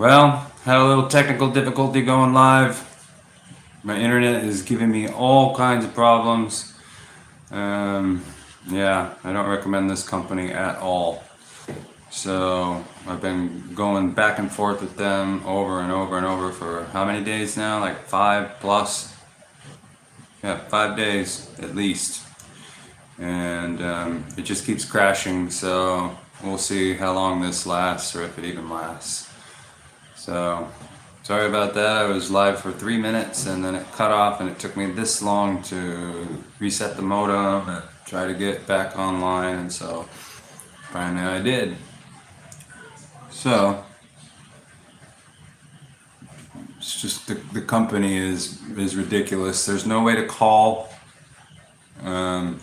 Well, had a little technical difficulty going live. My internet is giving me all kinds of problems. Um, yeah, I don't recommend this company at all. So I've been going back and forth with them over and over and over for how many days now? Like 5 plus? Yeah, 5 days at least. And it just keeps crashing. So we'll see how long this lasts or if it even lasts. So sorry about that. I was live for 3 minutes and then it cut off, and it took me this long to reset the modem and try to get back online, and so finally I did. So it's just the company is ridiculous. There's no way to call. Um,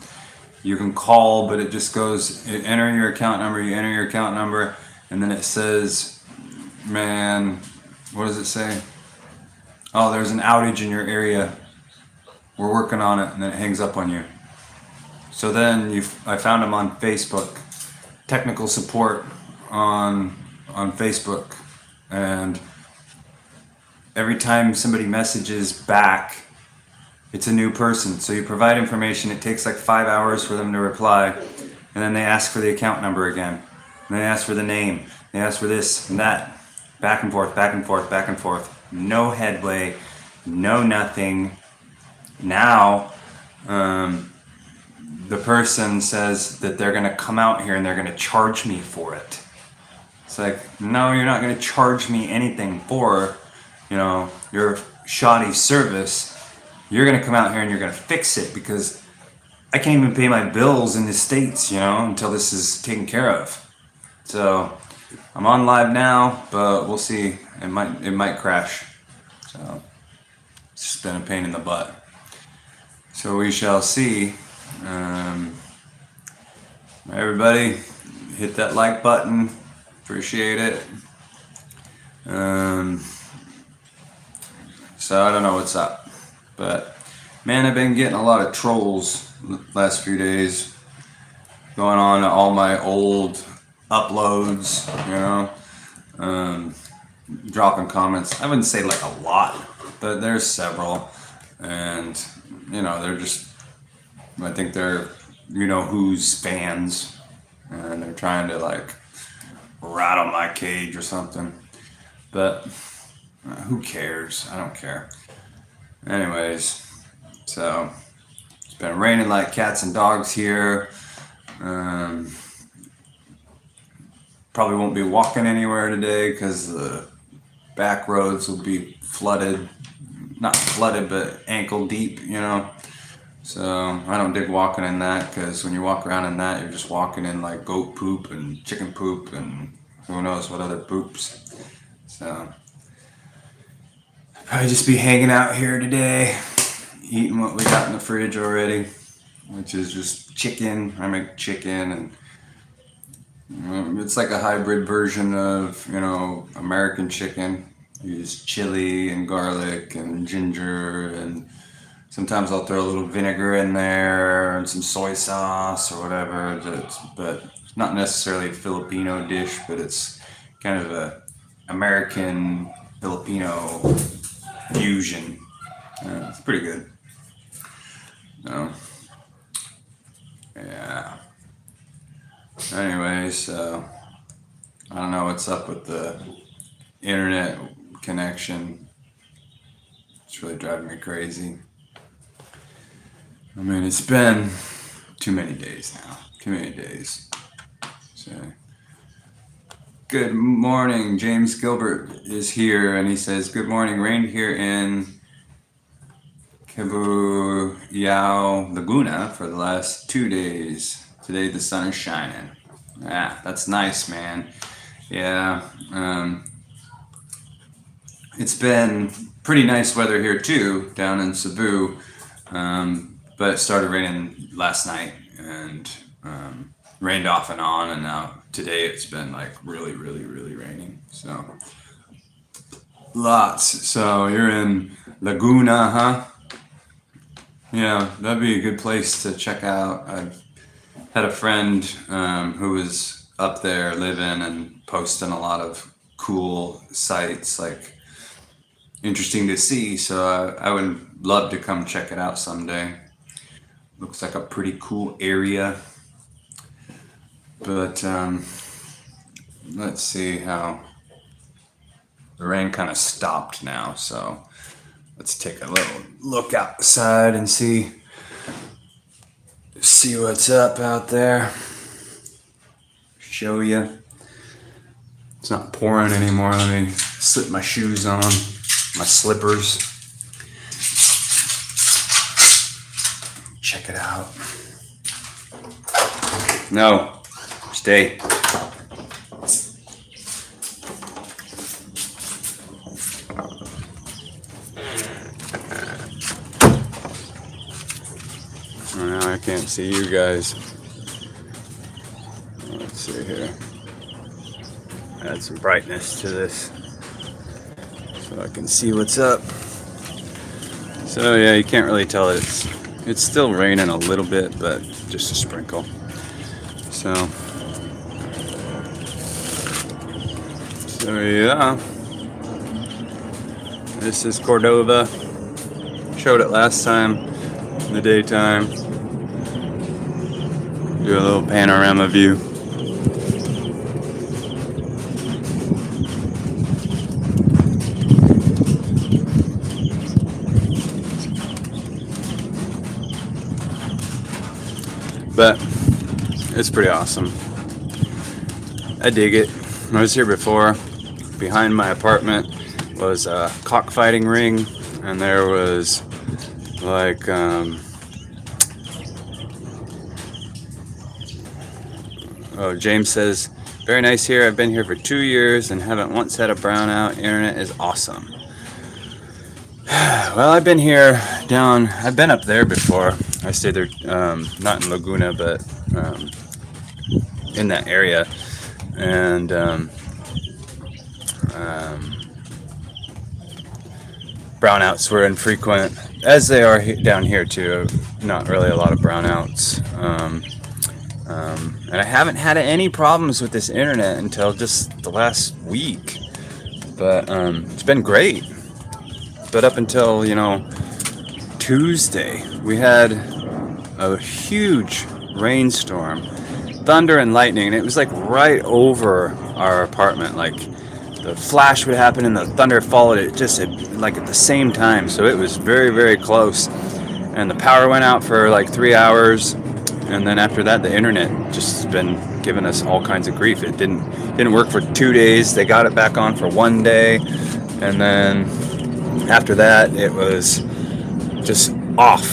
you can call, but it just goes, enter your account number, you enter your account number, and then it says, man, what does it say? Oh, there's an outage in your area. We're working on it, and then it hangs up on you. So then I found him on Facebook, technical support on Facebook, and every time somebody messages back, it's a new person. So you provide information. It takes like 5 hours for them to reply, and then they ask for the account number again, and they ask for the name. They ask for this and that, back and forth, back and forth, back and forth. No headway, no nothing. Now, the person says that they're going to come out here and they're going to charge me for it. It's like, no, you're not going to charge me anything for, your shoddy service. You're going to come out here and you're going to fix it, because I can't even pay my bills in the States, until this is taken care of. So I'm on live now, but we'll see. It might crash. So it's just been a pain in the butt. So we shall see. Everybody, hit that like button. Appreciate it. So I don't know what's up, but man, I've been getting a lot of trolls the last few days, going on to all my old uploads, dropping comments. I wouldn't say like a lot, but there's several, and they're just, I think they're who's fans, and they're trying to like rattle my cage or something, but who cares? I don't care. Anyways, so it's been raining like cats and dogs here. Probably won't be walking anywhere today because the back roads will be flooded. Not flooded, but ankle deep, So I don't dig walking in that, because when you walk around in that, you're just walking in like goat poop and chicken poop and who knows what other poops. So probably just be hanging out here today, eating what we got in the fridge already, which is just chicken. I make chicken, and it's like a hybrid version of American chicken. Use chili and garlic and ginger, and sometimes I'll throw a little vinegar in there and some soy sauce or whatever. But it's not necessarily a Filipino dish, but it's kind of a American Filipino fusion. It's pretty good. No. Yeah. Anyways, so I don't know what's up with the internet connection. It's really driving me crazy. I mean, it's been too many days now. Too many days. So, good morning. James Gilbert is here, and he says, good morning. Rained here in Cebu, Laguna for the last 2 days. Today the sun is shining. Yeah, that's nice, man. Yeah, it's been pretty nice weather here too, down in Cebu. But it started raining last night, and rained off and on, and now today it's been like really, really, really raining. So lots. So you're in Laguna, huh? Yeah, that'd be a good place to check out. I've had a friend who was up there living and posting a lot of cool sites, like interesting to see. So I would love to come check it out someday. Looks like a pretty cool area. But let's see how the rain kind of stopped now. So let's take a little look outside and see what's up out there. Show you. It's not pouring anymore. Let me slip my shoes on, my slippers. Check it out. No, stay. Oh, now I can't see you guys. Let's see here. Add some brightness to this so I can see what's up. So yeah, you can't really tell it's still raining a little bit, but just a sprinkle. So yeah, this is Cordova. Showed it last time in the daytime. Do a little panorama view. But it's pretty awesome. I dig it. I was here before. Behind my apartment was a cockfighting ring, and there was like James says, very nice here. I've been here for 2 years and haven't once had a brownout. Internet is awesome. Well, I've been here I've been up there before. I stayed there, not in Laguna, but in that area. And brownouts were infrequent, as they are down here too. Not really a lot of brownouts. And I haven't had any problems with this internet until just the last week. But it's been great. But up until, Tuesday, we had a huge rainstorm, thunder and lightning, and it was like right over our apartment. Like the flash would happen and the thunder followed it just like at the same time. So it was very, very close. And the power went out for like 3 hours. And then after that, the internet just has been giving us all kinds of grief. It didn't work for 2 days. They got it back on for 1 day. And then after that, it was just off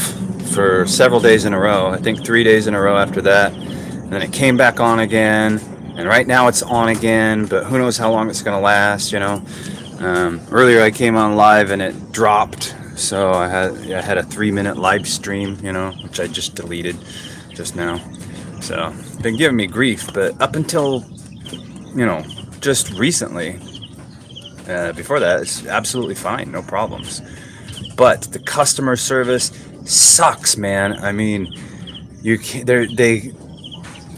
for several days in a row. I think 3 days in a row after that. And then it came back on again. And right now it's on again, but who knows how long it's going to last, Earlier I came on live and it dropped. So I had a 3-minute live stream, which I just deleted just now. So it's been giving me grief, but up until, just recently, before that, it's absolutely fine, no problems. But the customer service sucks, man. I mean,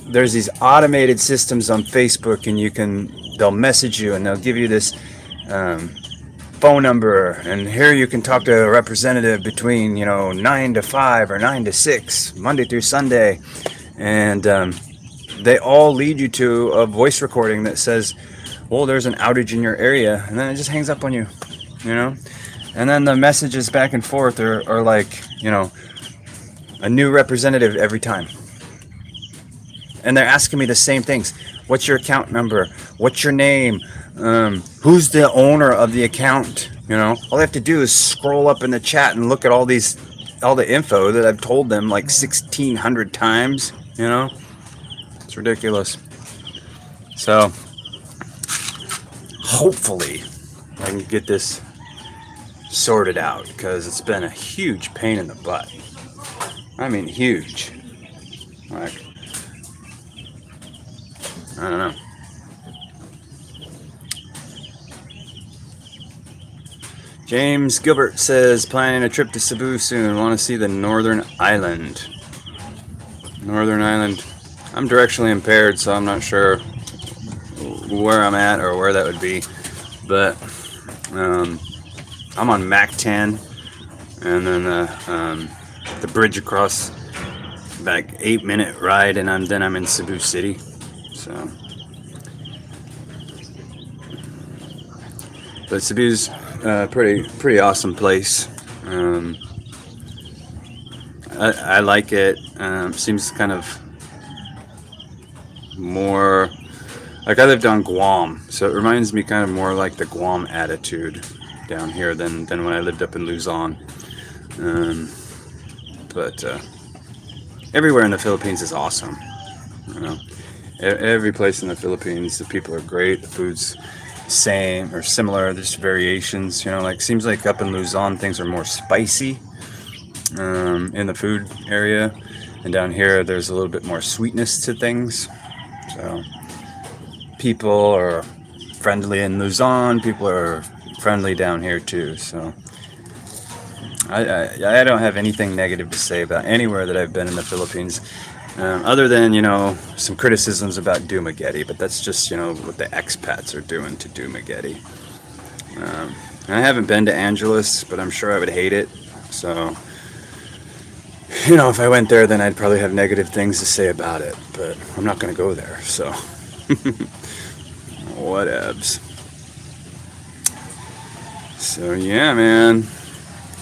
there's these automated systems on Facebook, and they'll message you and they'll give you this phone number, and here you can talk to a representative between 9 to 5 or 9 to 6 Monday through Sunday, and they all lead you to a voice recording that says, well, there's an outage in your area, and then it just hangs up on you, and then the messages back and forth are like a new representative every time, and they're asking me the same things. What's your account number? What's your name? Who's the owner of the account? All they have to do is scroll up in the chat and look at all the info that I've told them like 1,600 times. It's ridiculous. So hopefully I can get this sorted out, because it's been a huge pain in the butt. I mean, huge. Like, I don't know. James Gilbert says, planning a trip to Cebu soon. Want to see the Northern Island. Northern Island. I'm directionally impaired, so I'm not sure where I'm at or where that would be. But I'm on Mac 10, and then the bridge across, like 8-minute ride, and I'm in Cebu City. So, but Cebu's a pretty awesome place. Um, I like it. Seems kind of more like I lived on Guam, so it reminds me kind of more like the Guam attitude down here than when I lived up in Luzon. Um, but everywhere in the Philippines is awesome. You know, every place in the Philippines, the people are great. The food's same or similar. There's variations. You know, like seems like up in Luzon things are more spicy in the food area, and down here there's a little bit more sweetness to things. So people are friendly in Luzon. People are friendly down here too. So I don't have anything negative to say about anywhere that I've been in the Philippines, other than some criticisms about Dumaguete. But that's just what the expats are doing to Dumaguete. I haven't been to Angeles, but I'm sure I would hate it. So if I went there, then I'd probably have negative things to say about it. But I'm not going to go there. So whatevs. So yeah, man.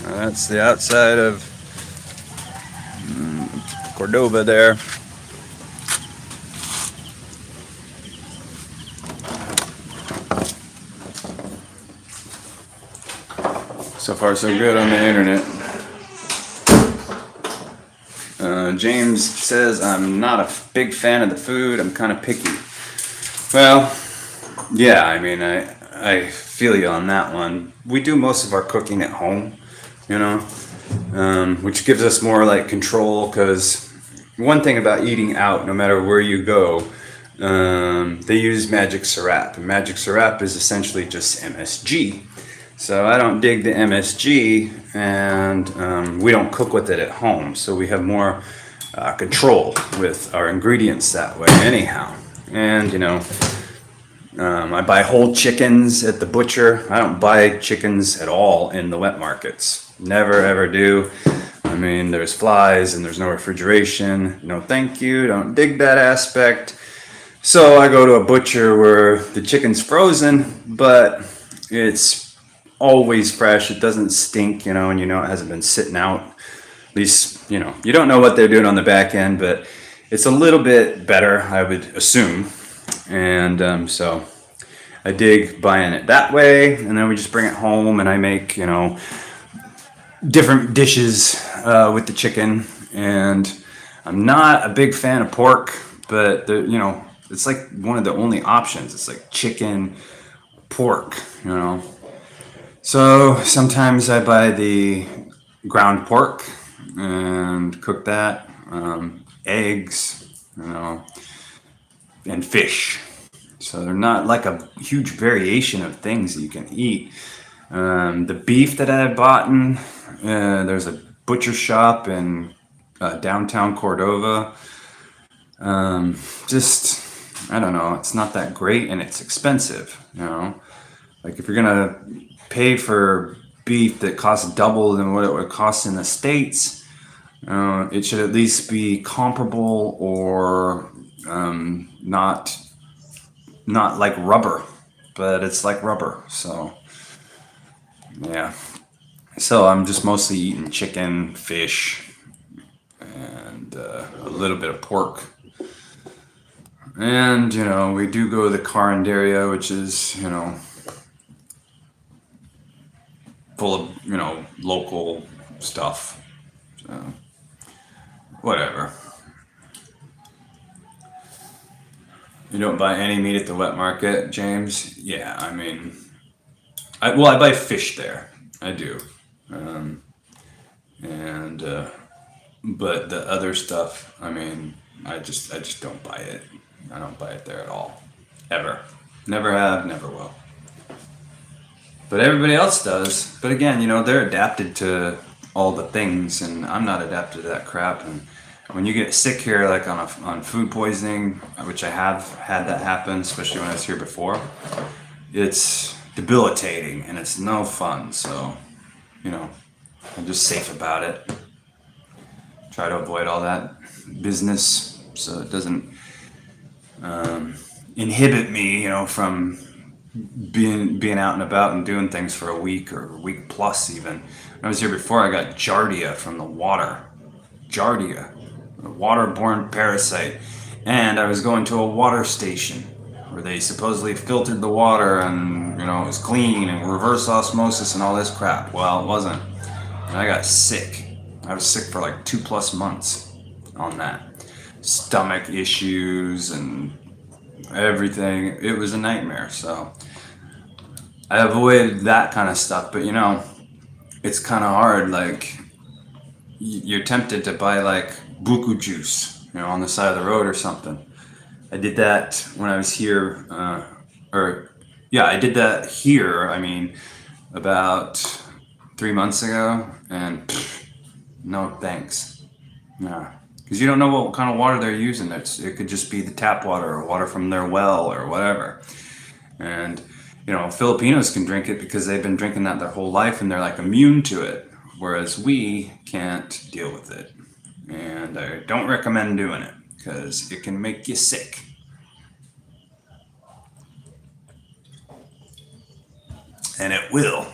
That's the outside of Cordova there. So far so good on the internet. James says I'm not a big fan of the food. I'm kind of picky. Well, yeah, I mean, I feel you on that one. We do most of our cooking at home, which gives us more like control, because one thing about eating out, no matter where you go, they use magic syrup. And magic syrup is essentially just MSG. So I don't dig the MSG, and we don't cook with it at home. So we have more control with our ingredients that way anyhow. And, I buy whole chickens at the butcher. I don't buy chickens at all in the wet markets. Never, ever do. I mean, there's flies and there's no refrigeration. No, thank you. Don't dig that aspect. So I go to a butcher where the chicken's frozen, but it's always fresh. It doesn't stink, and it hasn't been sitting out. At least, you don't know what they're doing on the back end, but it's a little bit better, I would assume. And so I dig buying it that way, and then we just bring it home, and I make, different dishes with the chicken. And I'm not a big fan of pork, but it's like one of the only options. It's like chicken, pork, So sometimes I buy the ground pork and cook that, eggs, and fish. So they're not like a huge variation of things that you can eat. The beef that I bought in, there's a butcher shop in downtown Cordova. Just, I don't know, it's not that great, and it's expensive, Like if you're gonna pay for beef that costs double than what it would cost in the States, it should at least be comparable, or not like rubber, but it's like rubber. So yeah, so I'm just mostly eating chicken, fish, and a little bit of pork. And we do go to the Carinderia, which is full of local stuff. So whatever. You don't buy any meat at the wet market, James? Yeah, I mean, I buy fish there. I do. But the other stuff, I mean, I just don't buy it. I don't buy it there at all. Ever. Never have, never will. But everybody else does. But again, they're adapted to all the things, and I'm not adapted to that crap. And when you get sick here, like on food poisoning, which I have had that happen, especially when I was here before, it's debilitating and it's no fun. So, you know, I'm just safe about it. Try to avoid all that business so it doesn't inhibit me, from being out and about and doing things for a week or a week plus even. When I was here before, I got giardia from the water. Giardia, a waterborne parasite. And I was going to a water station where they supposedly filtered the water and, it was clean and reverse osmosis and all this crap. Well, it wasn't. And I got sick. I was sick for like 2+ months on that. Stomach issues and everything. It was a nightmare. So I avoided that kind of stuff. But it's kind of hard. Like you're tempted to buy like buku juice, on the side of the road or something. I did that when I was here, I did that here. I mean, about 3 months ago, and no thanks. Nah, because you don't know what kind of water they're using. It could just be the tap water or water from their well or whatever. And Filipinos can drink it because they've been drinking that their whole life and they're like immune to it, whereas we can't deal with it. And I don't recommend doing it because it can make you sick. And it will.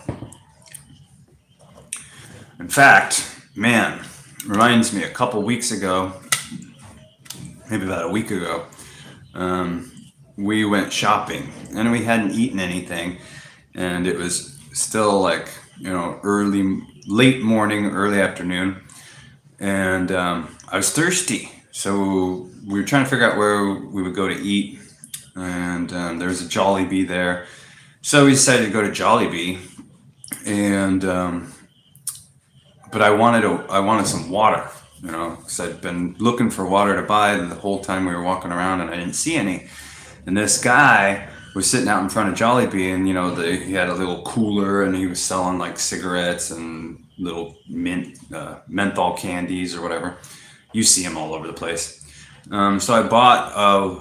In fact, man, reminds me, a couple weeks ago, maybe about a week ago, we went shopping and we hadn't eaten anything, and it was still like late morning, early afternoon, and I was thirsty, so we were trying to figure out where we would go to eat, and there was a Jollibee there, so we decided to go to Jollibee, and but I wanted some water, because I'd been looking for water to buy the whole time we were walking around, and I didn't see any. And this guy was sitting out in front of Jollibee, and he had a little cooler, and he was selling like cigarettes and little menthol candies or whatever. You see him all over the place. So I bought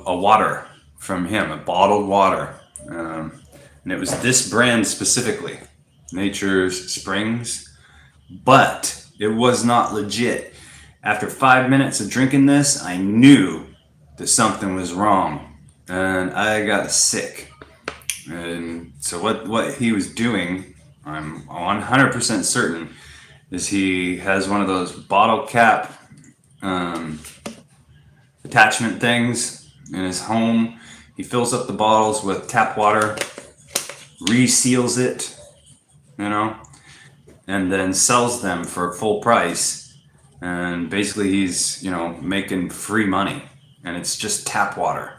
a water from him, a bottled water, and it was this brand specifically, Nature's Springs, but it was not legit. After 5 minutes of drinking this, I knew that something was wrong. And I got sick. And so what he was doing, I'm 100% certain, is he has one of those bottle cap attachment things in his home. He fills up the bottles with tap water, reseals it, and then sells them for full price. And basically he's, making free money. And it's just tap water.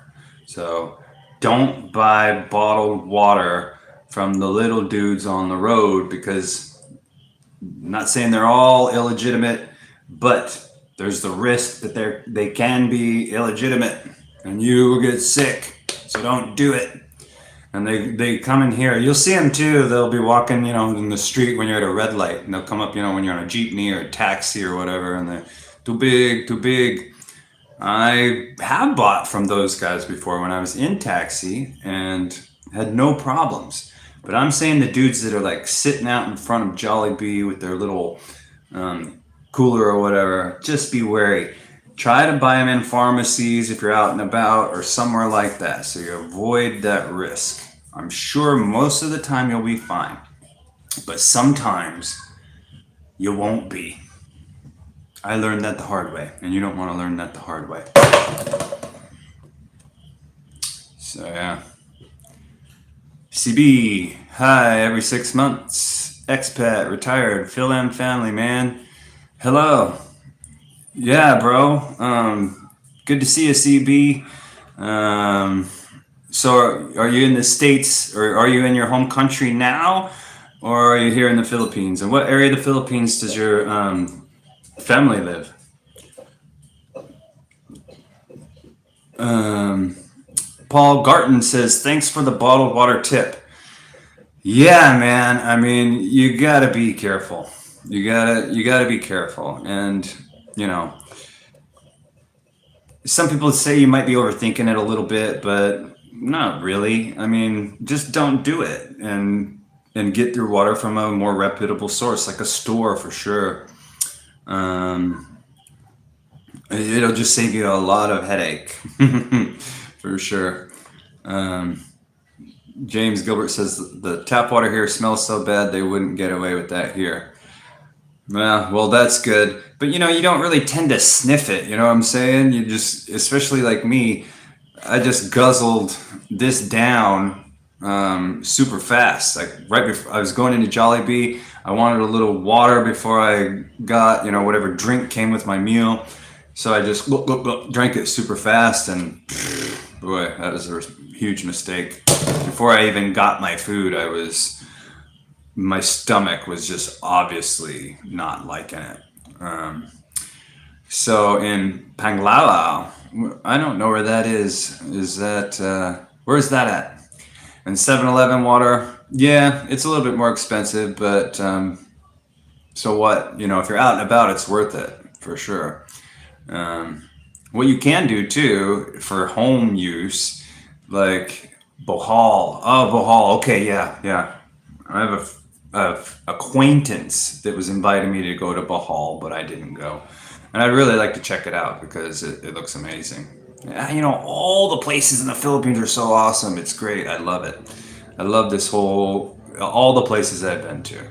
So don't buy bottled water from the little dudes on the road, because I'm not saying they're all illegitimate, but there's the risk that they can be illegitimate and you will get sick. So don't do it. And they come in here. You'll see them too. They'll be walking, in the street when you're at a red light, and they'll come up, when you're on a jeepney or a taxi or whatever, and they're too big, too big. I have bought from those guys before when I was in taxi and had no problems. But I'm saying the dudes that are like sitting out in front of Jollibee with their little cooler or whatever, just be wary. Try to buy them in pharmacies if you're out and about or somewhere like that, so you avoid that risk. I'm sure most of the time you'll be fine, but sometimes you won't be. I learned that the hard way, and you don't want to learn that the hard way. So yeah. CB, hi, every 6 months. Expat, retired, Phil M family, man. Hello. Yeah, bro. Good to see you, CB. So are you in the States, or are you in your home country now, or are you here in the Philippines? And what area of the Philippines does your family live? Paul Garton says, thanks for the bottled water tip. Yeah, man. I mean, you gotta be careful. You gotta be careful. And, some people say you might be overthinking it a little bit, but Not really. I mean, just don't do it, and get your water from a more reputable source, like a store for sure. Um, it'll just save you a lot of headache, for sure. Um, James Gilbert says the tap water here smells so bad they wouldn't get away with that here. Well, that's good. But you don't really tend to sniff it. You know what I'm saying? You just, especially like me, I just guzzled this down super fast. Like right before I was going into Jollibee, I wanted a little water before I got, whatever drink came with my meal. So I just drank it super fast, and boy, that was a huge mistake. Before I even got my food, my stomach was just obviously not liking it. Um, so in Panglao, I don't know where that is. Is that where is that at? And 7-Eleven water, yeah, it's a little bit more expensive, but so what? If you're out and about, it's worth it for sure. Um, what you can do too for home use, like Bohol. Oh, Bohol. Okay, yeah, yeah. I have a acquaintance that was inviting me to go to Bohol, but I didn't go. And I'd really like to check it out because it looks amazing. Yeah, all the places in the Philippines are so awesome. It's great. I love it. I love all the places I've been to.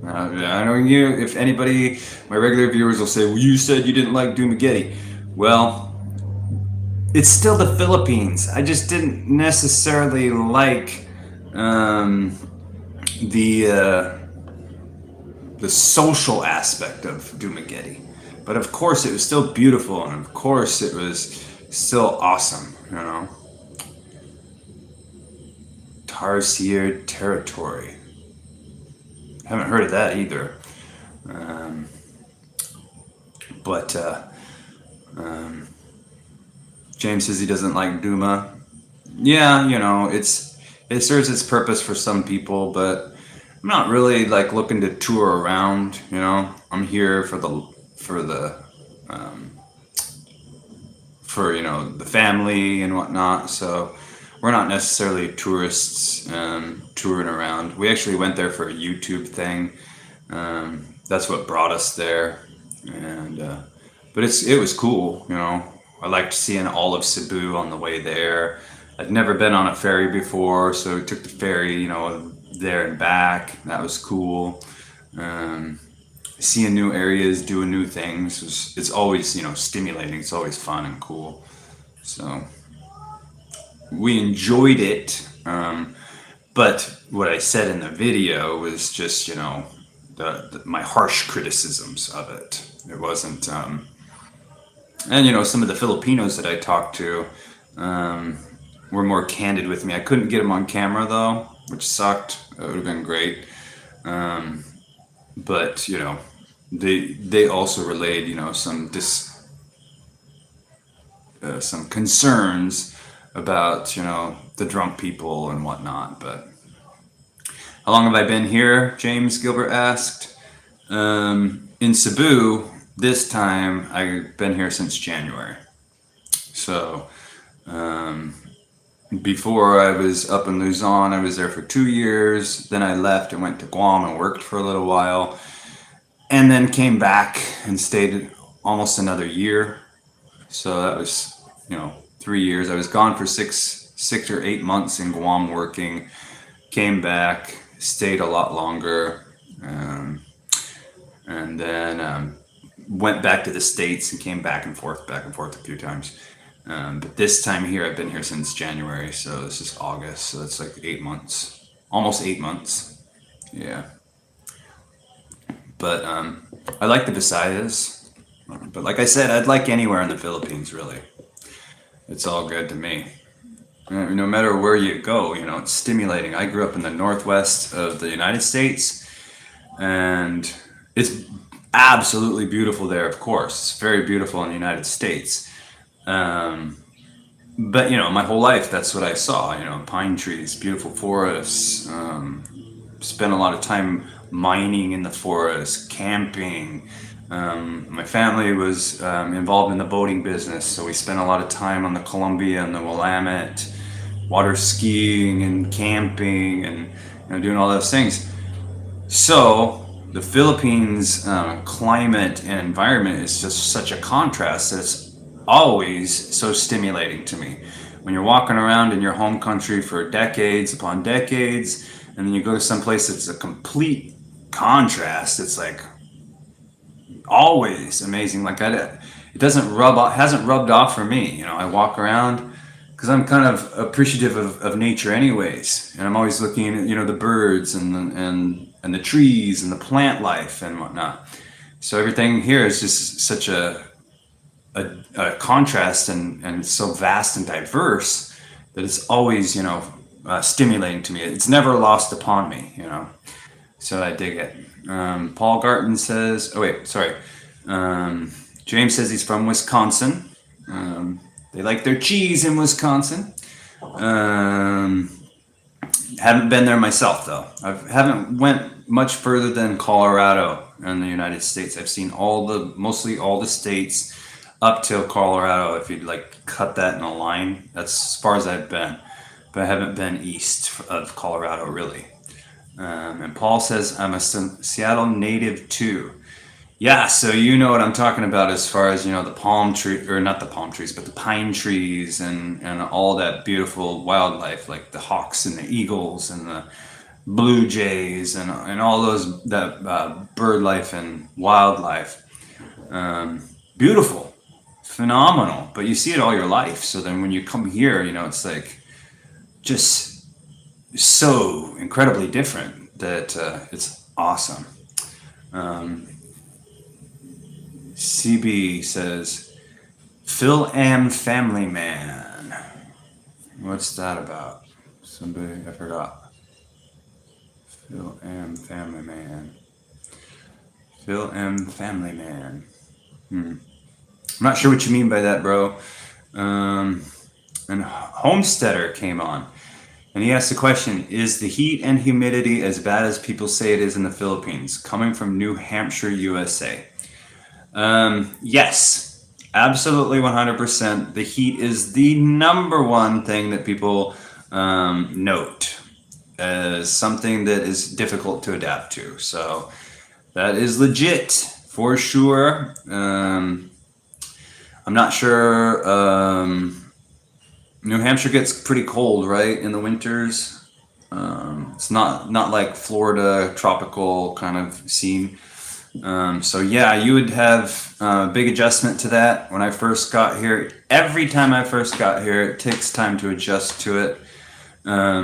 I know if anybody, my regular viewers will say, well, you said you didn't like Dumaguete. Well, it's still the Philippines. I just didn't necessarily like um, the uh, the social aspect of Dumaguete. But of course, it was still beautiful, and of course, it was still awesome. Tarsier territory. Haven't heard of that either. Um, but um, James says he doesn't like Duma. Yeah, it serves its purpose for some people, but I'm not really like looking to tour around. I'm here um, for the family and whatnot. So we're not necessarily tourists touring around. We actually went there for a YouTube thing. That's what brought us there, and but it was cool. I liked seeing all of Cebu on the way there. I'd never been on a ferry before, so we took the ferry, there and back. That was cool. Um, Seeing new areas, doing new things, it's always stimulating. It's always fun and cool. So we enjoyed it. But what I said in the video was just my harsh criticisms of it. It wasn't. And some of the Filipinos that I talked to um, were more candid with me. I couldn't get them on camera though, which sucked. That would have been great. Um, but they also relayed some concerns about the drunk people and whatnot. But how long have I been here? James Gilbert asked. In Cebu, this time I've been here since January. So um, before I was up in Luzon, I was there for 2 years. Then I left and went to Guam and worked for a little while, and then came back and stayed almost another year. So that was 3 years. I was gone for 6 or 8 months in Guam working. Came back, stayed a lot longer, and then went back to the States and came back and forth a few times. But this time here, I've been here since January, so this is August, so it's like 8 months, almost 8 months. Yeah. But I like the Visayas. But like I said, I'd like anywhere in the Philippines, really. It's all good to me. No matter where you go, it's stimulating. I grew up in the northwest of the United States, and it's absolutely beautiful there, of course. It's very beautiful in the United States. Um, but, my whole life, that's what I saw, pine trees, beautiful forests, spent a lot of time mining in the forest, camping. My family was involved in the boating business, so we spent a lot of time on the Columbia and the Willamette. water skiing and camping and doing all those things. So the Philippines climate and environment is just such a contrast that it's always so stimulating to me. When you're walking around in your home country for decades upon decades, and then you go to some place that's a complete contrast, it's like always amazing. Like it doesn't rub off, hasn't rubbed off for me. I walk around because I'm kind of appreciative of nature, anyways, and I'm always looking at the birds and the trees and the plant life and whatnot. So everything here is just such a contrast and so vast and diverse that it's always stimulating to me. It's never lost upon me. So I dig it. Paul Garton says, oh wait, sorry. James says he's from Wisconsin. They like their cheese in Wisconsin. Um, haven't been there myself though. I haven't went much further than Colorado in the United States. I've seen mostly all the states up till Colorado. If you'd like cut that in a line, that's as far as I've been. But I haven't been east of Colorado really. And Paul says I'm a Seattle native too. Yeah, so you know what I'm talking about as far as the palm tree, or not the palm trees, but the pine trees and all that beautiful wildlife, like the hawks and the eagles and the blue jays and all those that bird life and wildlife. Beautiful, phenomenal. But you see it all your life. So then when you come here, it's like just so incredibly different that it's awesome. Um, CB says, Phil M. Family Man. What's that about? Somebody, I forgot. Phil M. Family Man. Phil M. Family Man. I'm not sure what you mean by that, bro. And Homesteader came on. And he asked the question, is the heat and humidity as bad as people say it is in the Philippines? Coming from New Hampshire, USA. Yes, absolutely 100%. The heat is the number one thing that people note as something that is difficult to adapt to. So that is legit for sure. I'm not sure. New Hampshire gets pretty cold, right, in the winters. It's not like Florida tropical kind of scene. So yeah, you would have a big adjustment to that. When I first got here, every time I first got here, it takes time to adjust to it. A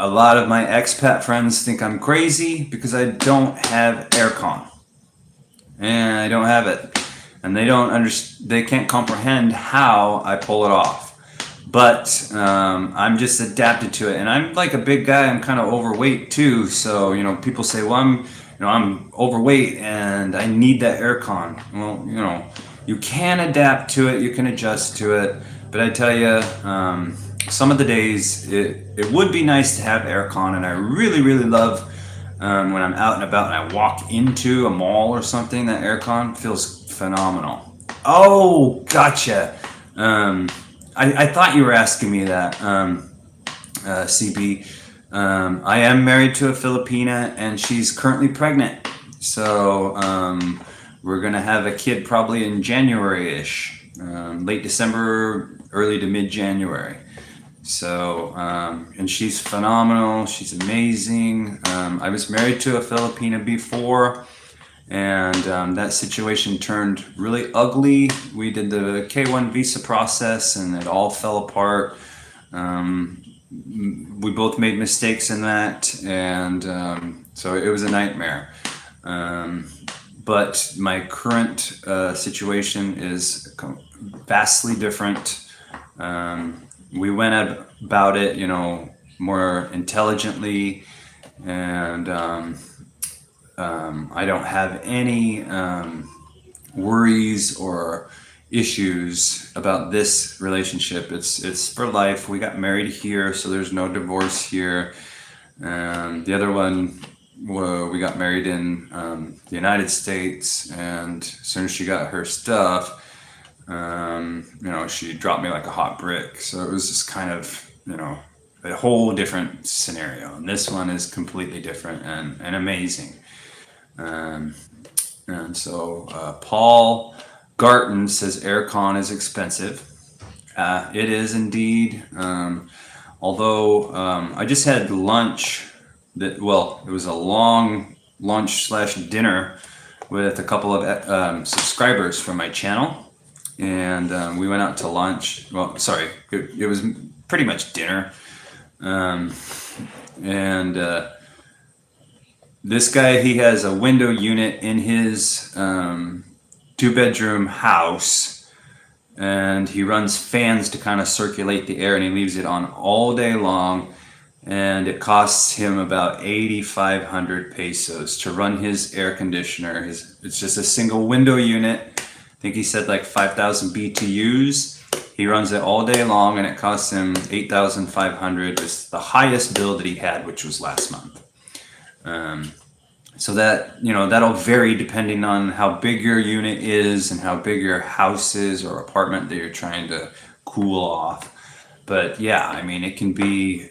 lot of my expat friends think I'm crazy because I don't have aircon, and I don't have it, and they don't understand. They can't comprehend how I pull it off. But I'm just adapted to it, and I'm like a big guy. I'm kind of overweight too, so people say, "Well, I'm overweight and I need that aircon." Well, you can adapt to it, you can adjust to it, but I tell you, some of the days it would be nice to have aircon, and I really, really love when I'm out and about and I walk into a mall or something. That aircon feels phenomenal. Oh, gotcha. I thought you were asking me that, CB. I am married to a Filipina, and she's currently pregnant. So we're gonna have a kid probably in January-ish, late December, early to mid-January. So and she's phenomenal. She's amazing. I was married to a Filipina before, and that situation turned really ugly. We did the K-1 visa process, and it all fell apart. We both made mistakes in that, and so it was a nightmare. But my current situation is vastly different. We went about it, more intelligently, and I don't have any worries or issues about this relationship. It's for life. We got married here, so there's no divorce here. The other one, we got married in the United States, and as soon as she got her stuff, She dropped me like a hot brick. So it was just kind of, a whole different scenario. And this one is completely different and amazing. Um, and so Paul Garton says aircon is expensive. It is indeed. Although I just had lunch. It was a long lunch/dinner with a couple of subscribers from my channel, and we went out to lunch. Well, sorry, it was pretty much dinner. And this guy, he has a window unit in his 2-bedroom house, and he runs fans to kind of circulate the air, and he leaves it on all day long. And it costs him about 8,500 pesos to run his air conditioner. It's just a single window unit. I think he said like 5,000 BTUs. He runs it all day long, and it costs him 8,500. It's the highest bill that he had, which was last month. So that, that'll vary depending on how big your unit is and how big your house is or apartment that you're trying to cool off. But yeah, I mean, it can be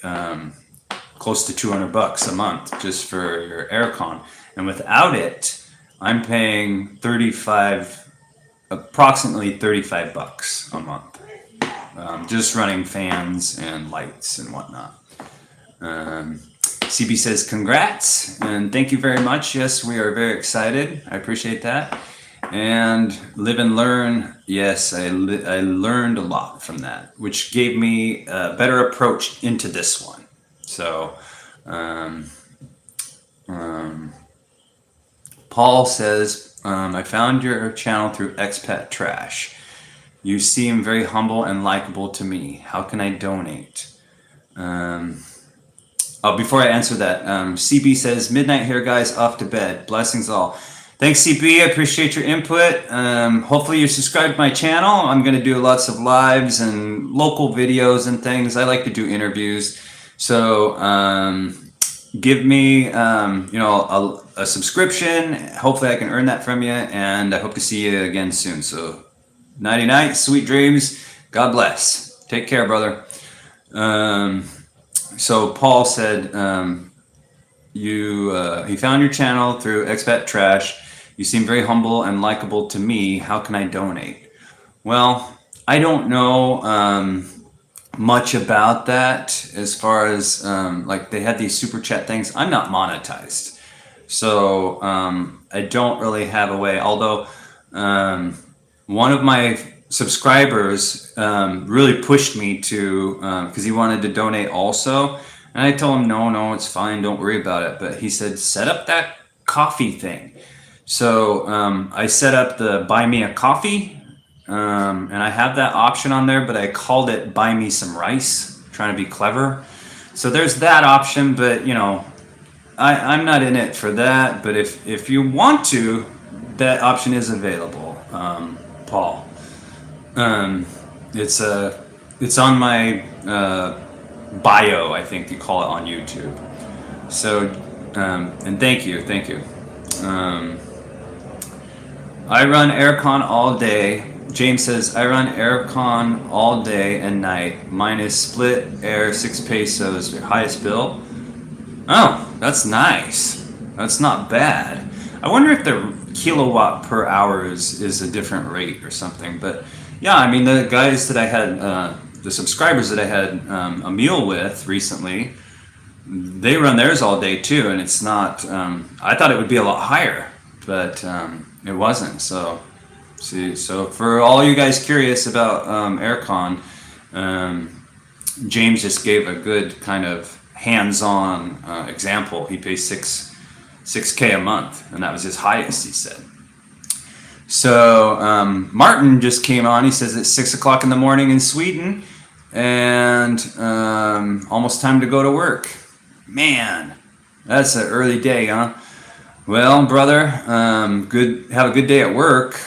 close to $200 a month just for your aircon. And without it, I'm paying approximately $35 a month. Just running fans and lights and whatnot. CB says congrats and thank you very much. Yes, we are very excited. I appreciate that. And live and learn. Yes, I learned a lot from that, which gave me a better approach into this one. So Paul says, I found your channel through Expat Trash. You seem very humble and likable to me. How can I donate? Before I answer that, CB says, midnight here, guys, off to bed. Blessings all. Thanks, CB. I appreciate your input. Hopefully you subscribe to my channel. I'm going to do lots of lives and local videos and things. I like to do interviews. So give me, a subscription. Hopefully I can earn that from you. And I hope to see you again soon. So nighty-night, sweet dreams. God bless. Take care, brother. So Paul said, he found your channel through Expat Trash. You seem very humble and likable to me. How can I donate? Well, I don't know much about that as far as like they had these super chat things. I'm not monetized. So I don't really have a way. Although one of my subscribers really pushed me to, because he wanted to donate also. And I told him, no, it's fine. Don't worry about it. But he said, set up that coffee thing. So I set up the buy me a coffee. And I have that option on there, but I called it buy me some rice, trying to be clever. So there's that option, but I'm not in it for that. But if you want to, that option is available, Paul. It's on my bio, I think you call it on YouTube. So, and thank you. I run aircon all day. James says, I run aircon all day and night. Mine is split air, 6 pesos, your highest bill. Oh, that's nice. That's not bad. I wonder if the kilowatt per hour is a different rate or something. But yeah, I mean, the guys that I had, the subscribers that I had a meal with recently, they run theirs all day too. And it's not, I thought it would be a lot higher, but it wasn't. So for all you guys curious about aircon, James just gave a good kind of hands-on example. He pays 6K a month, and that was his highest, he said. So Martin just came on. He says it's 6 o'clock in the morning in Sweden, and almost time to go to work. Man, that's an early day, huh? Well, brother, good. Have a good day at work.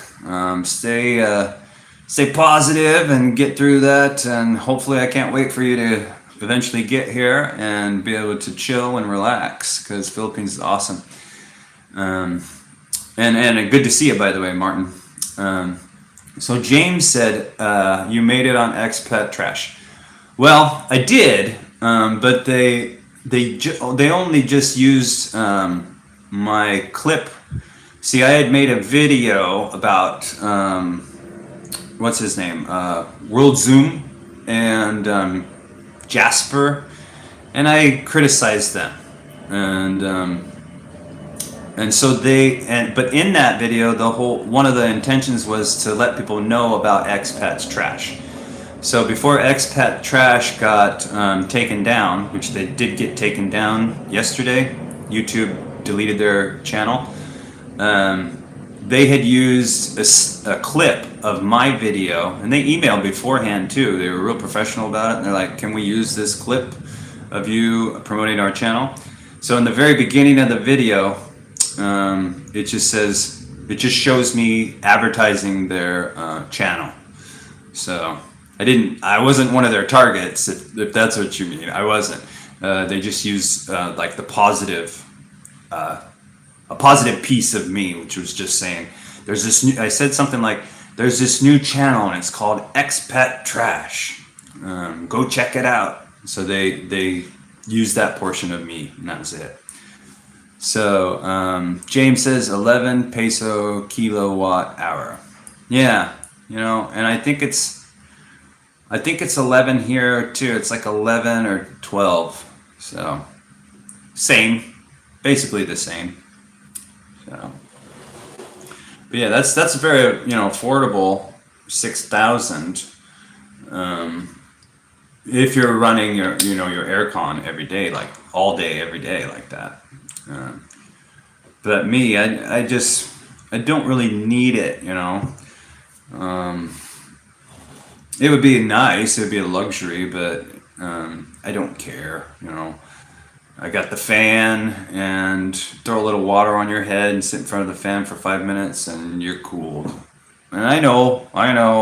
Stay positive and get through that. And hopefully, I can't wait for you to eventually get here and be able to chill and relax, because Philippines is awesome. And good to see you, by the way, Martin. So James said, you made it on expat trash. Well, I did, but they only just used my clip. See, I had made a video about what's his name, World Zoom, and Jasper, and I criticized them, and so but in that video, one of the intentions was to let people know about expats trash. So before expat trash got taken down, which they did get taken down yesterday, YouTube deleted their channel. They had used a clip of my video, and they emailed beforehand too. They were real professional about it, and they're like, "Can we use this clip of you promoting our channel?" So in the very beginning of the video, it just shows me advertising their channel. So I wasn't one of their targets, if that's what you mean. I wasn't. They just used like a positive piece of me, which was just saying, I said something like, there's this new channel and it's called Expat Trash. Go check it out. So they used that portion of me, and that was it. So James says 11 peso kilowatt hour. Yeah, and I think it's 11 here too. It's like 11 or 12. So same, basically the same. So, but yeah, that's very affordable, 6,000. If you're running your aircon every day, like all day, every day, like that. But me, I don't really need it. It would be nice. It would be a luxury, but I don't care. I got the fan, and throw a little water on your head and sit in front of the fan for 5 minutes, and you're cool. And I know, a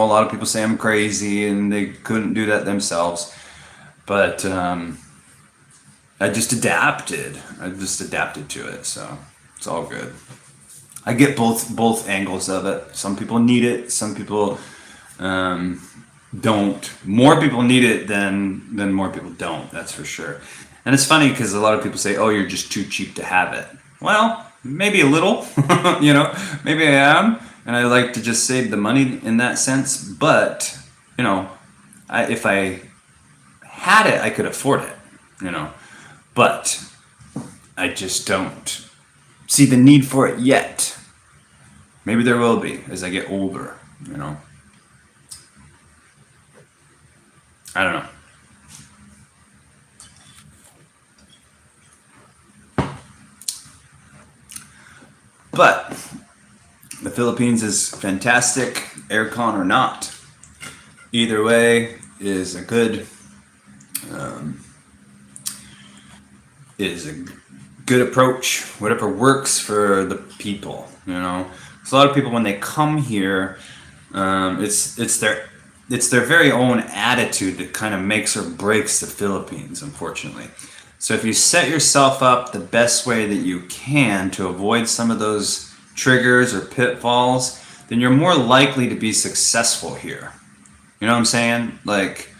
lot of people say I'm crazy, and they couldn't do that themselves. But I just adapted. To it, so it's all good. I get both angles of it. Some people need it. Some people don't. More people need it than more people don't. That's for sure. And it's funny because a lot of people say, "Oh, you're just too cheap to have it." Well, maybe a little. Maybe I am, and I like to just save the money in that sense. But if I had it, I could afford it. But I just don't see the need for it yet. Maybe there will be as I get older. I don't know. But the Philippines is fantastic, aircon or not. Either way is a good approach. Whatever works for the people, So a lot of people, when they come here, it's their very own attitude that kind of makes or breaks the Philippines, unfortunately. So if you set yourself up the best way that you can to avoid some of those triggers or pitfalls, then you're more likely to be successful here. You know what I'm saying? Like,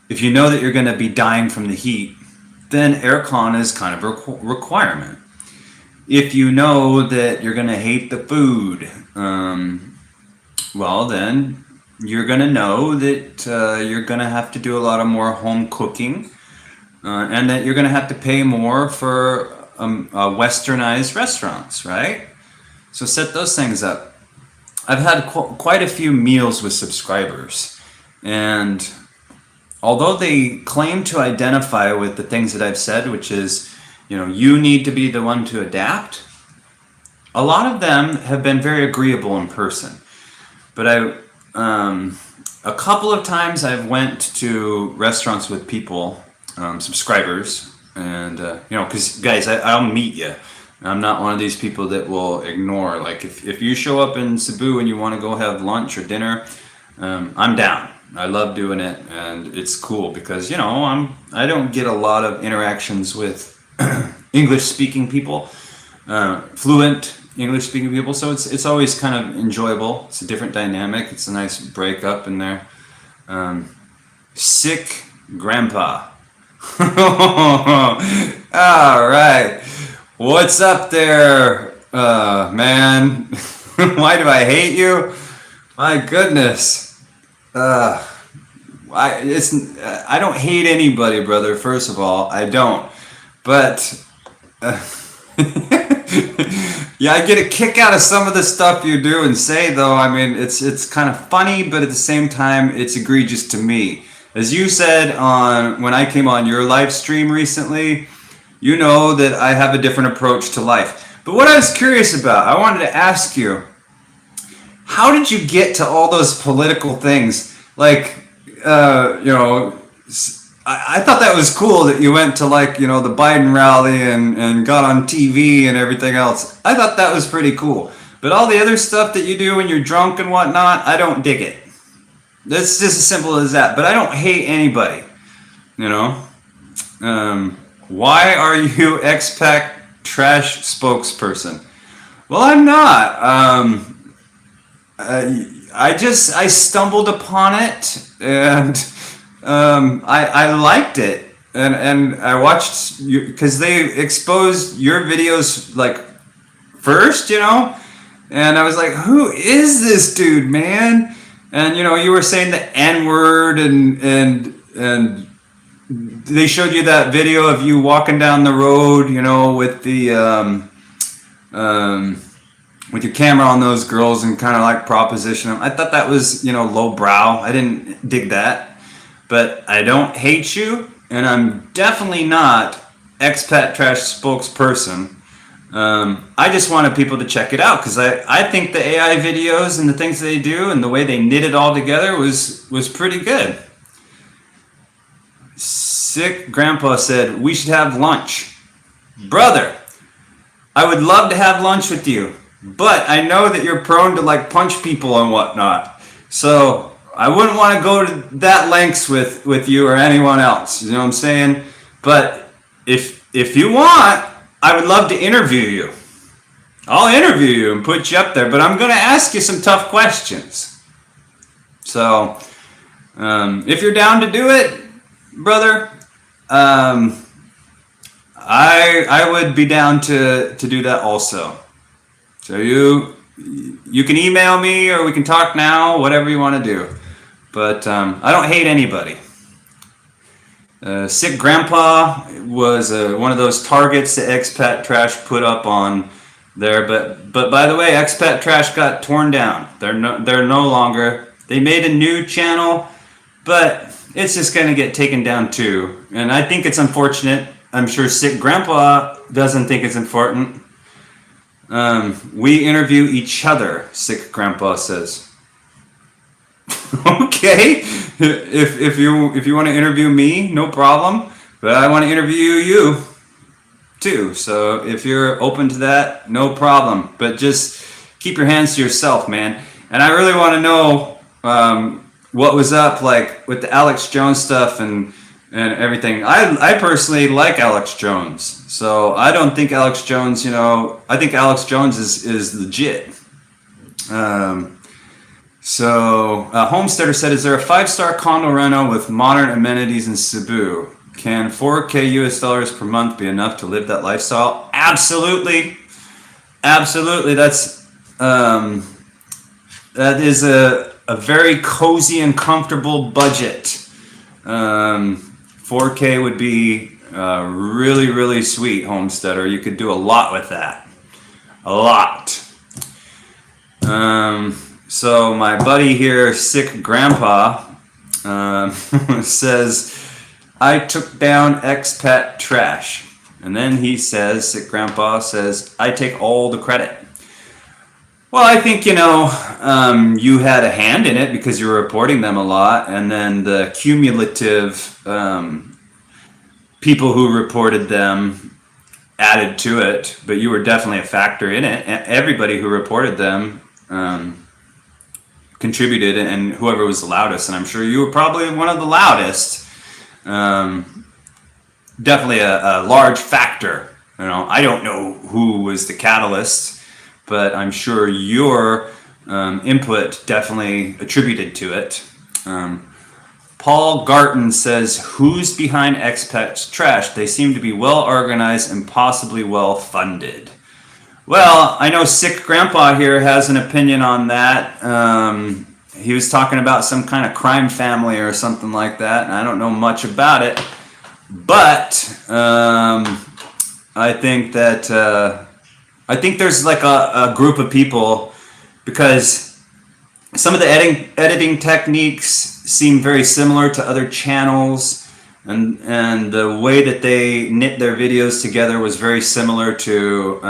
if you know that you're going to be dying from the heat, then aircon is kind of a requirement. If you know that you're going to hate the food, well, then you're going to know that you're going to have to do a lot of more home cooking. And that you're going to have to pay more for westernized restaurants, right? So set those things up. I've had quite a few meals with subscribers, and although they claim to identify with the things that I've said, which is, you need to be the one to adapt, a lot of them have been very agreeable in person. But a couple of times I've went to restaurants with people, subscribers, and because guys, I'll meet you. I'm not one of these people that will ignore. Like, if you show up in Cebu and you want to go have lunch or dinner, I'm down. I love doing it, and it's cool because I don't get a lot of interactions with English speaking people, fluent English speaking people. So it's always kind of enjoyable. It's a different dynamic. It's a nice breakup in there. Sick grandpa. All right. What's up there, man? Why do I hate you? My goodness. I don't hate anybody, brother. First of all, I don't. But yeah, I get a kick out of some of the stuff you do and say, though. I mean, it's kind of funny, but at the same time, it's egregious to me. As you said on when I came on your live stream recently, you know that I have a different approach to life. But what I was curious about, I wanted to ask you, how did you get to all those political things? Like, I thought that was cool that you went to the Biden rally and got on TV and everything else. I thought that was pretty cool. But all the other stuff that you do when you're drunk and whatnot, I don't dig it. That's just as simple as that. But I don't hate anybody, you know. Why are you expat trash spokesperson? Well, I'm not. I stumbled upon it and I liked it and I watched you because they exposed your videos like first, and I was like, who is this dude, man? And you were saying the N-word and they showed you that video of you walking down the road, with the with your camera on those girls and kind of like proposition them. I thought that was, lowbrow. I didn't dig that. But I don't hate you, and I'm definitely not expat trash spokesperson. I just wanted people to check it out because I think the AI videos and the things they do and the way they knit it all together was pretty good. Sick Grandpa said, we should have lunch. Brother, I would love to have lunch with you, but I know that you're prone to punch people and whatnot. So I wouldn't want to go to that lengths with you or anyone else. You know what I'm saying? But if you want, I would love to interview you. I'll interview you and put you up there, but I'm going to ask you some tough questions. So if you're down to do it, brother, I would be down to do that also. So you can email me or we can talk now, whatever you want to do. But I don't hate anybody. Sick Grandpa was one of those targets that Expat Trash put up on there. But by the way, Expat Trash got torn down. They're no longer. They made a new channel, but it's just going to get taken down too. And I think it's unfortunate. I'm sure Sick Grandpa doesn't think it's important. We interview each other, Sick Grandpa says. Okay, if you want to interview me, no problem. But I want to interview you too. So if you're open to that, no problem. But just keep your hands to yourself, man. And I really want to know what was up with the Alex Jones stuff and everything. I personally like Alex Jones. So I don't think Alex Jones, I think Alex Jones is legit. So Homesteader said, is there a 5-star condo rental with modern amenities in Cebu? Can 4K US dollars per month be enough to live that lifestyle? Absolutely. Absolutely. That is a very cozy and comfortable budget. 4K would be really, really sweet, Homesteader. You could do a lot with that. A lot. So my buddy here, Sick Grandpa, says, I took down Expat Trash. And then he says, Sick Grandpa says, I take all the credit. Well, I think, you had a hand in it because you were reporting them a lot. And then the cumulative people who reported them added to it. But you were definitely a factor in it. Everybody who reported them contributed, and whoever was the loudest, and I'm sure you were probably one of the loudest. Definitely a large factor. I don't know who was the catalyst, but I'm sure your input definitely attributed to it. Paul Garton says, who's behind Expats Trash? They seem to be well organized and possibly well funded. Well, I know Sick Grandpa here has an opinion on that. He was talking about some kind of crime family or something like that, and I don't know much about it. But I think that I think there's like a group of people, because some of the editing techniques seem very similar to other channels, and the way that they knit their videos together was very similar to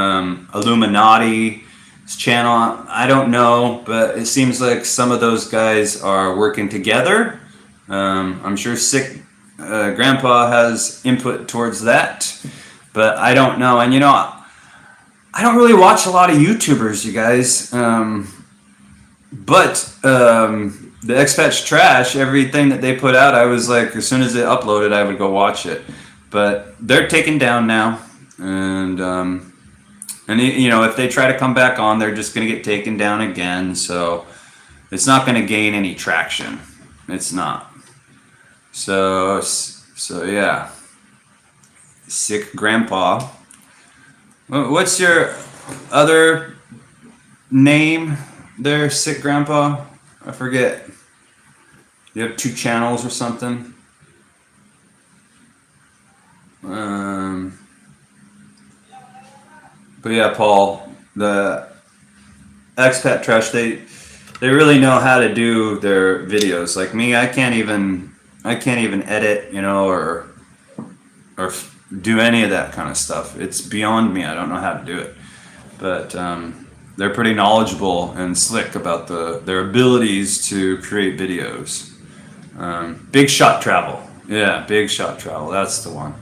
Illuminati's channel. I don't know, but it seems like some of those guys are working together. I'm sure Sick Grandpa has input towards that, but I don't know. And I don't really watch a lot of YouTubers, you guys. But the Expats Trash, everything that they put out, I was like, as soon as they uploaded, I would go watch it. But they're taken down now, and if they try to come back on, they're just going to get taken down again. So it's not going to gain any traction. It's not. So yeah. Sick Grandpa. What's your other name there, Sick Grandpa? I forget. You have 2 channels or something? But yeah, Paul, the Expat Trash, they really know how to do their videos. Like me, I can't even edit, or do any of that kind of stuff. It's beyond me. I don't know how to do it. But they're pretty knowledgeable and slick about their abilities to create videos. Big Shot Travel. Yeah, Big Shot Travel. That's the one.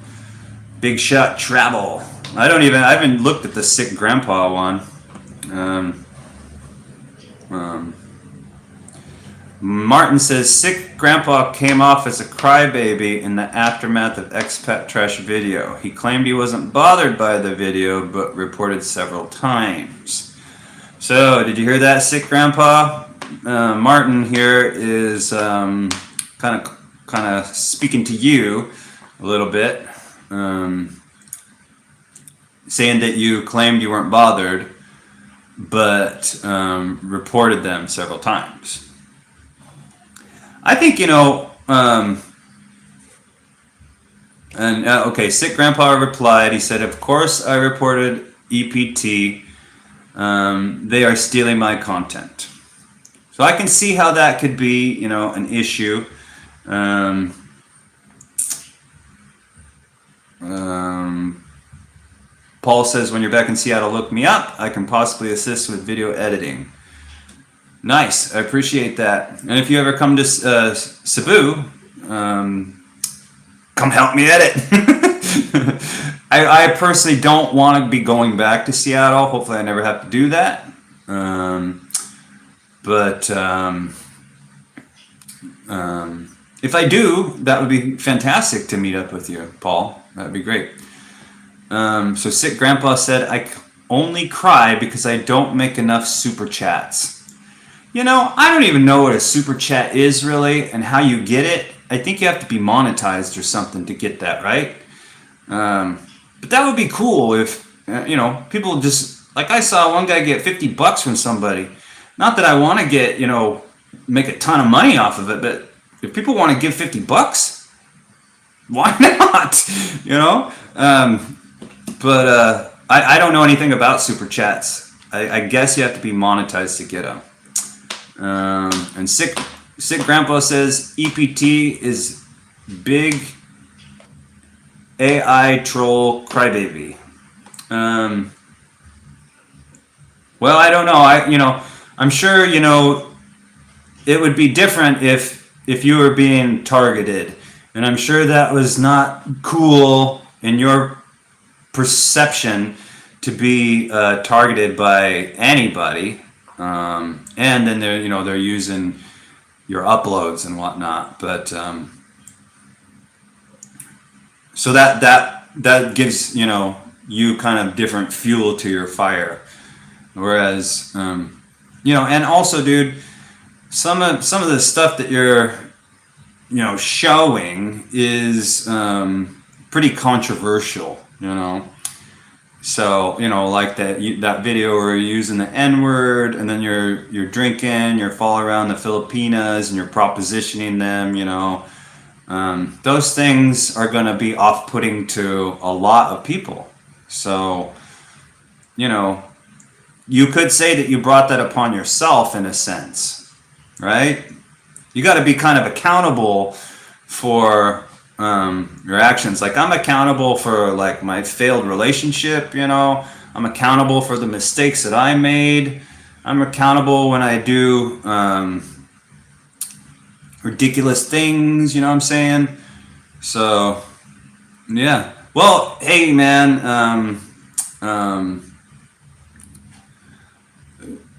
Big Shot Travel. I haven't looked at the Sick Grandpa one. Martin says, Sick Grandpa came off as a crybaby in the aftermath of Expat Trash video. He claimed he wasn't bothered by the video, but reported several times. So, did you hear that, Sick Grandpa? Martin here is kind of speaking to you a little bit, saying that you claimed you weren't bothered, but reported them several times. I think, Sick Grandpa replied. He said, of course I reported EPT. They are stealing my content. So I can see how that could be, an issue. Paul says, when you're back in Seattle, look me up. I can possibly assist with video editing. Nice, I appreciate that. And if you ever come to Cebu, come help me edit. I personally don't want to be going back to Seattle. Hopefully I never have to do that. But if I do, that would be fantastic to meet up with you, Paul. That would be great. So Sick Grandpa said, I only cry because I don't make enough super chats. I don't even know what a super chat is really and how you get it. I think you have to be monetized or something to get that, right? But that would be cool if, people just, like I saw one guy get $50 from somebody. Not that I want to get, make a ton of money off of it, but if people want to give $50, why not? But I don't know anything about super chats. I guess you have to be monetized to get them. And Sick Grandpa says EPT is big AI troll crybaby. Well, I don't know. I'm sure it would be different if you were being targeted, and I'm sure that was not cool in your perception to be targeted by anybody. And then they're using your uploads and whatnot, but so that gives you kind of different fuel to your fire. Whereas, and also, dude, some of the stuff that you're, showing is pretty controversial, So, like that video where you're using the N word, and then you're drinking, you're following around the Filipinas, and you're propositioning them, those things are going to be off-putting to a lot of people. So, you could say that you brought that upon yourself in a sense, right? You got to be kind of accountable for your actions. Like, I'm accountable for like my failed relationship, I'm accountable for the mistakes that I made. I'm accountable when I do ridiculous things, you know what I'm saying? So, yeah. Well, hey, man,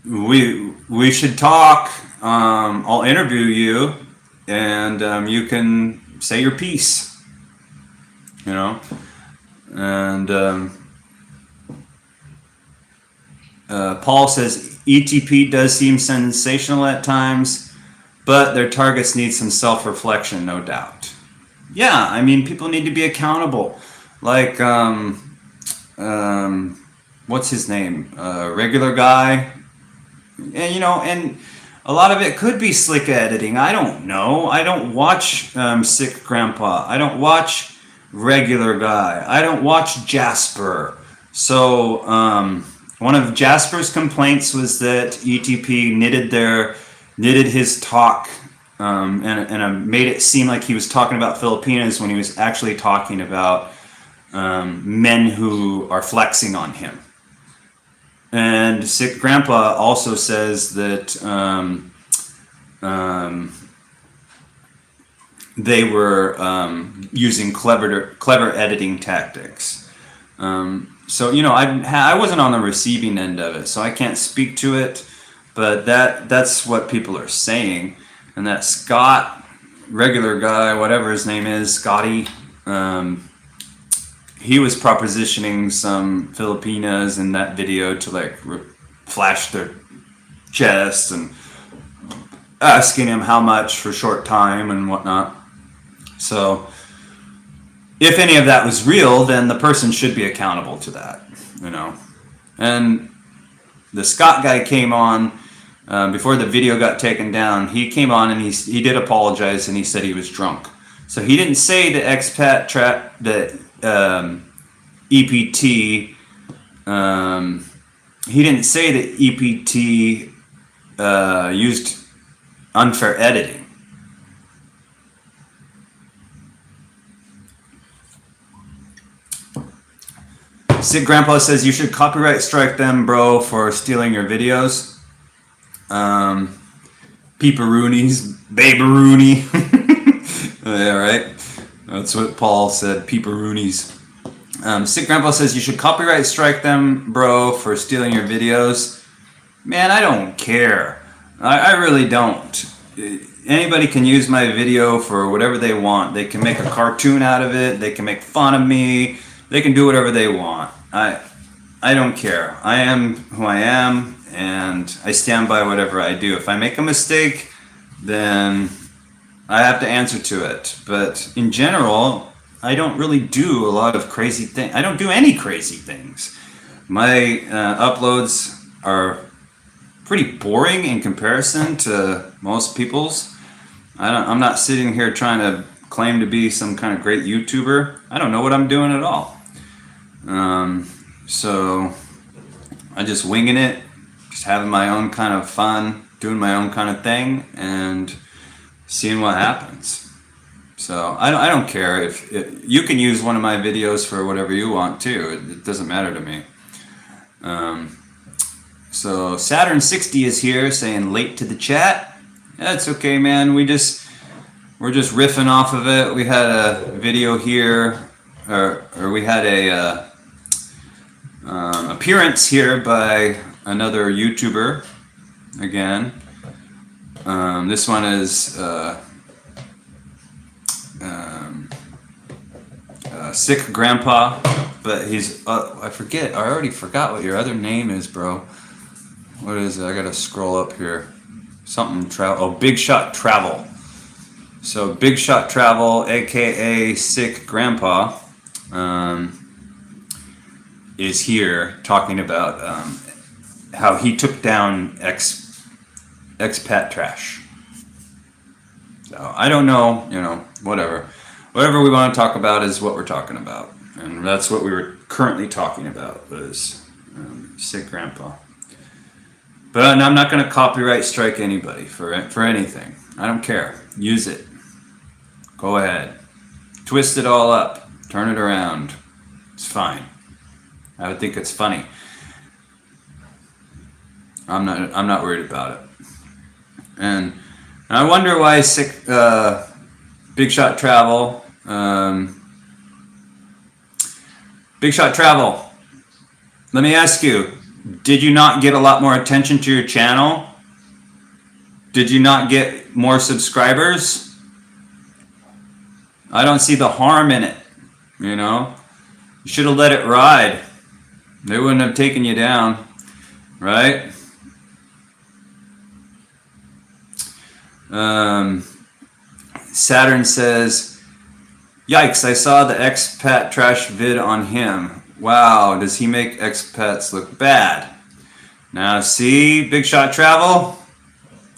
we should talk. I'll interview you, and you can say your piece, And Paul says ETP does seem sensational at times, but their targets need some self-reflection, no doubt. Yeah, I mean, people need to be accountable. Like, what's his name? Regular guy. And, and a lot of it could be slick editing. I don't know. I don't watch Sick Grandpa. I don't watch Regular Guy. I don't watch Jasper. So one of Jasper's complaints was that ETP knitted his talk and made it seem like he was talking about Filipinas when he was actually talking about men who are flexing on him. And Sick Grandpa also says that they were using clever editing tactics. So I wasn't on the receiving end of it, so I can't speak to it. But that's what people are saying, and that Scott, Regular Guy, whatever his name is, Scotty. He was propositioning some Filipinas in that video to like flash their chest and asking him how much for short time and whatnot. So if any of that was real, then the person should be accountable to that, And the Scott guy came on before the video got taken down. He came on and he did apologize, and he said he was drunk. So he didn't say the expat trap that. EPT, he didn't say that EPT used unfair editing. Sick Grandpa says you should copyright strike them, bro, for stealing your videos. Peeperoonies, baberoony. Yeah, right. That's what Paul said, peeperoonies. Sick Grandpa says you should copyright strike them, bro, for stealing your videos. Man, I don't care. I really don't. Anybody can use my video for whatever they want. They can make a cartoon out of it. They can make fun of me. They can do whatever they want. I don't care. I am who I am, and I stand by whatever I do. If I make a mistake, then I have to answer to it. But in general, I don't really do a lot of crazy things. I don't do any crazy things. My uploads are pretty boring in comparison to most people's. I'm not sitting here trying to claim to be some kind of great YouTuber. I don't know what I'm doing at all. So I just winging it, just having my own kind of fun, doing my own kind of thing, and seeing what happens. So I don't care if you can use one of my videos for whatever you want too. It doesn't matter to me. So Saturn 60 is here saying late to the chat. That's okay, man. We're just riffing off of it. We had a video here, or we had a appearance here by another YouTuber. Again, this one is Sick Grandpa, but he's I already forgot what your other name is, bro. What is it? I gotta scroll up here. Something travel. Oh, Big Shot Travel. So Big Shot Travel, aka Sick Grandpa, is here talking about how he took down expat trash. So I don't know, whatever. Whatever we want to talk about is what we're talking about, and that's what we were currently talking about was Sick Grandpa. But I'm not going to copyright strike anybody for anything. I don't care. Use it. Go ahead. Twist it all up. Turn it around. It's fine. I would think it's funny. I'm not worried about it. And I wonder why Big Shot Travel. Big Shot Travel. Let me ask you. Did you not get a lot more attention to your channel? Did you not get more subscribers? I don't see the harm in it, You should have let it ride. They wouldn't have taken you down, right? Saturn says, yikes, I saw the expat trash vid on him. Wow, does he make expats look bad? Now, see, Big Shot Travel?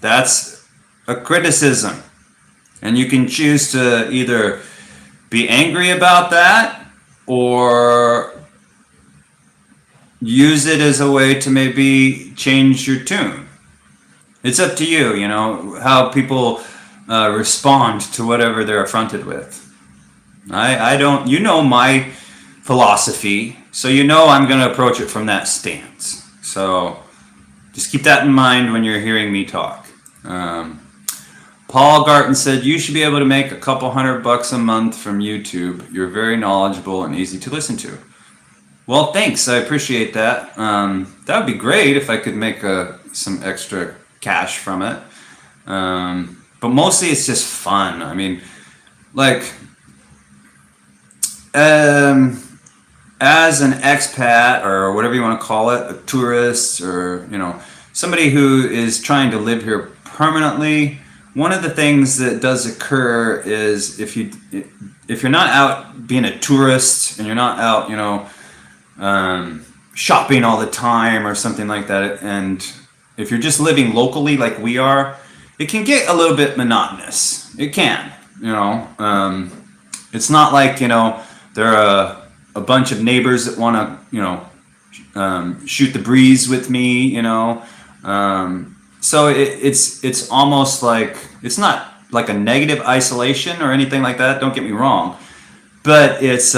That's a criticism. And you can choose to either be angry about that or use it as a way to maybe change your tune. It's up to you, how people respond to whatever they're affronted with. I don't, my philosophy, so I'm going to approach it from that stance. So just keep that in mind when you're hearing me talk. Paul Garton said, you should be able to make a couple $100 a month from YouTube. You're very knowledgeable and easy to listen to. Well, thanks. I appreciate that. That would be great if I could make some extra cash from it. But mostly it's just fun. I mean, as an expat or whatever you want to call it, a tourist or, somebody who is trying to live here permanently, one of the things that does occur is if you're not out being a tourist and you're not out, shopping all the time or something like that, and if you're just living locally like we are, it can get a little bit monotonous. It can, it's not like, there are a bunch of neighbors that want to, shoot the breeze with me, So it's almost like, it's not like a negative isolation or anything like that. Don't get me wrong, but it's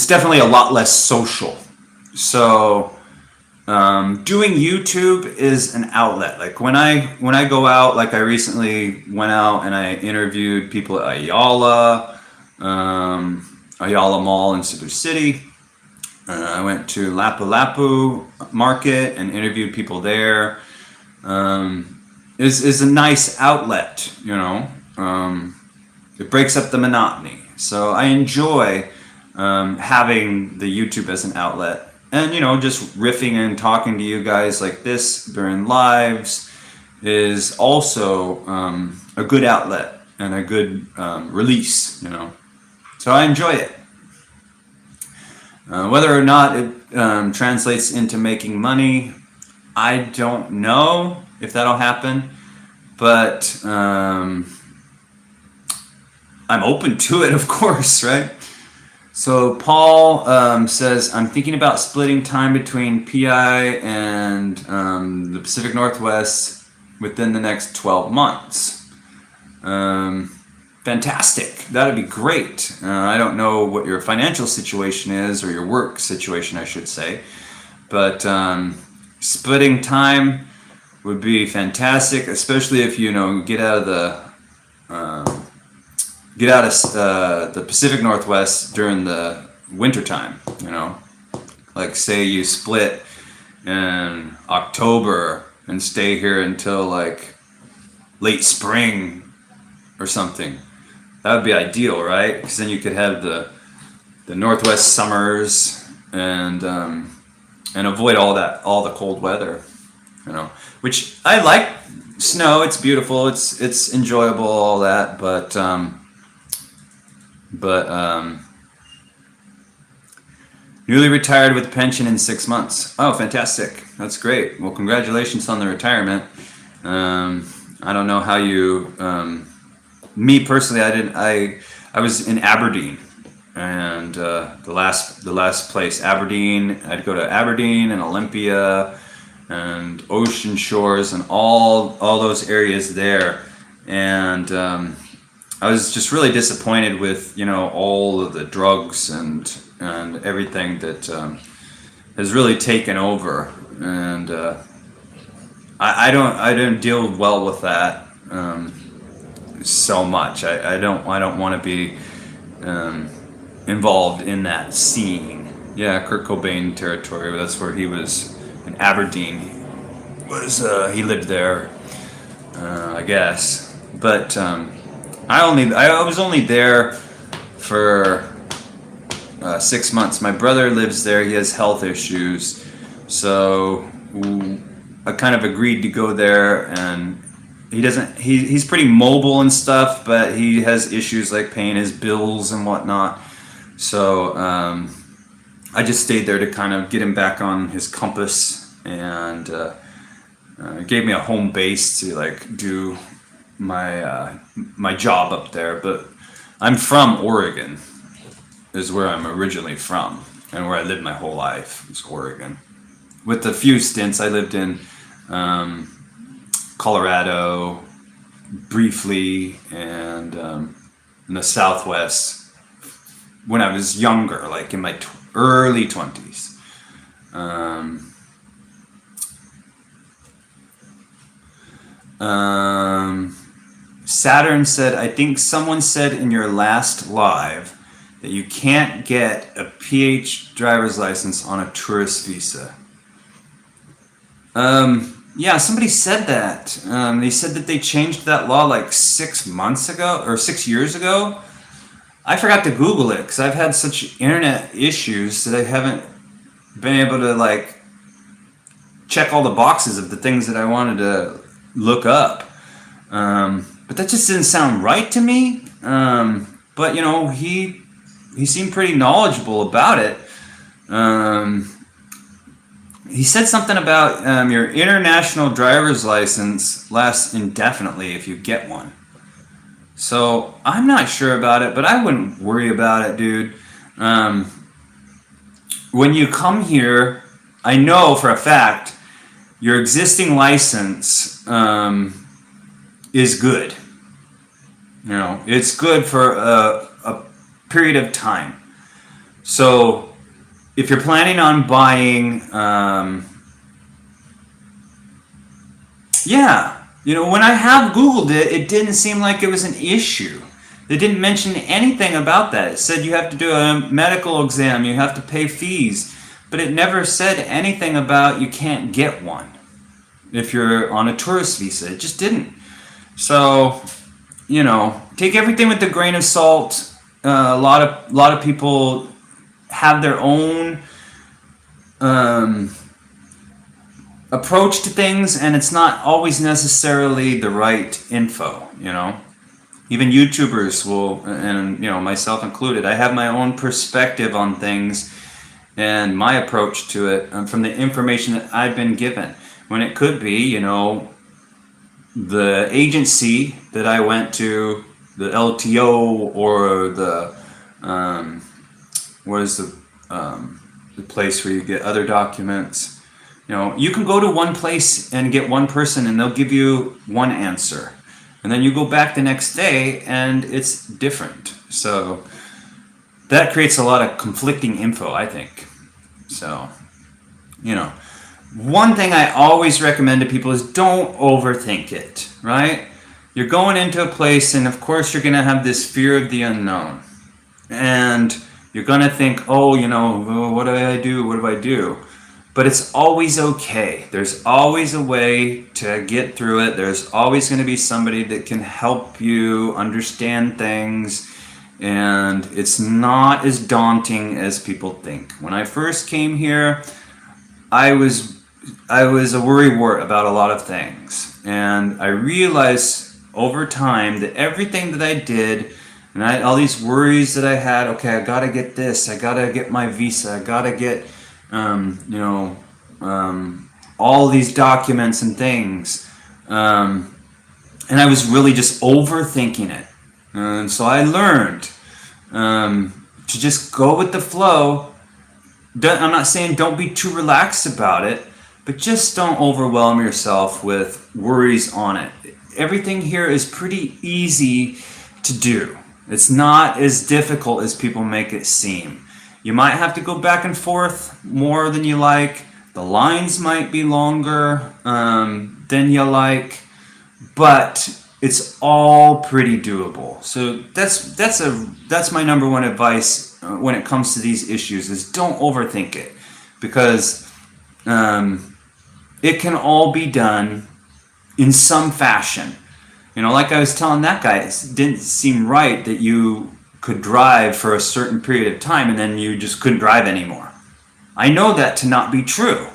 definitely a lot less social. So doing YouTube is an outlet. Like when I go out, like I recently went out and I interviewed people at Ayala Mall in Cebu City. I went to Lapu-Lapu Market and interviewed people there. Is a nice outlet, It breaks up the monotony. So I enjoy having the YouTube as an outlet. And, just riffing and talking to you guys like this during lives is also a good outlet and a good release, So I enjoy it. Whether or not it translates into making money, I don't know if that'll happen, but I'm open to it, of course, right? So Paul says, I'm thinking about splitting time between PI and the Pacific Northwest within the next 12 months. Fantastic. That'd be great. I don't know what your financial situation is, or your work situation, I should say, but splitting time would be fantastic, especially if get out of the Pacific Northwest during the winter time. Like say you split in October and stay here until like late spring or something. That would be ideal, right? Because then you could have the Northwest summers and and avoid all the cold weather, you know. Which I like snow. It's beautiful. It's enjoyable, all that. But newly retired with pension in 6 months. Oh, fantastic! That's great. Well, congratulations on the retirement. I don't know how you. Me personally, I didn't. I was in Aberdeen, and the last place, Aberdeen. I'd go to Aberdeen and Olympia, and Ocean Shores, and all those areas there, and I was just really disappointed with all of the drugs and everything that has really taken over, and I don't deal well with that so much. I don't want to be involved in that scene. Yeah, Kurt Cobain territory. That's where he was in Aberdeen. He lived there, I guess, but. I was only there for 6 months. My brother lives there. He has health issues, so I kind of agreed to go there. And he doesn't. He's pretty mobile and stuff, but he has issues like paying his bills and whatnot. So I just stayed there to kind of get him back on his compass, and it gave me a home base to like do my job up there. But I'm from Oregon, is where I'm originally from, and where I lived my whole life is Oregon. With a few stints, I lived in Colorado briefly, and in the Southwest when I was younger, like in my early 20s. Saturn said, I think someone said in your last live that you can't get a PH driver's license on a tourist visa. Yeah, somebody said that. They said that they changed that law like 6 months ago or 6 years ago. I forgot to Google it because I've had such internet issues that I haven't been able to like check all the boxes of the things that I wanted to look up. But that just didn't sound right to me. But you know, he seemed pretty knowledgeable about it. He said something about your international driver's license lasts indefinitely if you get one. So I'm not sure about it, but I wouldn't worry about it, dude. When you come here, I know for a fact your existing license is good. You know, it's good for a period of time. So if you're planning on buying, yeah, you know, when I have Googled it, it didn't seem like it was an issue. They didn't mention anything about that. It said you have to do a medical exam, you have to pay fees, but it never said anything about you can't get one if you're on a tourist visa. It just didn't. So, you know, take everything with a grain of salt. A lot of people have their own approach to things, and it's not always necessarily the right info. You know, even YouTubers will, and you know, myself included, I have my own perspective on things and my approach to it from the information that I've been given. When it could be, you know, the agency that I went to, the LTO, or the what is the place where you get other documents. You know, you can go to one place and get one person and they'll give you one answer, and then you go back the next day and it's different. So that creates a lot of conflicting info, I think. So, you know, one thing I always recommend to people is don't overthink it, right? You're going into a place, and of course you're going to have this fear of the unknown. And you're going to think, oh, you know, what do I do? What do I do? But it's always okay. There's always a way to get through it. There's always going to be somebody that can help you understand things. And it's not as daunting as people think. When I first came here, I was I was a worrywart about a lot of things, and I realized over time that everything that I did, and all these worries that I had. Okay, I gotta get this. I gotta get my visa. I gotta get, you know, all these documents and things, and I was really just overthinking it. And so I learned to just go with the flow. I'm not saying don't be too relaxed about it, but just don't overwhelm yourself with worries on it. Everything here is pretty easy to do. It's not as difficult as people make it seem. You might have to go back and forth more than you like. The lines might be longer than you like, but it's all pretty doable. So that's my number one advice when it comes to these issues is don't overthink it, because it can all be done in some fashion. Like I was telling that guy, it didn't seem right that you could drive for a certain period of time and then you just couldn't drive anymore. I know that to not be true.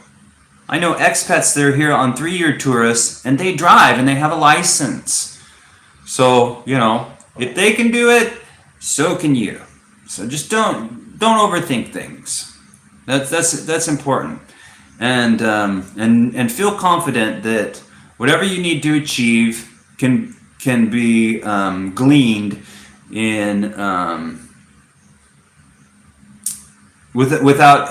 I know expats that are here on 3-year tourists and they drive and they have a license. So, if they can do it, so can you. So just don't overthink things. That's important. And feel confident that whatever you need to achieve can be gleaned in without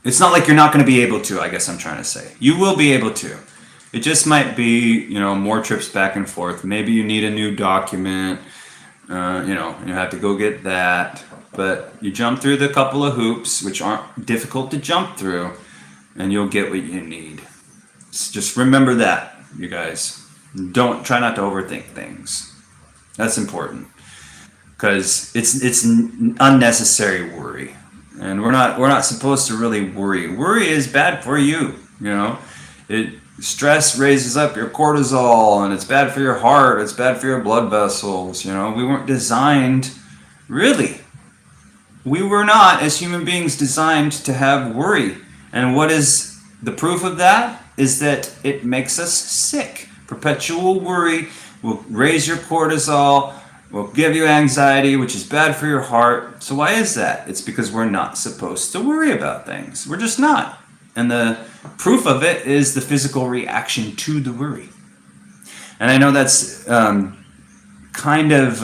it's not like you're not going to be able to. I guess I'm trying to say you will be able to. It just might be more trips back and forth. Maybe you need a new document. You have to go get that. But you jump through the couple of hoops, which aren't difficult to jump through, and you'll get what you need. Just remember that, you guys. Don't try not to overthink things. That's important, because it's unnecessary worry, and we're not supposed to really worry. Worry is bad for you. Stress raises up your cortisol, and it's bad for your heart. It's bad for your blood vessels. We weren't designed, really. We were not, as human beings, designed to have worry. And what is the proof of that? Is that it makes us sick. Perpetual worry will raise your cortisol, will give you anxiety, which is bad for your heart. So why is that? It's because we're not supposed to worry about things. We're just not. And the proof of it is the physical reaction to the worry. And I know that's kind of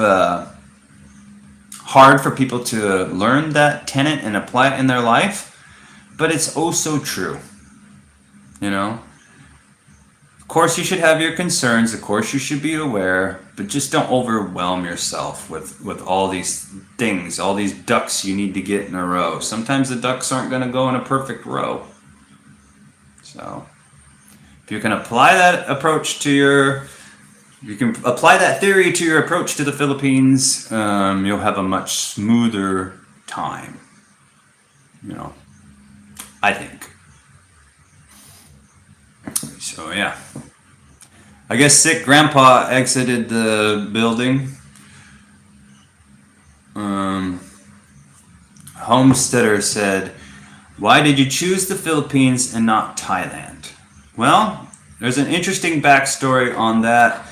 hard for people to learn that tenet and apply it in their life, but it's oh so true. Of course you should have your concerns, of course you should be aware, but just don't overwhelm yourself with all these things, all these ducks you need to get in a row. Sometimes the ducks aren't going to go in a perfect row. So if you can apply that theory to your approach to the Philippines, you'll have a much smoother time. I think. So yeah. I guess sick grandpa exited the building. Homesteader said, "Why did you choose the Philippines and not Thailand?" Well, there's an interesting backstory on that.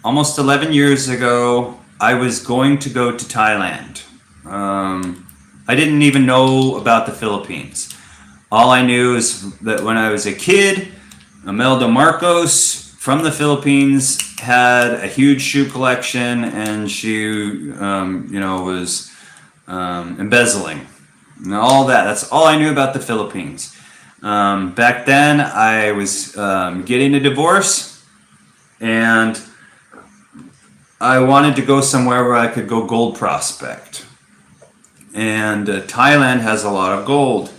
Almost 11 years ago, I was going to go to Thailand. I didn't even know about the Philippines. All I knew is that when I was a kid, Imelda Marcos from the Philippines had a huge shoe collection, and she, was embezzling. And all that. That's all I knew about the Philippines. Back then, I was getting a divorce, and I wanted to go somewhere where I could go gold prospect. And Thailand has a lot of gold.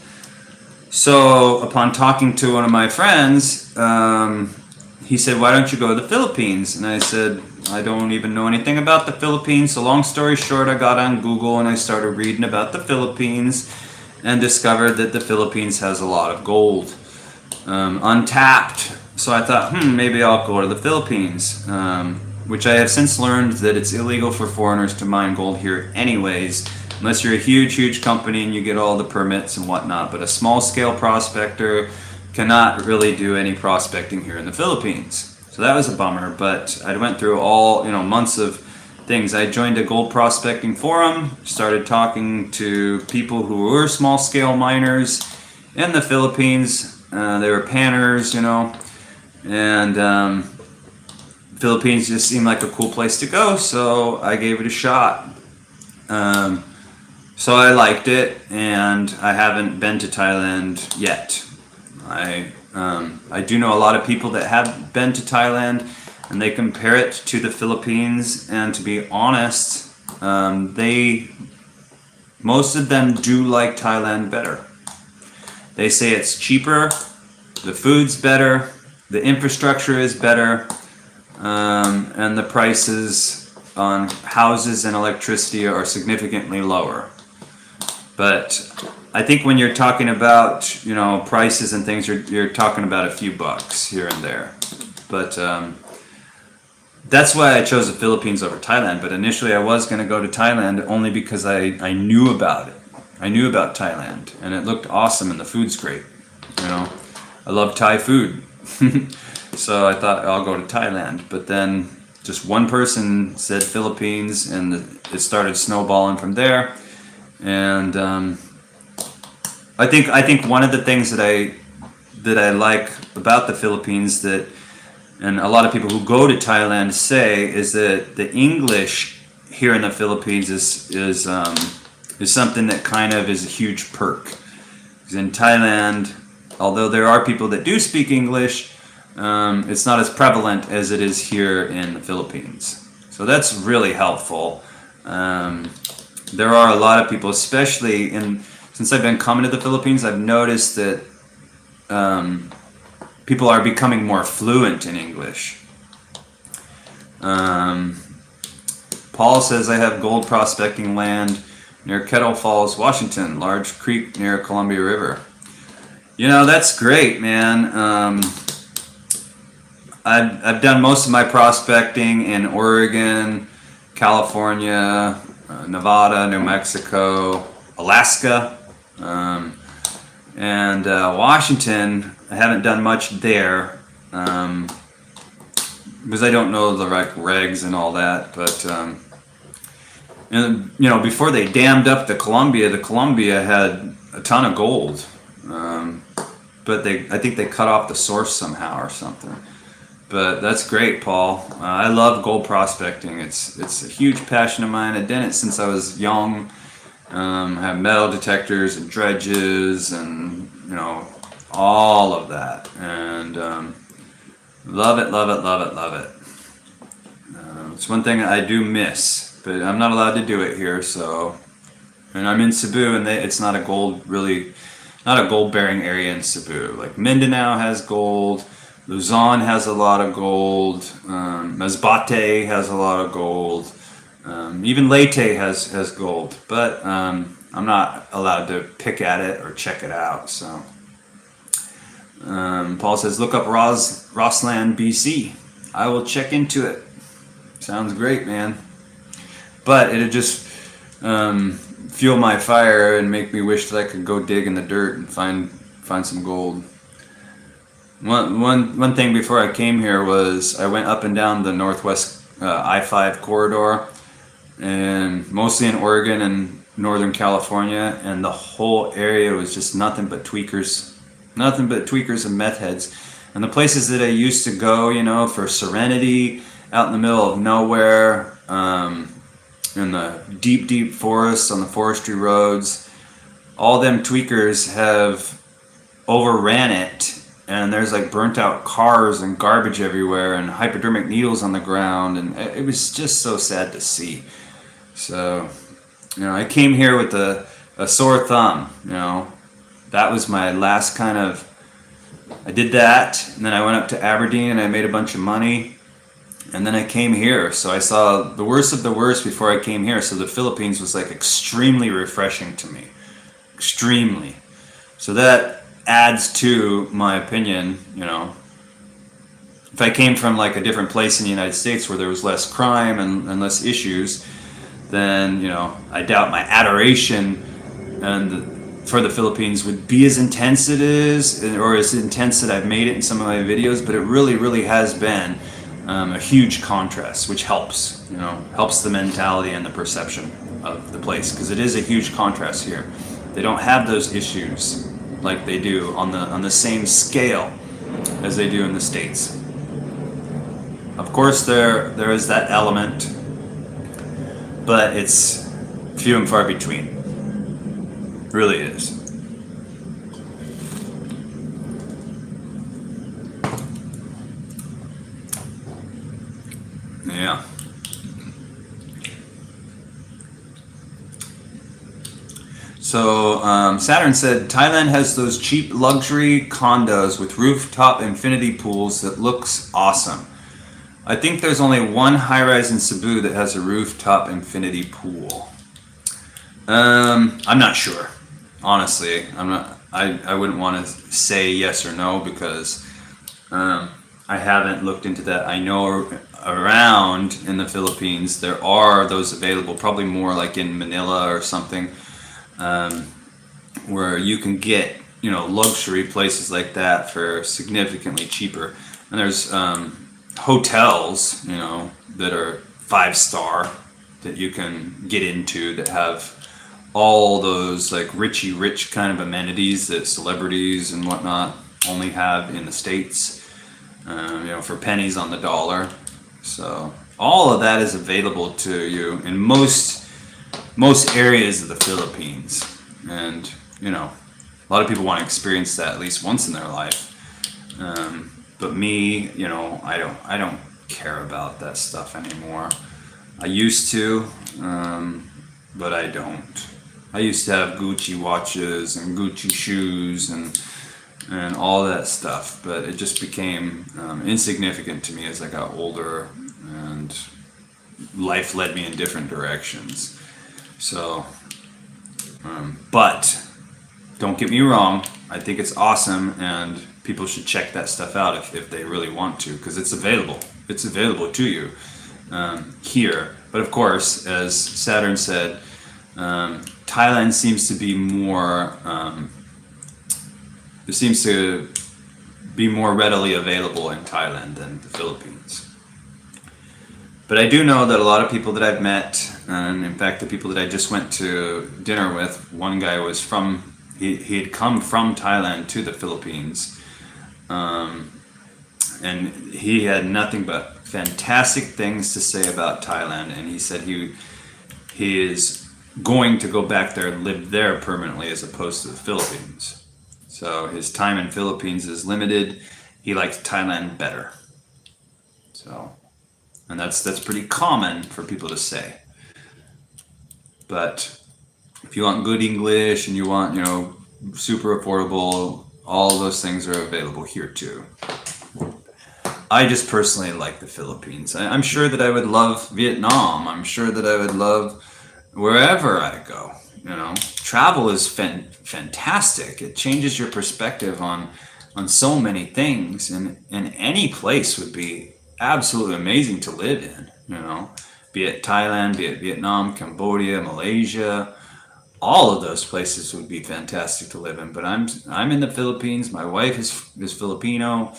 So upon talking to one of my friends, he said, "Why don't you go to the Philippines?" And I said, "I don't even know anything about the Philippines." So long story short, I got on Google and I started reading about the Philippines and discovered that the Philippines has a lot of gold, untapped. So I thought, maybe I'll go to the Philippines, which I have since learned that it's illegal for foreigners to mine gold here anyways. unless you're a huge company and you get all the permits and whatnot. But a small scale prospector cannot really do any prospecting here in the Philippines. So that was a bummer, but I went through all, months of things. I joined a gold prospecting forum, started talking to people who were small scale miners in the Philippines. They were panners, and Philippines just seemed like a cool place to go, so I gave it a shot. So I liked it, and I haven't been to Thailand yet. I do know a lot of people that have been to Thailand, and they compare it to the Philippines, and to be honest, most of them do like Thailand better. They say it's cheaper, the food's better, the infrastructure is better, and the prices on houses and electricity are significantly lower. But I think when you're talking about, prices and things, you're talking about a few bucks here and there. But that's why I chose the Philippines over Thailand. But initially I was going to go to Thailand only because I knew about it. I knew about Thailand, and it looked awesome, and the food's great. I love Thai food. So I thought I'll go to Thailand. But then just one person said Philippines, and it started snowballing from there. And I think one of the things that I like about the Philippines, and a lot of people who go to Thailand say, is that the English here in the Philippines is something that kind of is a huge perk. Because in Thailand, although there are people that do speak English, it's not as prevalent as it is here in the Philippines. So that's really helpful. There are a lot of people, especially since I've been coming to the Philippines, I've noticed that people are becoming more fluent in English. Paul says, I have gold prospecting land near Kettle Falls, Washington, large creek near Columbia River. That's great, man. I've done most of my prospecting in Oregon, California, Nevada, New Mexico, Alaska, and Washington. I haven't done much there because I don't know the regs and all that. But before they dammed up the Columbia had a ton of gold, but I think they cut off the source somehow or something. But that's great, Paul. I love gold prospecting. It's a huge passion of mine. I've done it since I was young. I have metal detectors and dredges and, all of that. And love it. It's one thing I do miss, but I'm not allowed to do it here. And I'm in Cebu, and it's not a gold-bearing area in Cebu. Like Mindanao has gold. Luzon has a lot of gold. Masbate has a lot of gold. Even Leyte has gold, but I'm not allowed to pick at it or check it out. So Paul says, look up Rossland, BC. I will check into it. Sounds great, man. But it'd just fuel my fire and make me wish that I could go dig in the dirt and find some gold. One thing before I came here was I went up and down the Northwest I-5 corridor, and mostly in Oregon and Northern California, and the whole area was just nothing but tweakers and meth heads. And the places that I used to go, for serenity, out in the middle of nowhere, in the deep forests on the forestry roads, all them tweakers have overran it. And there's burnt out cars and garbage everywhere and hypodermic needles on the ground. And it was just so sad to see. So, I came here with a sore thumb, That was my last I did that. And then I went up to Aberdeen and I made a bunch of money. And then I came here. So I saw the worst of the worst before I came here. So the Philippines was extremely refreshing to me. Extremely. So that adds to my opinion. If I came from a different place in the United States where there was less crime and less issues, then I doubt my adoration for the Philippines would be as intense it is, or as intense that I've made it in some of my videos. But it really, really has been a huge contrast, which helps, helps the mentality and the perception of the place, because it is a huge contrast here. They don't have those issues like they do on the same scale as they do in the States. Of course, there is that element, but it's few and far between. Really is. Yeah. So Saturn said Thailand has those cheap luxury condos with rooftop infinity pools that looks awesome. I think there's only one high-rise in Cebu that has a rooftop infinity pool. I'm not sure. Honestly, I'm not. I wouldn't want to say yes or no, because I haven't looked into that. I know around in the Philippines there are those available, probably more like in Manila or something, where you can get luxury places like that for significantly cheaper. And there's hotels that are 5-star that you can get into that have all those like rich kind of amenities that celebrities and whatnot only have in the States, for pennies on the dollar. So all of that is available to you in most areas of the Philippines, and a lot of people want to experience that at least once in their life. But me, I don't care about that stuff anymore. I used to, but I don't. I used to have Gucci watches and Gucci shoes and all that stuff, but it just became insignificant to me as I got older, and life led me in different directions. So, but don't get me wrong, I think it's awesome, and people should check that stuff out if they really want to, because it's available. It's available to you here. But of course, as Saturn said, Thailand seems to be more. There seems to be more readily available in Thailand than the Philippines. But I do know that a lot of people that I've met, and in fact the people that I just went to dinner with, one guy was he had come from Thailand to the Philippines, and he had nothing but fantastic things to say about Thailand, and he said he is going to go back there and live there permanently as opposed to the Philippines. So his time in Philippines is limited. He likes Thailand better. So, and that's pretty common for people to say. But if you want good English and you want, super affordable, all those things are available here too. I just personally like the Philippines. I'm sure that I would love Vietnam. I'm sure that I would love wherever I go. Travel is fantastic. It changes your perspective on so many things, and any place would be absolutely amazing to live in. Be it Thailand, be it Vietnam, Cambodia, Malaysia. All of those places would be fantastic to live in. But I'm in the Philippines. My wife is Filipino,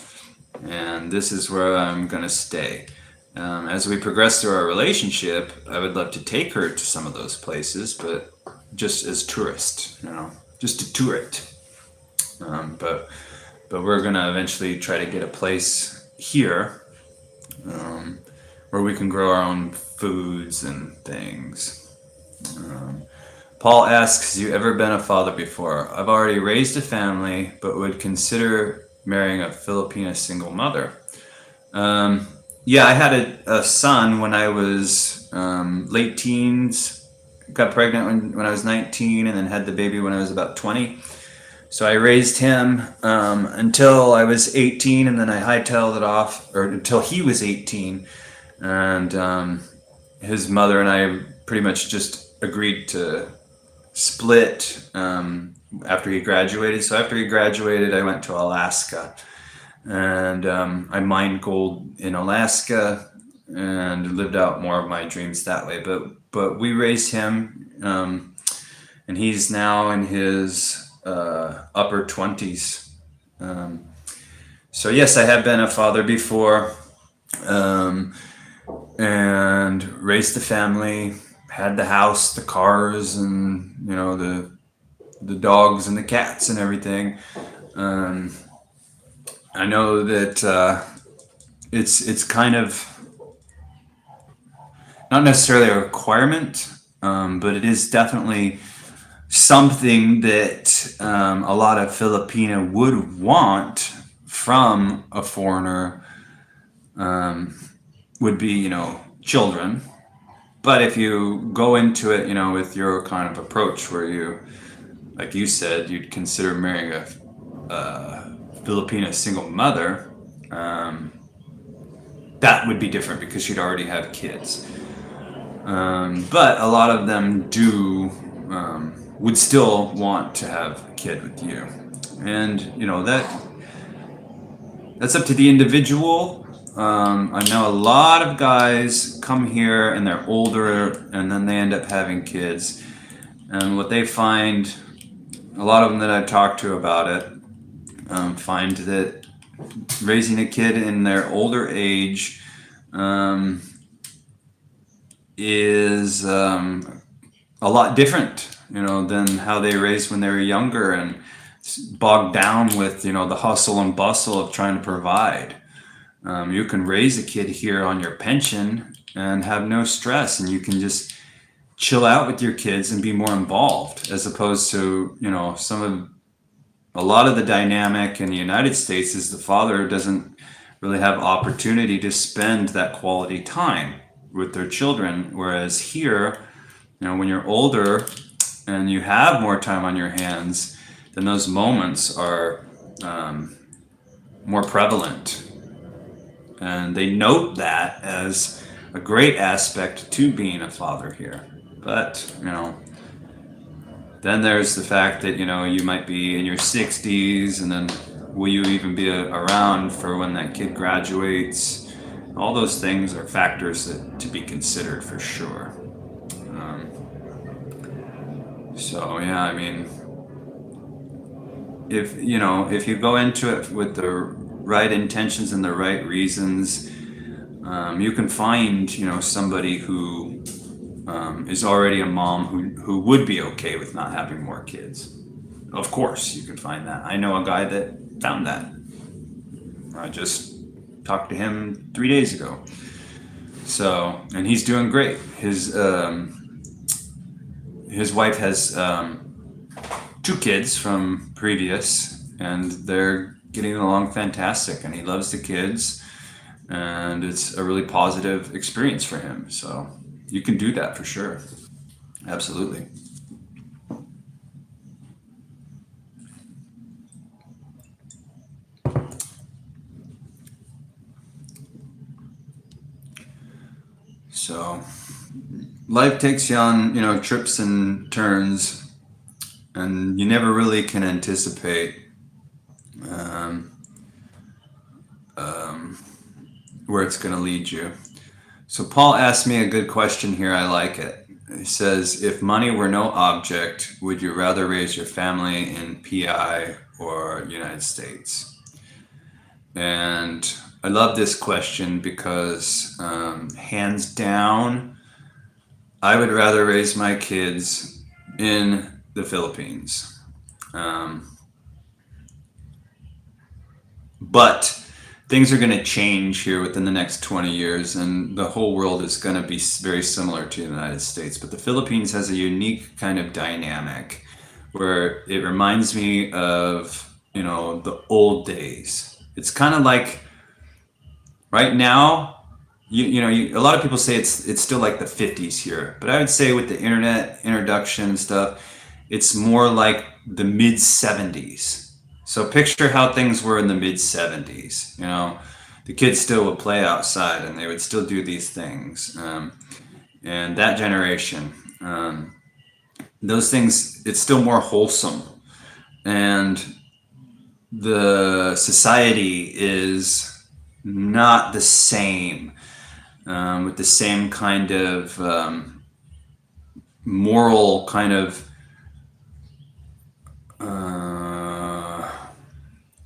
and this is where I'm gonna stay. As we progress through our relationship, I would love to take her to some of those places, but just as tourist, just to tour it. But we're gonna eventually try to get a place here where we can grow our own foods and things. Paul asks, "Have you ever been a father before?" I've already raised a family, but would consider marrying a Filipina single mother. Yeah, I had a son when I was late teens. Got pregnant when I was 19, and then had the baby when I was about 20. So I raised him until I was 18, and then I hightailed it off, or until he was 18. And his mother and I pretty much just agreed to split after he graduated. So after he graduated, I went to Alaska, and I mined gold in Alaska and lived out more of my dreams that way. But but we raised him, and he's now in his upper 20s. So yes, I have been a father before, um, and raised the family, had the house, the cars, and the dogs and the cats and everything. Um, I know that it's kind of not necessarily a requirement, but it is definitely something that a lot of Filipino would want from a foreigner, would be, children. But if you go into it, with your kind of approach where you, like you said, you'd consider marrying a Filipino single mother, that would be different because you'd already have kids. But a lot of them would still want to have a kid with you, and that's up to the individual. I know a lot of guys come here and they're older, and then they end up having kids, and what they find, a lot of them that I've talked to about it, find that raising a kid in their older age is a lot different, than how they raised when they were younger and bogged down with, the hustle and bustle of trying to provide. You can raise a kid here on your pension and have no stress, and you can just chill out with your kids and be more involved, as opposed to, a lot of the dynamic in the United States is the father doesn't really have opportunity to spend that quality time with their children. Whereas here, when you're older and you have more time on your hands, then those moments are more prevalent. And they note that as a great aspect to being a father here. But, then there's the fact that, you might be in your 60s, and then will you even be around for when that kid graduates? All those things are factors to be considered for sure. So yeah, I mean, if you go into it with the right intentions and the right reasons, you can find, somebody who is already a mom who would be okay with not having more kids. Of course, you can find that. I know a guy that found that. I just talked to him 3 days ago. So, and he's doing great. His wife has 2 kids from previous, and they're getting along fantastic. And he loves the kids, and it's a really positive experience for him. So, you can do that for sure. Absolutely. So, life takes you on, trips and turns, and you never really can anticipate um, where it's going to lead you. So Paul asked me a good question here. I like it. He says, if money were no object, would you rather raise your family in PI or United States? And I love this question because, hands down, I would rather raise my kids in the Philippines. But things are going to change here within the next 20 years, and the whole world is going to be very similar to the United States. But the Philippines has a unique kind of dynamic where it reminds me of, the old days. It's kind of like right now, a lot of people say it's still like the 50s here, but I would say with the internet introduction and stuff, it's more like the mid 70s. So picture how things were in the mid 70s. The kids still would play outside and they would still do these things. And that generation, those things, it's still more wholesome. And the society is not the same, with the same kind of moral kind of uh,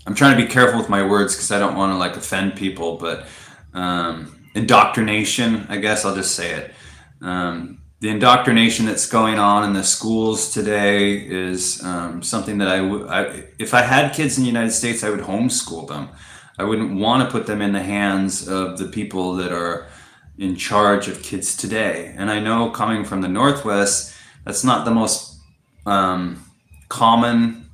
I'm trying to be careful with my words because I don't want to like offend people, but indoctrination, I guess I'll just say it. The indoctrination that's going on in the schools today is something that if I had kids in the United States, I would homeschool them. I wouldn't want to put them in the hands of the people that are in charge of kids today. And I know coming from the Northwest, that's not the most common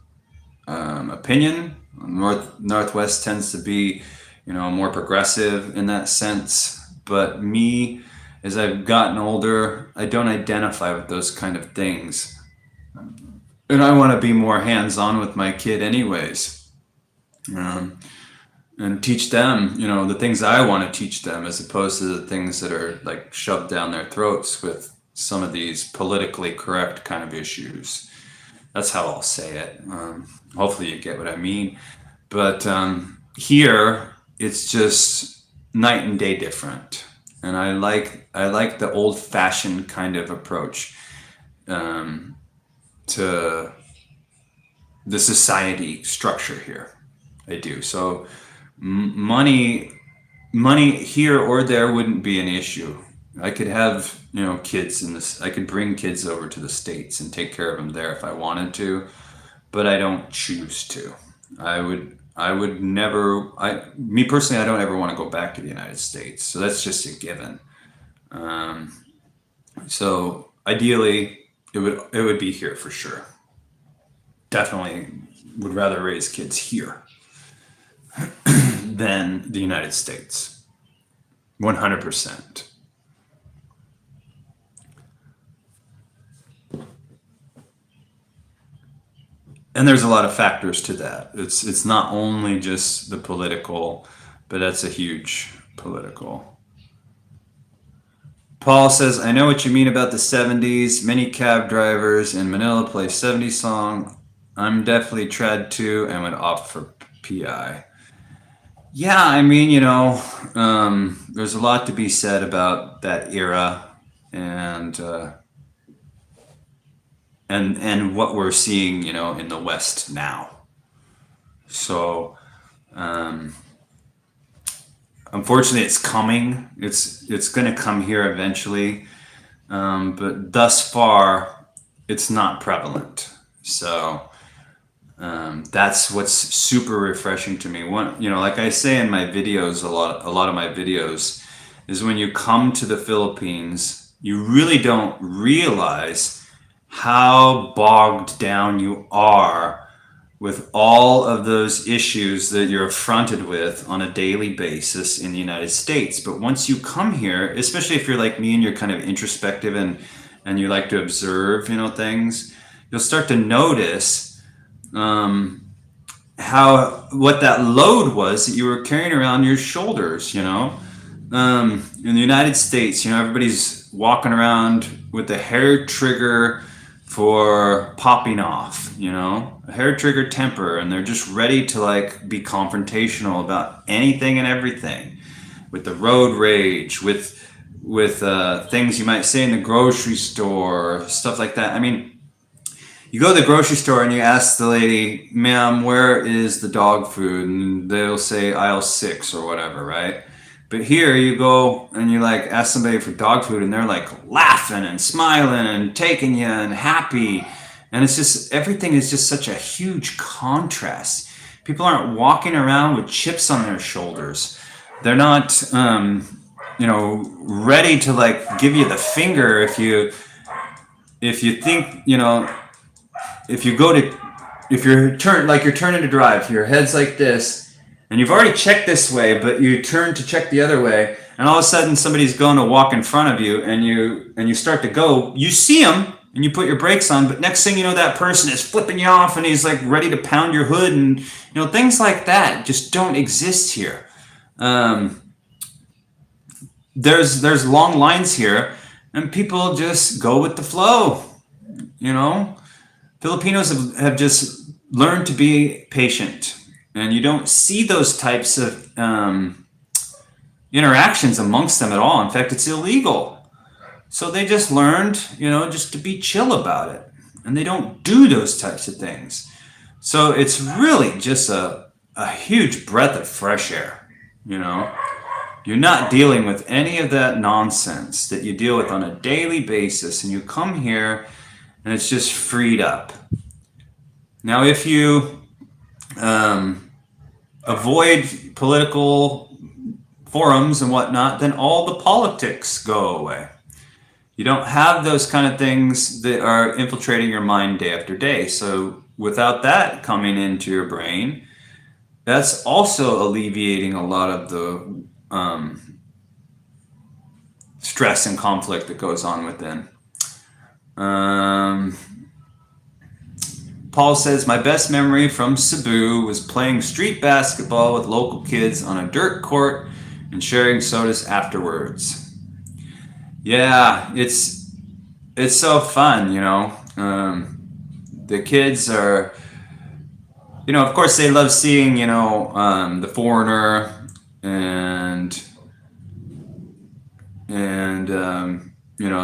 opinion. Northwest tends to be, more progressive in that sense. But me, as I've gotten older, I don't identify with those kind of things, and I want to be more hands-on with my kid, anyways, and teach them, the things I want to teach them, as opposed to the things that are like shoved down their throats with some of these politically correct kind of issues. That's how I'll say it. Hopefully you get what I mean. But here, it's just night and day different. And I like the old-fashioned kind of approach to the society structure here. I do. So money here or there wouldn't be an issue. I could have, kids in this. I could bring kids over to the States and take care of them there if I wanted to, but I don't choose to. I would never. Me personally, I don't ever want to go back to the United States. So that's just a given. So ideally, it would be here for sure. Definitely would rather raise kids here than the United States. 100%. And there's a lot of factors to that. It's not only just the political, but that's a huge political. Paul says, I know what you mean about the 70s. Many cab drivers in Manila play 70s song. I'm definitely trad too and would opt for PI. Yeah, I mean, there's a lot to be said about that era, and and what we're seeing, in the West now. So, unfortunately, it's coming. It's going to come here eventually, but thus far, it's not prevalent. So that's what's super refreshing to me. Like I say in my videos, a lot of my videos is when you come to the Philippines, you really don't realize how bogged down you are with all of those issues that you're affronted with on a daily basis in the United States. But once you come here, especially if you're like me and you're kind of introspective and you like to observe, things, you'll start to notice what that load was that you were carrying around your shoulders. In the United States, everybody's walking around with a hair trigger for popping off, a hair trigger temper, and they're just ready to like be confrontational about anything and everything, with the road rage, with things you might say in the grocery store, stuff like that. I mean, you go to the grocery store and you ask the lady, ma'am, where is the dog food? And they'll say aisle 6 or whatever, right? But here you go and you like ask somebody for dog food and they're like laughing and smiling and taking you and happy. And it's just, everything is just such a huge contrast. People aren't walking around with chips on their shoulders. They're not, ready to like give you the finger if you think, if you're turning to drive, your head's like this, and you've already checked this way, but you turn to check the other way, and all of a sudden somebody's going to walk in front of you, and you start to go. You see them, and you put your brakes on, but next thing you know, that person is flipping you off, and he's like ready to pound your hood, and things like that just don't exist here. There's long lines here, and people just go with the flow. Filipinos have just learned to be patient. And you don't see those types of interactions amongst them at all. In fact, it's illegal. So they just learned, just to be chill about it. And they don't do those types of things. So it's really just a huge breath of fresh air, you know? You're not dealing with any of that nonsense that you deal with on a daily basis, and you come here and it's just freed up. Now, if you avoid political forums and whatnot, then all the politics go away. You don't have those kind of things that are infiltrating your mind day after day. So without that coming into your brain, that's also alleviating a lot of the stress and conflict that goes on within. Paul says, my best memory from Cebu was playing street basketball with local kids on a dirt court and sharing sodas afterwards. Yeah, it's so fun, the kids are, of course they love seeing, the foreigner and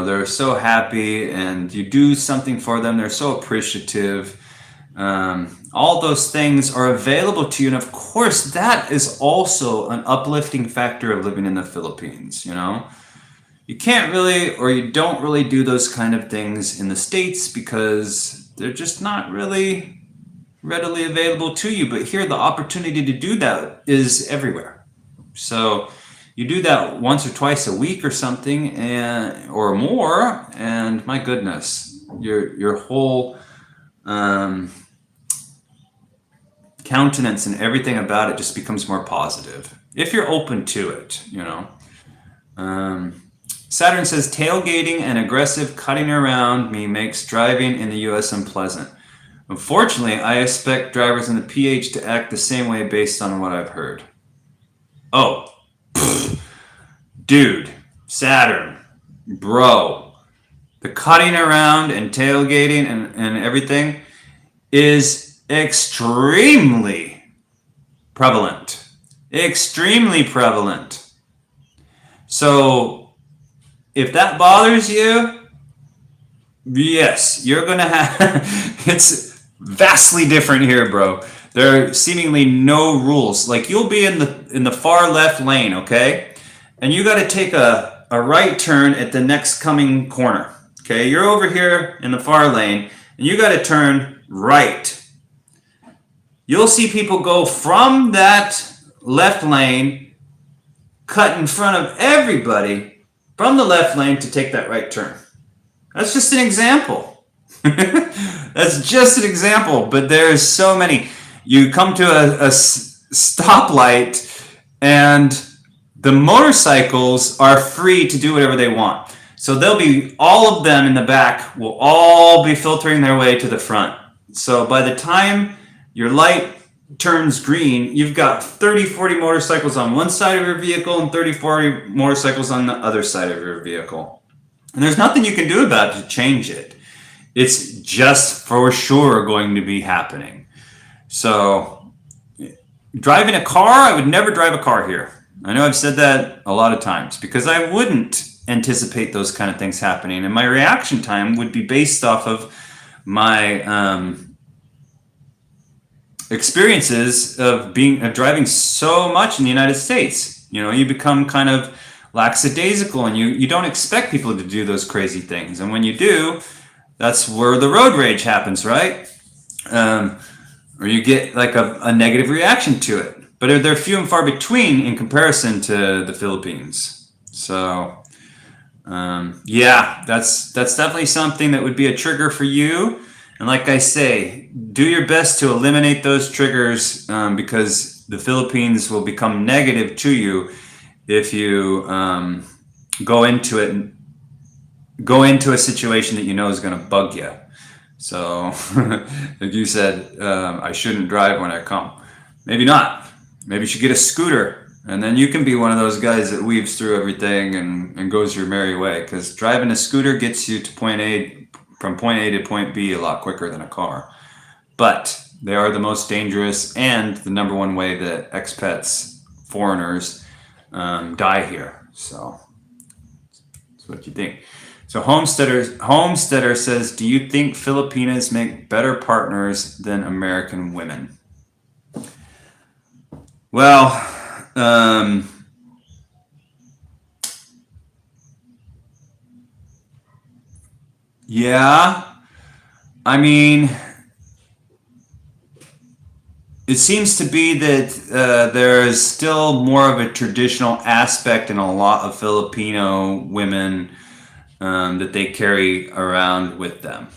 they're so happy, and you do something for them. They're so appreciative. All those things are available to you. And of course, that is also an uplifting factor of living in the Philippines, You can't really, or you don't really do those kind of things in the States because they're just not really readily available to you. But here, the opportunity to do that is everywhere. So you do that once or twice a week or something, or more, and my goodness, your whole countenance and everything about it just becomes more positive if you're open to it. Saturn says tailgating and aggressive cutting around me makes driving in the U.S. unpleasant. Unfortunately, I expect drivers in the PH to act the same way based on what I've heard. Oh, dude, Saturn, bro, the cutting around and tailgating and everything is extremely prevalent. Extremely prevalent. So if that bothers you, yes, you're going to have, it's vastly different here, bro. There are seemingly no rules. Like, you'll be in the far left lane, okay? And you got to take a right turn at the next coming corner. Okay, you're over here in the far lane, and you got to turn right. You'll see people go from that left lane, cut in front of everybody from the left lane to take that right turn. That's just an example. That's just an example, but there's so many. You come to a stoplight, and the motorcycles are free to do whatever they want. So they'll be, all of them in the back will all be filtering their way to the front. So by the time your light turns green, you've got 30, 40 motorcycles on one side of your vehicle and 30, 40 motorcycles on the other side of your vehicle. And there's nothing you can do about it to change it. It's just for sure going to be happening. So driving a car, I would never drive a car here. I know I've said that a lot of times because I wouldn't anticipate those kind of things happening. And my reaction time would be based off of my experiences of driving so much in the United States. You become kind of lackadaisical, and you don't expect people to do those crazy things. And when you do, that's where the road rage happens, right? Or you get like a negative reaction to it. But they're few and far between in comparison to the Philippines. So, yeah, that's definitely something that would be a trigger for you. And like I say, do your best to eliminate those triggers, because the Philippines will become negative to you if you go into a situation that you know is going to bug you. So, like you said, I shouldn't drive when I come. Maybe not. Maybe you should get a scooter, and then you can be one of those guys that weaves through everything and goes your merry way. Because driving a scooter gets you to from point A to point B a lot quicker than a car. But they are the most dangerous and the number one way that expats, foreigners, die here. So that's what you think. So Homesteader says, do you think Filipinas make better partners than American women? Well, um, yeah. I mean, it seems to be that there is still more of a traditional aspect in a lot of Filipino women that they carry around with them.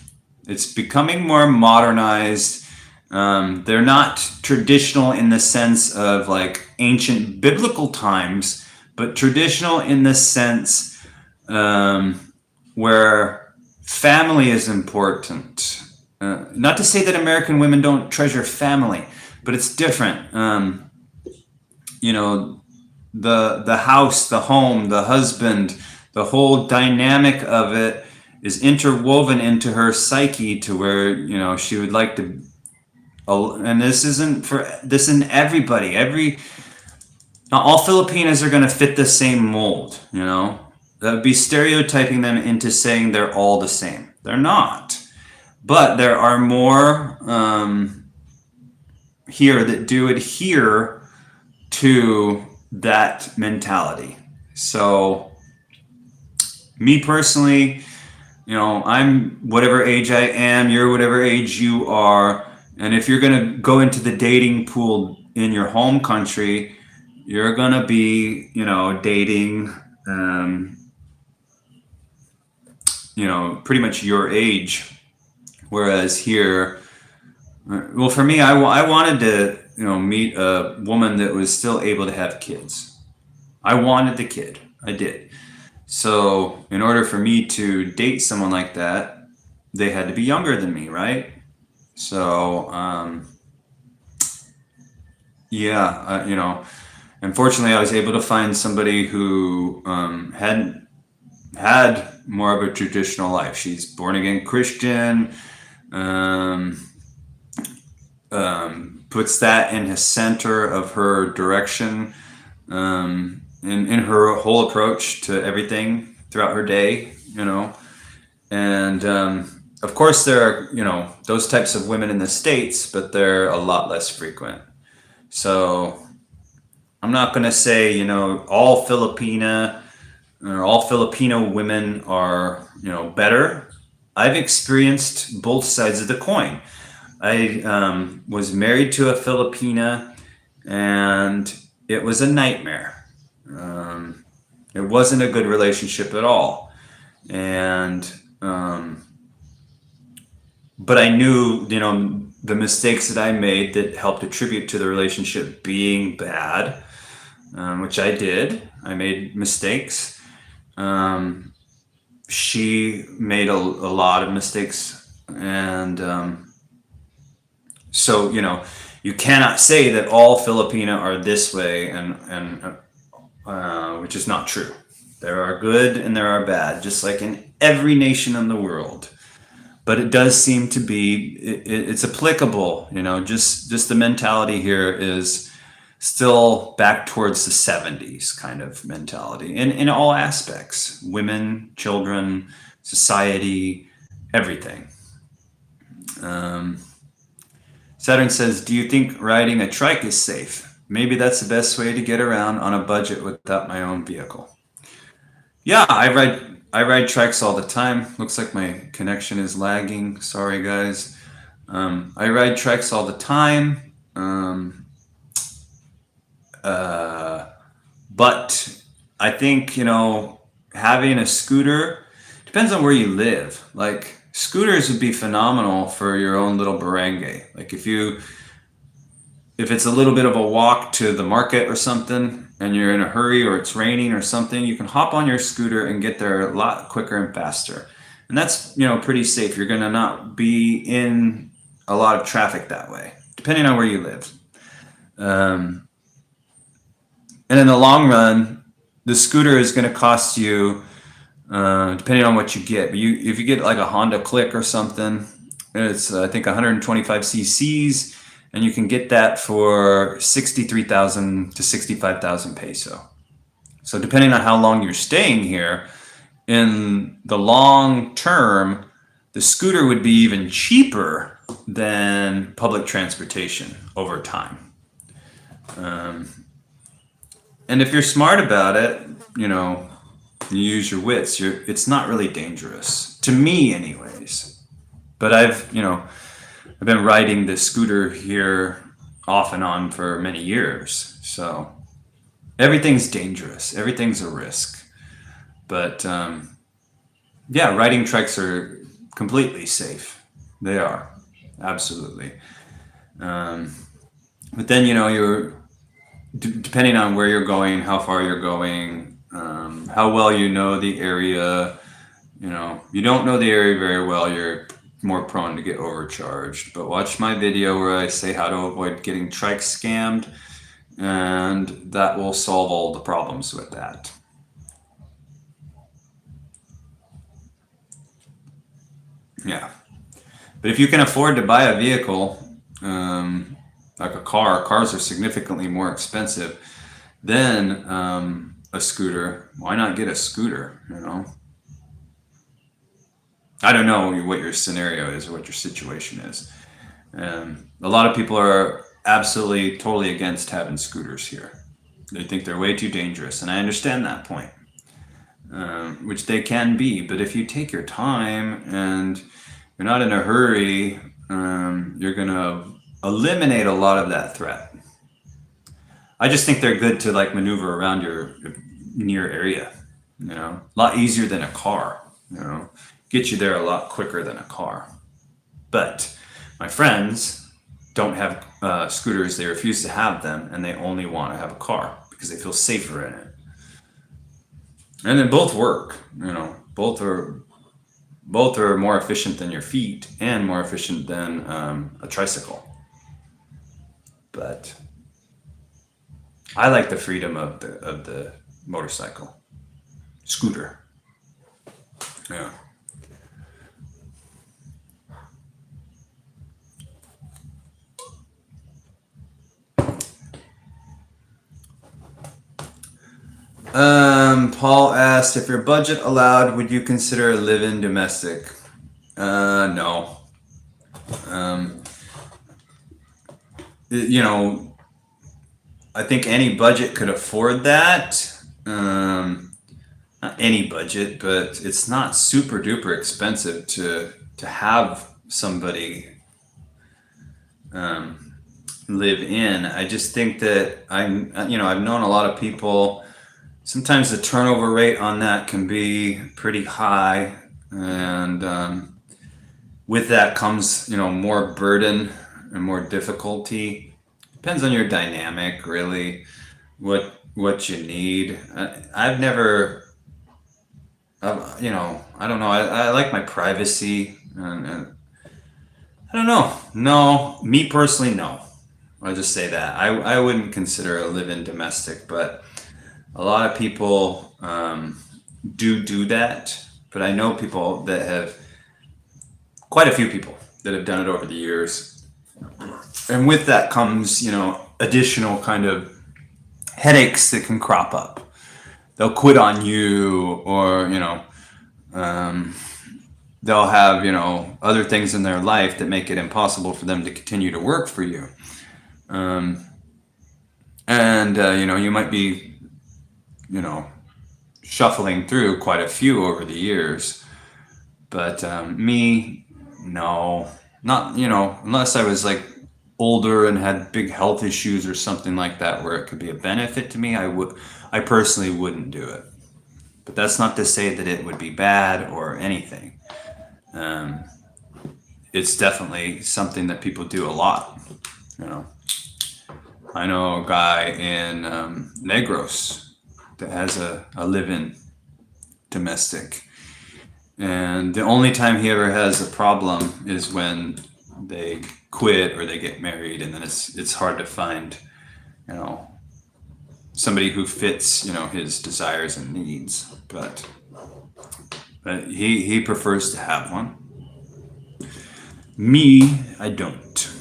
It's becoming more modernized. They're not traditional in the sense of like ancient biblical times, but traditional in the sense where family is important. Not to say that American women don't treasure family, but it's different. You know, the house, the home, the husband, the whole dynamic of it is interwoven into her psyche to where she would like to. And this isn't everybody. Not all Filipinas are going to fit the same mold. That would be stereotyping them into saying they're all the same. They're not. But there are more here that do adhere to that mentality. So, me personally, I'm whatever age I am, you're whatever age you are. And if you're going to go into the dating pool in your home country, you're going to be, dating, pretty much your age. Whereas here, well, for me, I wanted to, meet a woman that was still able to have kids. I wanted the kid. I did. So, in order for me to date someone like that, they had to be younger than me, right? So, yeah, unfortunately, I was able to find somebody who hadn't had more of a traditional life. She's born again Christian, um, puts that in the center of her direction, in her whole approach to everything throughout her day. And of course, there are, those types of women in the States, but they're a lot less frequent. So I'm not going to say, all Filipina or all Filipino women are, better. I've experienced both sides of the coin. I was married to a Filipina, and it was a nightmare. It wasn't a good relationship at all. And but I knew, the mistakes that I made that helped attribute to the relationship being bad, which I did. I made mistakes. She made a lot of mistakes, and so you cannot say that all Filipina are this way, and which is not true. There are good and there are bad, just like in every nation in the world. But it does seem to be it's applicable. Just the mentality here is still back towards the 70s kind of mentality in all aspects: women, children, society, everything. Saturn says, do you think riding a trike is safe? Maybe that's the best way to get around on a budget without my own vehicle. Yeah, I ride trikes all the time. Looks like my connection is lagging. Sorry, guys. I ride trikes all the time. But I think, having a scooter depends on where you live. Like, scooters would be phenomenal for your own little barangay. Like, if it's a little bit of a walk to the market or something, and you're in a hurry or it's raining or something, you can hop on your scooter and get there a lot quicker and faster. And that's, pretty safe. You're going to not be in a lot of traffic that way, depending on where you live. And in the long run, the scooter is going to cost you, depending on what you get. But if you get like a Honda Click or something, it's I think 125 cc's, and you can get that for 63,000 to 65,000 peso. So depending on how long you're staying here, in the long term, the scooter would be even cheaper than public transportation over time. And if you're smart about it, you know, you use your wits, it's not really dangerous. To me, anyways. But I've been riding this scooter here off and on for many years. So everything's dangerous, everything's a risk. But yeah, riding trikes are completely safe. They are, absolutely. But then, depending on where you're going, how far you're going, how well you know the area. You don't know the area very well, you're more prone to get overcharged. But watch my video where I say how to avoid getting trike scammed, and that will solve all the problems with that. Yeah. But if you can afford to buy a vehicle, like a car, cars are significantly more expensive than a scooter. Why not get a scooter? I don't know what your scenario is or what your situation is. A lot of people are absolutely, totally against having scooters here. They think they're way too dangerous, and I understand that point, which they can be. But if you take your time and you're not in a hurry, you're going to eliminate a lot of that threat. I just think they're good to like maneuver around your near area, a lot easier than a car, get you there a lot quicker than a car. But my friends don't have scooters, they refuse to have them, and they only want to have a car because they feel safer in it. And then both work, both are more efficient than your feet and more efficient than a tricycle. But I like the freedom of the motorcycle, scooter. Yeah. Paul asked, if your budget allowed, would you consider a live-in domestic? No. I think any budget could afford that. Not any budget, but it's not super duper expensive to have somebody live in. I just think that I've known a lot of people. Sometimes the turnover rate on that can be pretty high, and with that comes more burden and more difficulty. Depends on your dynamic, really, what you need. I've never, I don't know. I like my privacy, and I don't know. No, me personally, no. I'll just say that I wouldn't consider a live-in domestic, but a lot of people do that. But I know people that have, quite a few people that have done it over the years, and with that comes additional kind of headaches that can crop up. They'll quit on you, or they'll have other things in their life that make it impossible for them to continue to work for you, and you might be shuffling through quite a few over the years. But me, no, not unless I was like older and had big health issues or something like that where it could be a benefit to me. I personally wouldn't do it. But that's not to say that it would be bad or anything. It's definitely something that people do a lot. I know a guy in Negros that has a live-in domestic, and the only time he ever has a problem is when they quit or they get married, and then it's hard to find somebody who fits his desires and needs. But he prefers to have one. Me, I don't.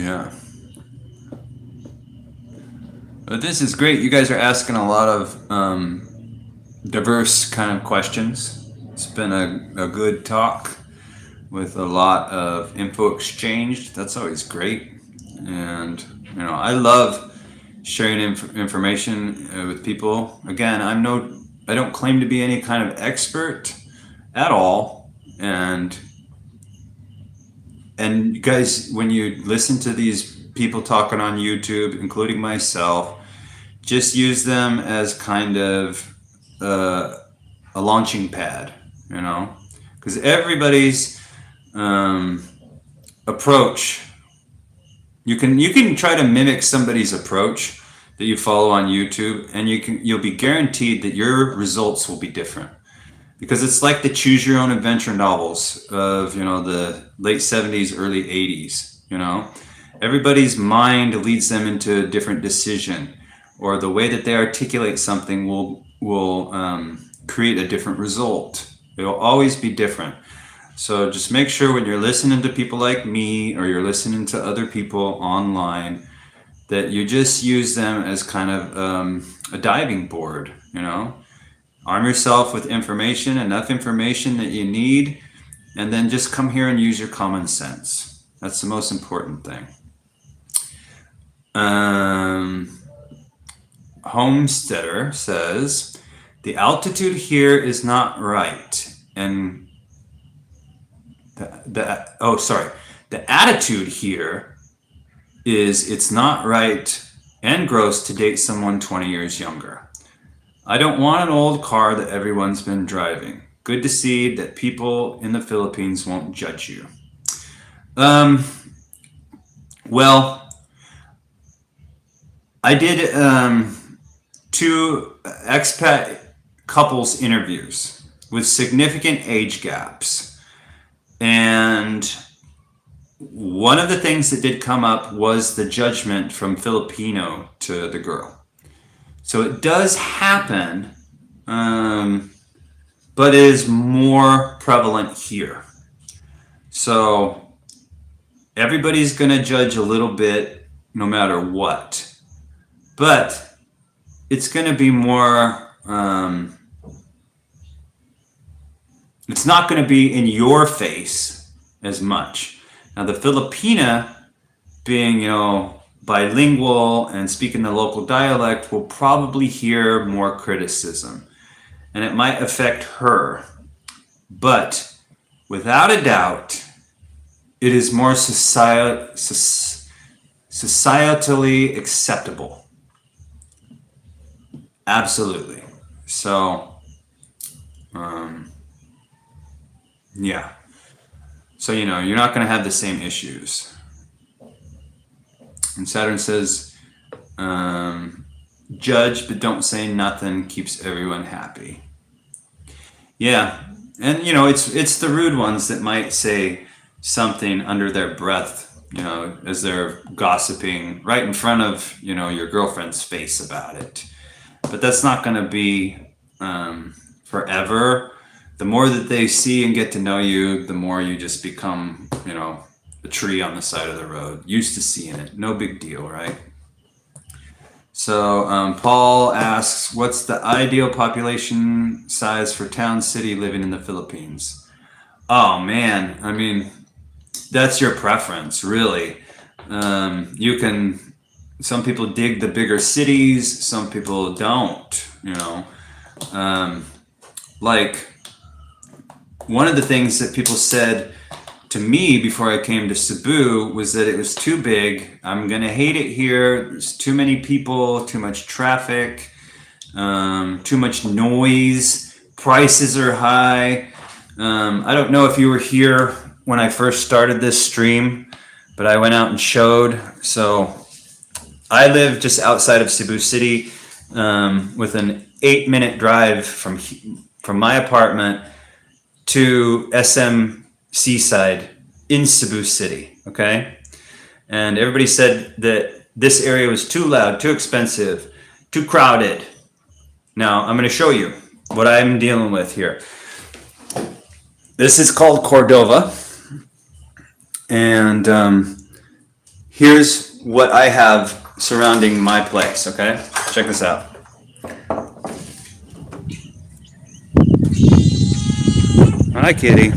Yeah. But this is great. You guys are asking a lot of diverse kind of questions. It's been a good talk with a lot of info exchanged. That's always great. And, I love sharing information with people. Again, I don't claim to be any kind of expert at all. And you guys, when you listen to these people talking on YouTube, including myself, just use them as kind of a launching pad, because everybody's approach, you can try to mimic somebody's approach that you follow on YouTube, and you'll be guaranteed that your results will be different. Because it's like the choose your own adventure novels of, the late 70s, early 80s, Everybody's mind leads them into a different decision, or the way that they articulate something will create a different result. It will always be different. So just make sure when you're listening to people like me, or you're listening to other people online, that you just use them as kind of a diving board, Arm yourself with information, enough information that you need, and then just come here and use your common sense. That's the most important thing. Homesteader says, the altitude here is not right. And the attitude here is it's not right and gross to date someone 20 years younger. I don't want an old car that everyone's been driving. Good to see that people in the Philippines won't judge you. Well, I did 2 expat couples interviews with significant age gaps. And one of the things that did come up was the judgment from Filipino to the girl. So it does happen, but it is more prevalent here. So everybody's going to judge a little bit no matter what. But it's going to be more, it's not going to be in your face as much. Now the Filipina, being, bilingual and speaking the local dialect, will probably hear more criticism, and it might affect her. But without a doubt, it is more societally acceptable. Absolutely. So, yeah. So, you're not going to have the same issues. And Saturn says, judge, but don't say nothing, keeps everyone happy. Yeah. And, it's the rude ones that might say something under their breath, as they're gossiping right in front of, your girlfriend's face about it. But that's not going to be forever. The more that they see and get to know you, the more you just become, a tree on the side of the road, used to seeing it. No big deal, right? So Paul asks, what's the ideal population size for town, city living in the Philippines? Oh man, I mean, that's your preference, really. Some people dig the bigger cities, some people don't, like one of the things that people said to me before I came to Cebu was that it was too big. I'm gonna hate it here. There's too many people, too much traffic, too much noise. Prices are high. I don't know if you were here when I first started this stream, but I went out and showed. So I live just outside of Cebu City, with an 8-minute drive from my apartment to SM Seaside in Cebu City, okay? And everybody said that this area was too loud, too expensive, too crowded. Now, I'm going to show you what I'm dealing with here. This is called Cordova. And Here's what I have surrounding my place, okay? Check this out. Hi, kitty.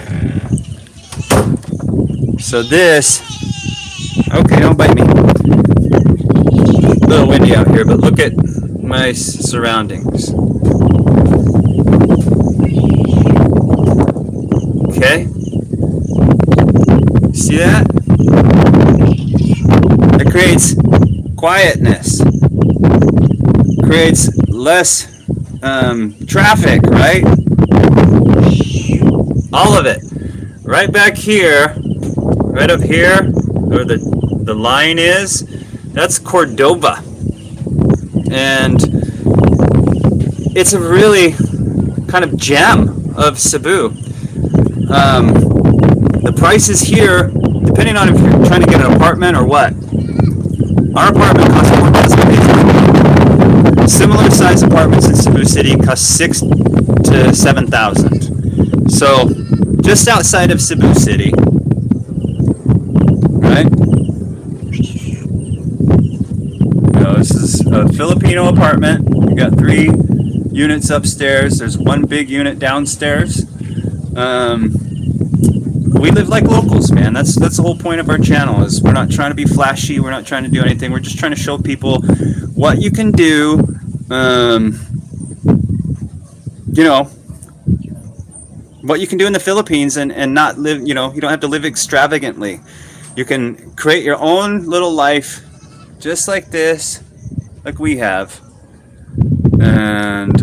So this, okay, don't bite me. A little windy out here, but look at my surroundings. Okay? See that? It creates quietness. Creates less traffic, right? All of it. Right back here, right up here, where the line is, that's Cordova. And it's a really kind of gem of Cebu. The prices here, depending on if you're trying to get an apartment or what. Our apartment costs $4,000. Similar size apartments in Cebu City cost $6,000 to $7,000. So just outside of Cebu City, right? This is a Filipino apartment. We got 3 units upstairs. There's 1 big unit downstairs. We live like locals, man. That's the whole point of our channel. Is we're not trying to be flashy. We're not trying to do anything. We're just trying to show people what you can do. What you can do in the Philippines and not live. You don't have to live extravagantly. You can create your own little life, just like this, like we have, and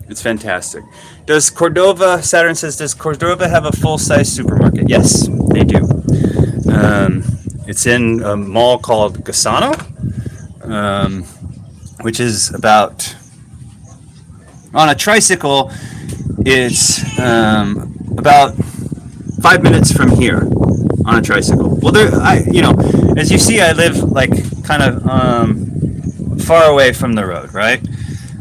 it's fantastic. Does Cordova, Saturn says, does Cordova have a full-size supermarket? Yes, they do. It's in a mall called Gasano, which is about, on a tricycle, it's about 5 minutes from here on a tricycle. Well, as you see, I live like kind of far away from the road, right?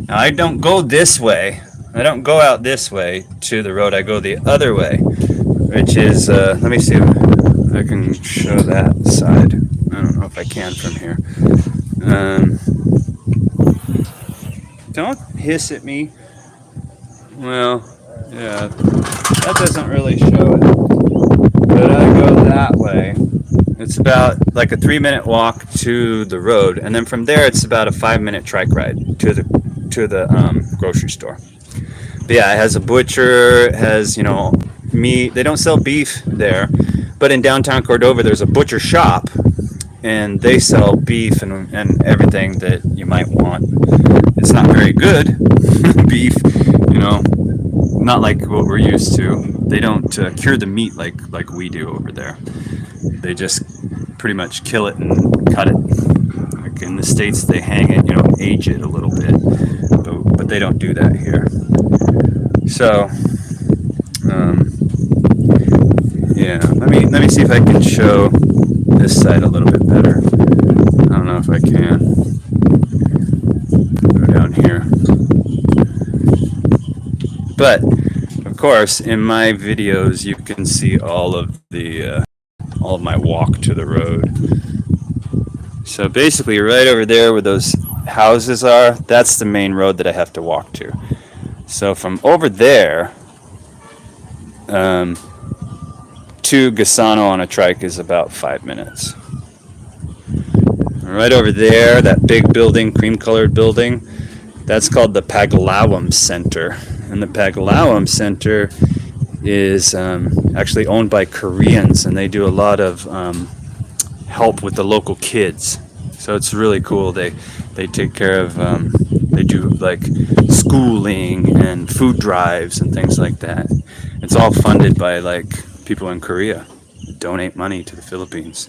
Now, I don't go this way. I don't go out this way to the road. I go the other way, which is, let me see if I can show that side. I don't know if I can from here. Don't hiss at me. Well, yeah, that doesn't really show it. But I go that way. It's about like a 3-minute walk to the road, and then from there it's about a 5-minute trike ride to the grocery store. But yeah, it has a butcher, it has, meat. They don't sell beef there, but in downtown Cordova there's a butcher shop, and they sell beef and everything that you might want. It's not very good beef, not like what we're used to. They don't cure the meat like we do over there. They just pretty much kill it and cut it. Like in the States, they hang it, age it a little bit, but they don't do that here. So, yeah, let me see if I can show this side a little bit better. I don't know if I can. Go down here. But of course, in my videos, you can see all of my walk to the road. So basically, right over there where those houses are, that's the main road that I have to walk to. So from over there to Gasano on a trike is about 5 minutes. Right over there, that big building, cream-colored building, that's called the Paglawam Center. And the Paglawam Center is actually owned by Koreans, and they do a lot of help with the local kids. So it's really cool. They take care of, they do like schooling and food drives and things like that. It's all funded by like people in Korea who donate money to the Philippines.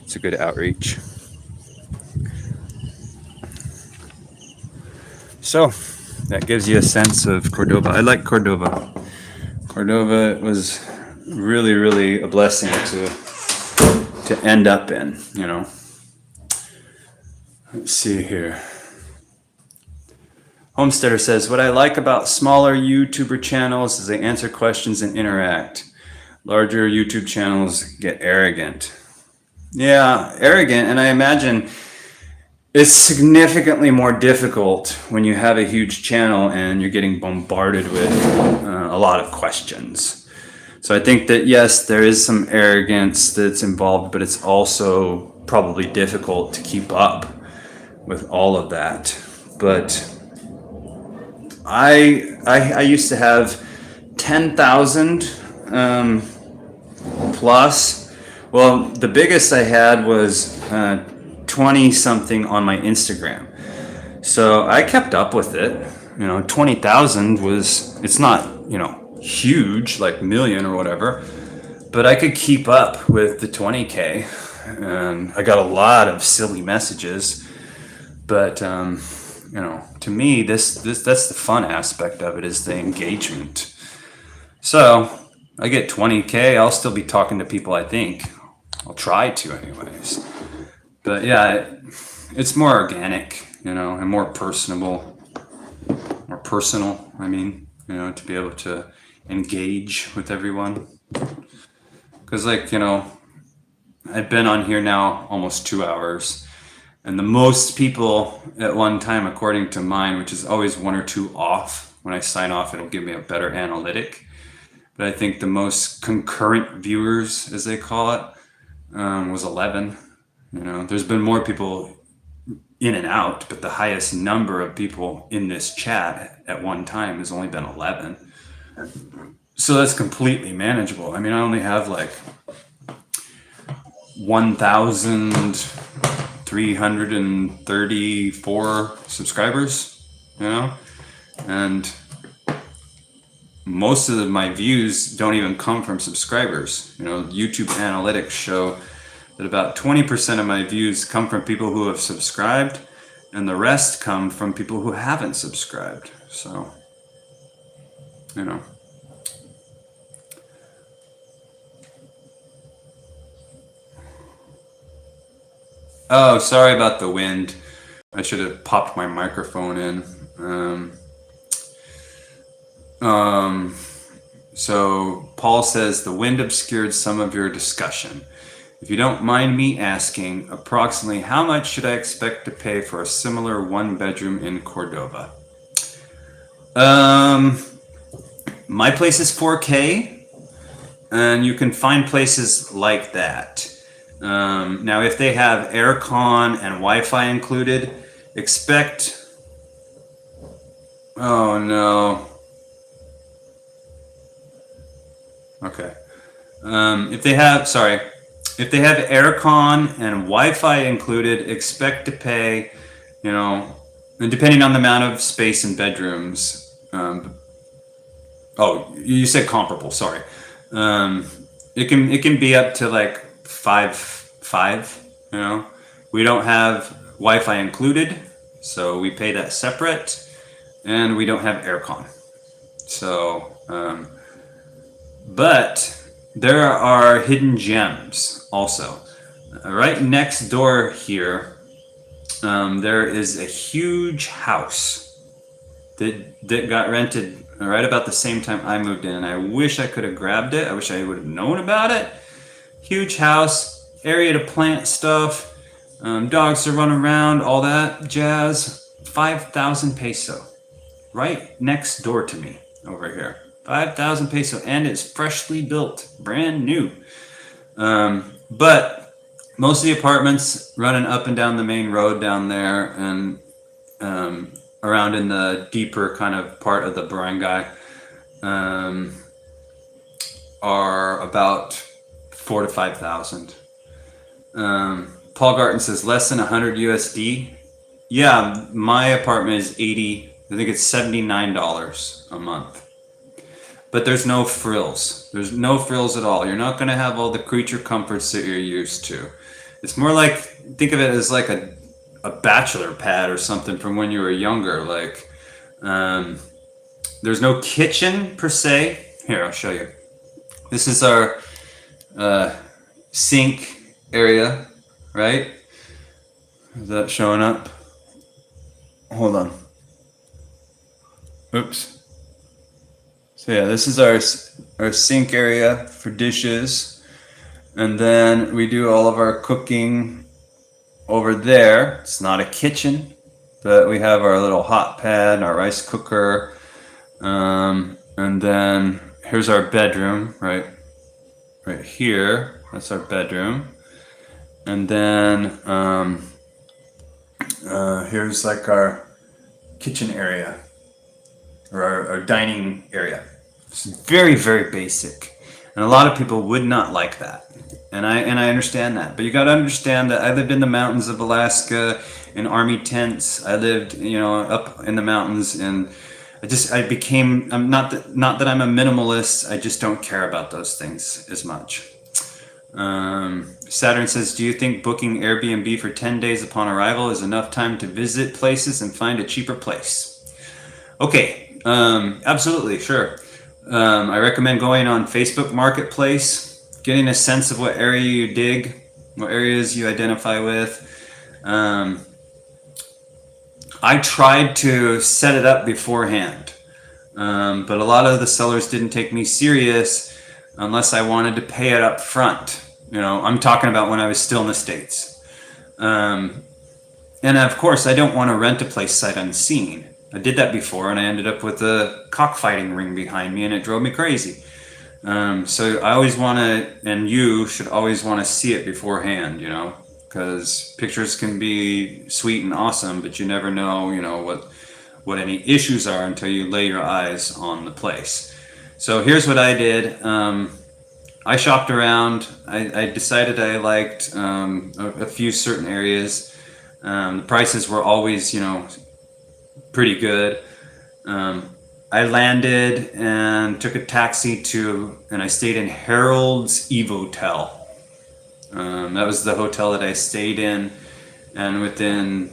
It's a good outreach. So that gives you a sense of Cordova. I like Cordova. Cordova was really, really a blessing to end up in, Let's see here. Homesteader says, what I like about smaller YouTuber channels is they answer questions and interact. Larger YouTube channels get arrogant. Yeah, arrogant. And I imagine it's significantly more difficult when you have a huge channel and you're getting bombarded with a lot of questions. So I think that yes, there is some arrogance that's involved, but it's also probably difficult to keep up with all of that. But I used to have 10,000 plus. Well, the biggest I had was 20 something on my Instagram. So I kept up with it. 20,000 was, it's not, huge, like million or whatever, but I could keep up with the 20K. And I got a lot of silly messages, but, to me, that's the fun aspect of it is the engagement. So I get 20K, I'll still be talking to people, I think. I'll try to, anyways. But yeah, it's more organic, and more personable, more personal. I mean, to be able to engage with everyone. Because, like, I've been on here now almost 2 hours, and the most people at one time, according to mine, which is always one or two off. When I sign off, it'll give me a better analytic. But I think the most concurrent viewers, as they call it, was 11. There's been more people in and out, but the highest number of people in this chat at one time has only been 11. So that's completely manageable. I mean, I only have like 1,334 subscribers, and most of my views don't even come from subscribers. YouTube analytics show that about 20% of my views come from people who have subscribed, and the rest come from people who haven't subscribed. So, Oh, sorry about the wind. I should have popped my microphone in. So Paul says the wind obscured some of your discussion. If you don't mind me asking, approximately how much should I expect to pay for a similar one bedroom in Cordova? My place is 4K, and you can find places like that. Now, if they have aircon and Wi-Fi included, expect. Oh no. Okay. If they have aircon and Wi-Fi included, expect to pay, and depending on the amount of space in bedrooms. Oh, you said comparable. Sorry. It can be up to like five. We don't have Wi-Fi included, so we pay that separate, and we don't have aircon. So, but there are hidden gems also. Right next door here, there is a huge house that got rented right about the same time I moved in. I wish I could have grabbed it. I wish I would have known about it. Huge house, area to plant stuff, dogs to run around, all that jazz. 5,000 peso. Right next door to me over here. 5,000 peso, and it's freshly built, brand new. But most of the apartments running up and down the main road down there, and around in the deeper kind of part of the barangay, are about 4 to 5,000. Paul Garten says less than 100 USD. Yeah, my apartment is 80. I think it's $79 a month. But there's no frills. There's no frills at all. You're not going to have all the creature comforts that you're used to. It's more like, think of it as like a bachelor pad or something from when you were younger. Like, there's no kitchen per se. Here, I'll show you. This is our sink area, right? Is that showing up? Hold on. Oops. So yeah, this is our sink area for dishes. And then we do all of our cooking over there. It's not a kitchen, but we have our little hot pad and our rice cooker. And then here's our bedroom, right here. That's our bedroom. And then here's like our kitchen area, or our dining area. It's very, very basic. And a lot of people would not like that. And I understand that. But you got to understand that I lived in the mountains of Alaska in army tents. I lived, up in the mountains, and I'm not that I'm a minimalist. I just don't care about those things as much. Saturn says, do you think booking Airbnb for 10 days upon arrival is enough time to visit places and find a cheaper place? Okay, absolutely, sure. I recommend going on Facebook Marketplace, getting a sense of what area you dig, what areas you identify with. I tried to set it up beforehand, but a lot of the sellers didn't take me serious unless I wanted to pay it up front. I'm talking about when I was still in the States. And of course, I don't want to rent a place sight unseen. I did that before, and I ended up with a cockfighting ring behind me, and it drove me crazy. So I always want to, and you should always want to see it beforehand, because pictures can be sweet and awesome, but you never know, what any issues are until you lay your eyes on the place. So here's what I did. I shopped around. I decided I liked a few certain areas. The prices were always, pretty good. I landed and took a taxi and I stayed in Harold's Evotel. That was the hotel that I stayed in, and within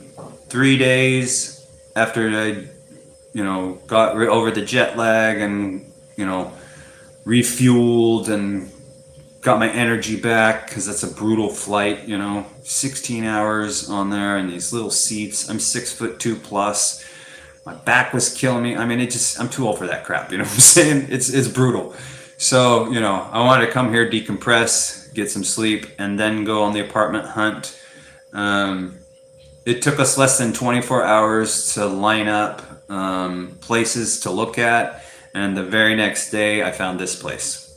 3 days after I, got over the jet lag and, refueled and got my energy back, because that's a brutal flight, 16 hours on there in these little seats. I'm 6'2" plus. My back was killing me. I mean, I'm too old for that crap. You know what I'm saying? It's brutal. So, I wanted to come here, decompress, get some sleep, and then go on the apartment hunt. It took us less than 24 hours to line up places to look at. And the very next day, I found this place.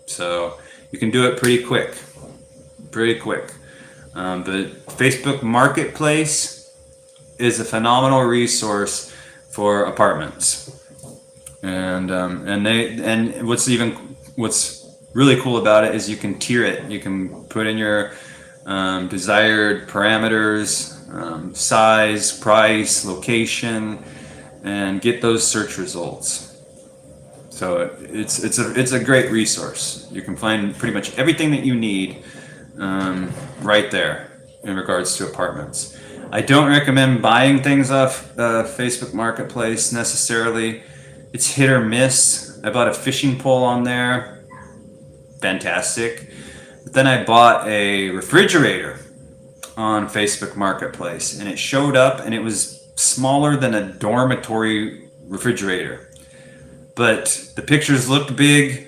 So you can do it pretty quick. But Facebook Marketplace is a phenomenal resource for apartments. And what's really cool about it is you can tier it. You can put in your desired parameters, size, price, location, and get those search results. So it's a great resource. You can find pretty much everything that you need right there in regards to apartments. I don't recommend buying things off Facebook Marketplace necessarily. It's hit or miss. I bought a fishing pole on there. Fantastic. But then I bought a refrigerator on Facebook Marketplace, and it showed up, and it was smaller than a dormitory refrigerator. But the pictures looked big.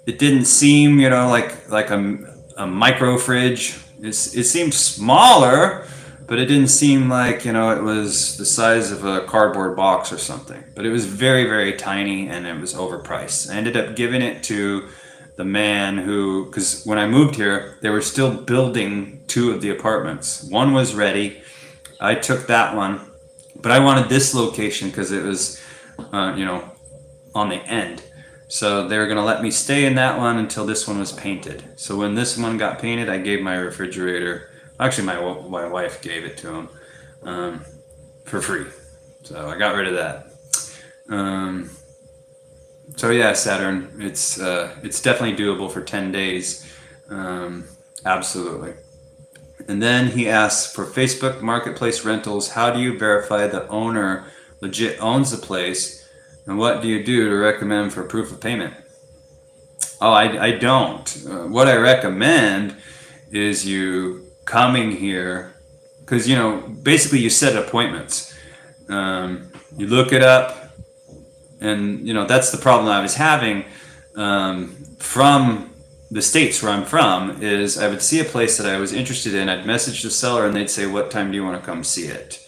It didn't seem, like a micro fridge. It seemed smaller, but it didn't seem like, it was the size of a cardboard box or something. But it was very, very tiny, and it was overpriced. I ended up giving it to the man because when I moved here, they were still building 2 of the apartments. One was ready. I took that one, but I wanted this location because it was, on the end. So they were going to let me stay in that one until this one was painted. So when this one got painted, I gave my refrigerator. Actually, my wife gave it to him for free. So I got rid of that. So yeah, Saturn, it's definitely doable for 10 days. Absolutely. And then he asks, for Facebook Marketplace rentals, how do you verify the owner legit owns the place? And what do you do to recommend for proof of payment? Oh, I don't. What I recommend is you coming here, because, basically you set appointments. You look it up, and, that's the problem I was having from the States where I'm from is I would see a place that I was interested in. I'd message the seller and they'd say, what time do you want to come see it?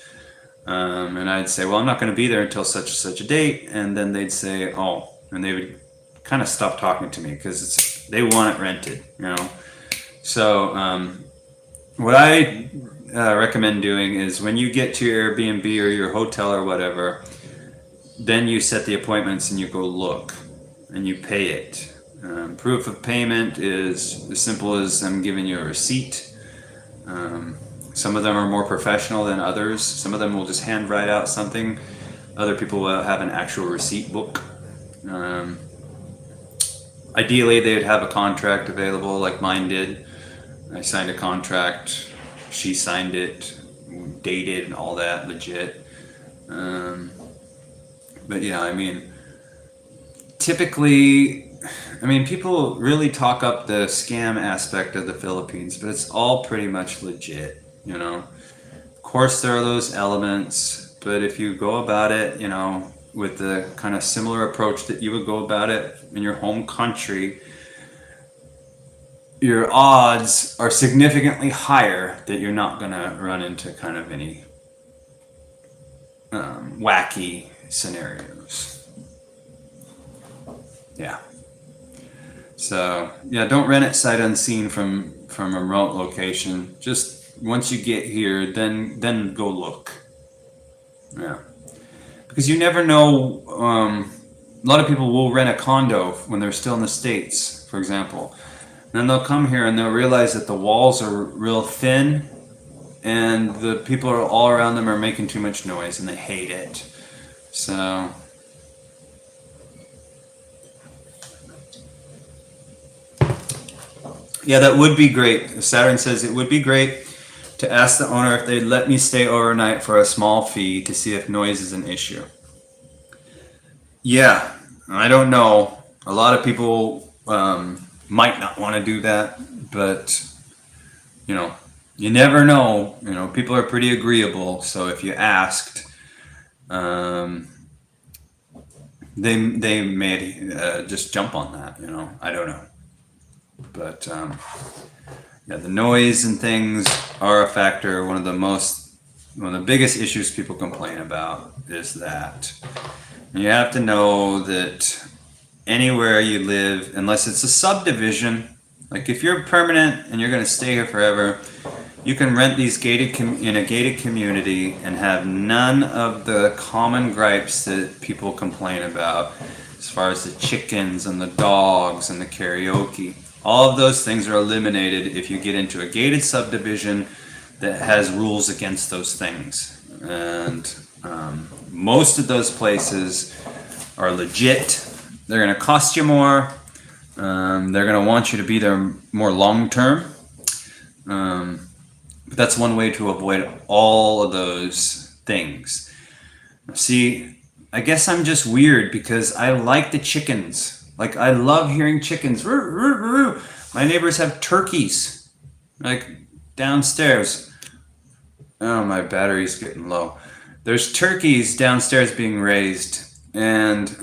And I'd say, well, I'm not going to be there until such and such a date. And then they'd say, oh, and they would kind of stop talking to me because they want it rented, you know? So what I recommend doing is when you get to your Airbnb or your hotel or whatever, then you set the appointments and you go look and you pay it. Proof of payment is as simple as I'm giving you a receipt. Some of them are more professional than others. Some of them will just hand write out something. Other people will have an actual receipt book. Ideally, they'd have a contract available like mine did. I signed a contract. She signed it, dated and all that, legit. But yeah, I mean, typically, I mean, people really talk up the scam aspect of the Philippines, but it's all pretty much legit, you know. Of course, there are those elements, but if you go about it, you know, with the kind of similar approach that you would go about it in your home country, your odds are significantly higher that you're not going to run into kind of any wacky scenarios. Yeah. So yeah, don't rent it sight unseen from a remote location. Just once you get here, then go look. Yeah, because you never know. A lot of people will rent a condo when they're still in the States, for example. And then they'll come here and they'll realize that the walls are real thin, and the people are all around them are making too much noise, and they hate it. So. Yeah, that would be great. Saturn says it would be great to ask the owner if they'd let me stay overnight for a small fee to see if noise is an issue. Yeah, I don't know. A lot of people might not want to do that, but you know, you never know. You know, people are pretty agreeable. So if you asked, they may just jump on that. You know, I don't know. But yeah, the noise and things are a factor. One of the biggest issues people complain about is that. And you have to know that anywhere you live, unless it's a subdivision, like if you're permanent and you're going to stay here forever, you can rent these in a gated community and have none of the common gripes that people complain about, as far as the chickens and the dogs and the karaoke. All of those things are eliminated if you get into a gated subdivision that has rules against those things. And most of those places are legit. They're going to cost you more. They're going to want you to be there more long term. But that's one way to avoid all of those things. See, I guess I'm just weird because I like the chickens. Like, I love hearing chickens. Roo, roo, roo. My neighbors have turkeys, like, downstairs. Oh, my battery's getting low. There's turkeys downstairs being raised, and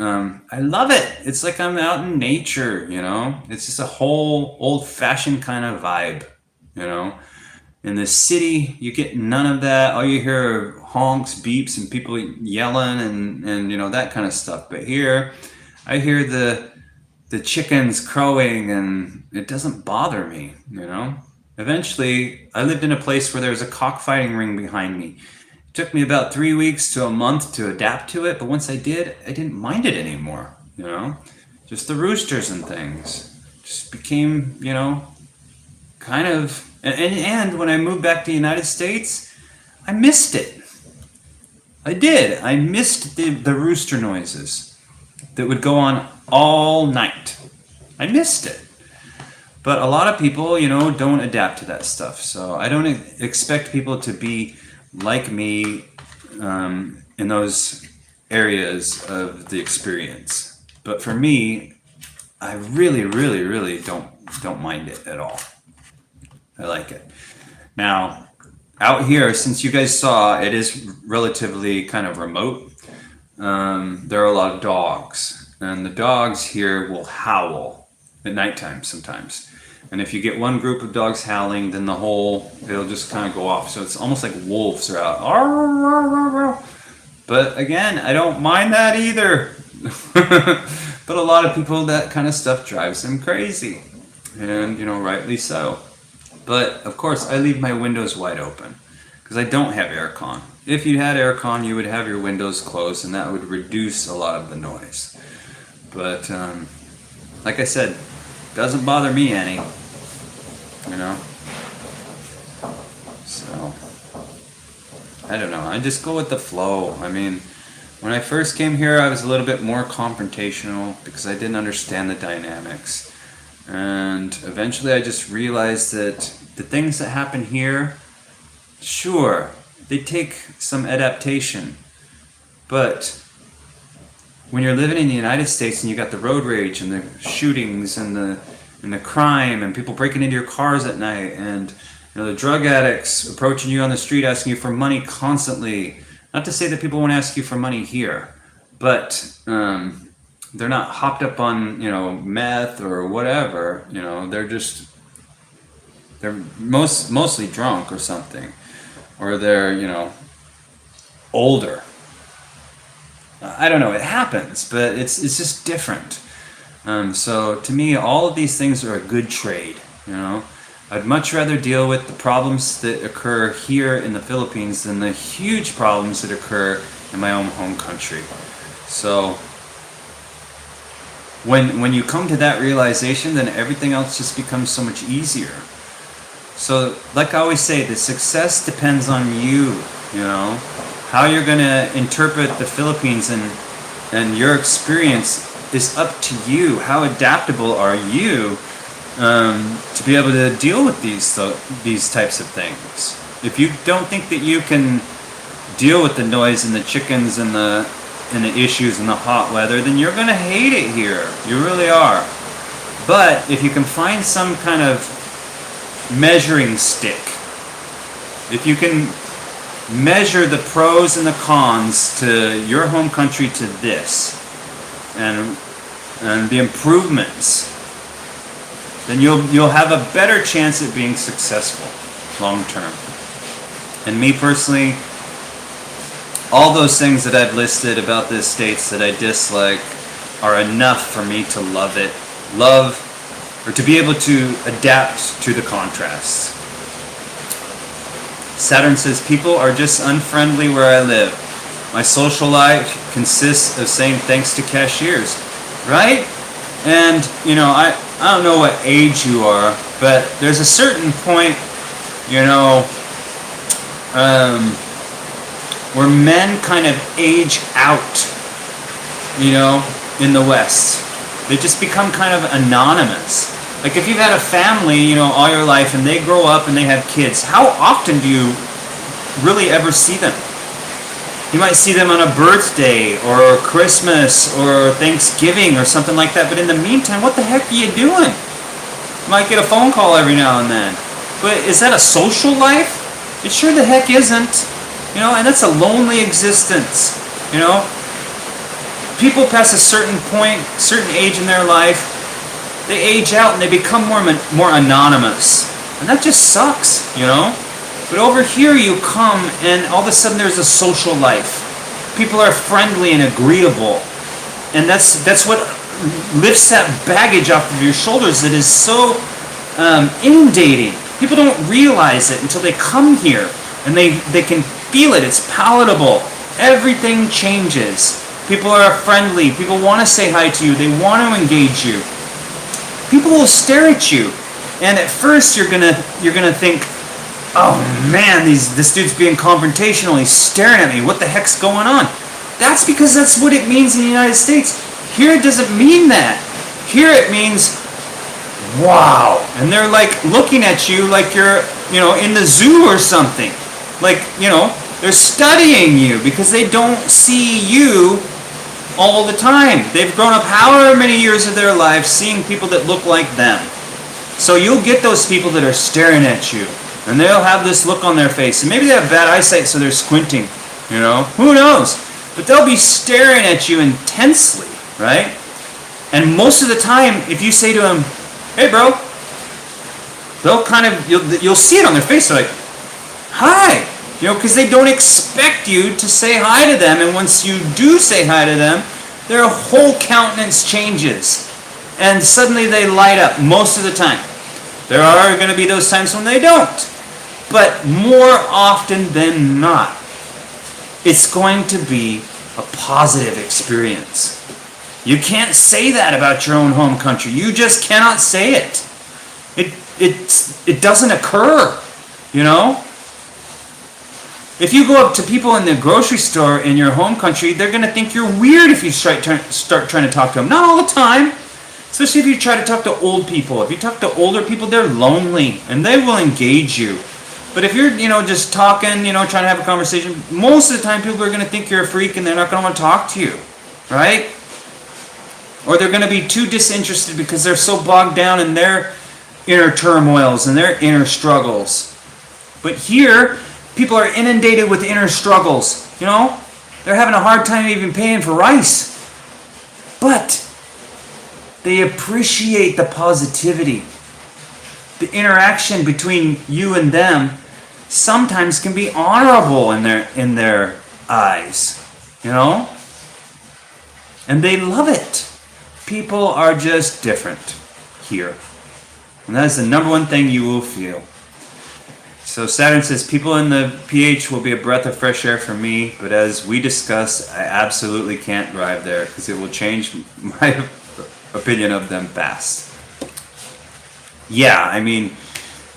I love it. It's like I'm out in nature, you know? It's just a whole old-fashioned kind of vibe, you know? In the city, you get none of that. All you hear are honks, beeps, and people yelling and you know, that kind of stuff. But here, I hear the chickens crowing, and it doesn't bother me, you know? Eventually, I lived in a place where there was a cockfighting ring behind me. It took me about 3 weeks to a month to adapt to it, but once I did, I didn't mind it anymore, you know? Just the roosters and things. Just became, you know, kind of... And when I moved back to the United States, I missed it. I did. I missed the rooster noises that would go on all night. I missed it. But a lot of people, you know, don't adapt to that stuff. So I don't expect people to be like me in those areas of the experience. But for me, I really, really, really don't mind it at all. I like it. Now, out here, since you guys saw, it is relatively kind of remote. There are a lot of dogs, and the dogs here will howl at nighttime sometimes. And if you get one group of dogs howling, then it'll just kind of go off. So it's almost like wolves are out. But again, I don't mind that either. But a lot of people, that kind of stuff drives them crazy. And, rightly so. But, of course, I leave my windows wide open because I don't have aircon. If you had aircon, you would have your windows closed, and that would reduce a lot of the noise. But, like I said, doesn't bother me any. So, I don't know. I just go with the flow. I mean, when I first came here, I was a little bit more confrontational because I didn't understand the dynamics. And eventually I just realized that the things that happen here, sure, they take some adaptation. But when you're living in the United States and you got the road rage and the shootings and the crime and people breaking into your cars at night and the drug addicts approaching you on the street asking you for money constantly. Not to say that people won't ask you for money here, but they're not hopped up on meth or whatever. They're mostly drunk or something, or they're older. I don't know. It happens, but it's just different. So to me, all of these things are a good trade. I'd much rather deal with the problems that occur here in the Philippines than the huge problems that occur in my own home country. So when you come to that realization, then everything else just becomes so much easier. So like I always say, the success depends on you, how you're going to interpret the Philippines and your experience is up to you. How adaptable are you to be able to deal with these types of things? If you don't think that you can deal with the noise and the chickens and the issues and the hot weather, then you're gonna hate it here. You really are. But if you can find some kind of measuring stick, if you can measure the pros and the cons to your home country to this, and the improvements, then you'll have a better chance at being successful long term. And me personally, all those things that I've listed about the states that I dislike are enough for me to or to be able to adapt to the contrasts. Saturn says, people are just unfriendly where I live. My social life consists of saying thanks to cashiers, right? And, I don't know what age you are, but there's a certain point, where men kind of age out, in the West. They just become kind of anonymous. Like if you've had a family, all your life and they grow up and they have kids, how often do you really ever see them? You might see them on a birthday or Christmas or Thanksgiving or something like that. But in the meantime, what the heck are you doing? You might get a phone call every now and then. But is that a social life? It sure the heck isn't. And that's a lonely existence. People past a certain point, certain age in their life, they age out and they become more anonymous. And that just sucks, But over here you come and all of a sudden there's a social life. People are friendly and agreeable. And that's what lifts that baggage off of your shoulders that is so inundating. People don't realize it until they come here and they can feel it. It's palatable. Everything changes. People are friendly. People want to say hi to you. They want to engage you. People will stare at you. And at first you're gonna think, oh man, this dude's being confrontational. He's staring at me. What the heck's going on? That's because that's what it means in the United States. Here it doesn't mean that. Here it means, wow. And they're like looking at you like you're, in the zoo or something. Like, they're studying you because they don't see you all the time. They've grown up however many years of their life seeing people that look like them. So you'll get those people that are staring at you. And they'll have this look on their face. And maybe they have bad eyesight so they're squinting. Who knows? But they'll be staring at you intensely, right? And most of the time, if you say to them, hey bro, they'll kind of, you'll see it on their face. They're like, hi, because they don't expect you to say hi to them. And once you do say hi to them, their whole countenance changes. And suddenly they light up most of the time. There are going to be those times when they don't. But more often than not, it's going to be a positive experience. You can't say that about your own home country. You just cannot say it. It doesn't occur, If you go up to people in the grocery store in your home country, they're going to think you're weird if you start trying to talk to them. Not all the time. Especially if you try to talk to old people. If you talk to older people, they're lonely and they will engage you. But if you're, just talking, trying to have a conversation, most of the time people are going to think you're a freak and they're not going to want to talk to you, right? Or they're going to be too disinterested because they're so bogged down in their inner turmoils and their inner struggles. But here, people are inundated with inner struggles, They're having a hard time even paying for rice. But they appreciate the positivity. The interaction between you and them sometimes can be honorable in their eyes, And they love it. People are just different here. And that is the number one thing you will feel. So Saturn says, people in the PH will be a breath of fresh air for me, but as we discussed, I absolutely can't drive there because it will change my opinion of them fast. Yeah,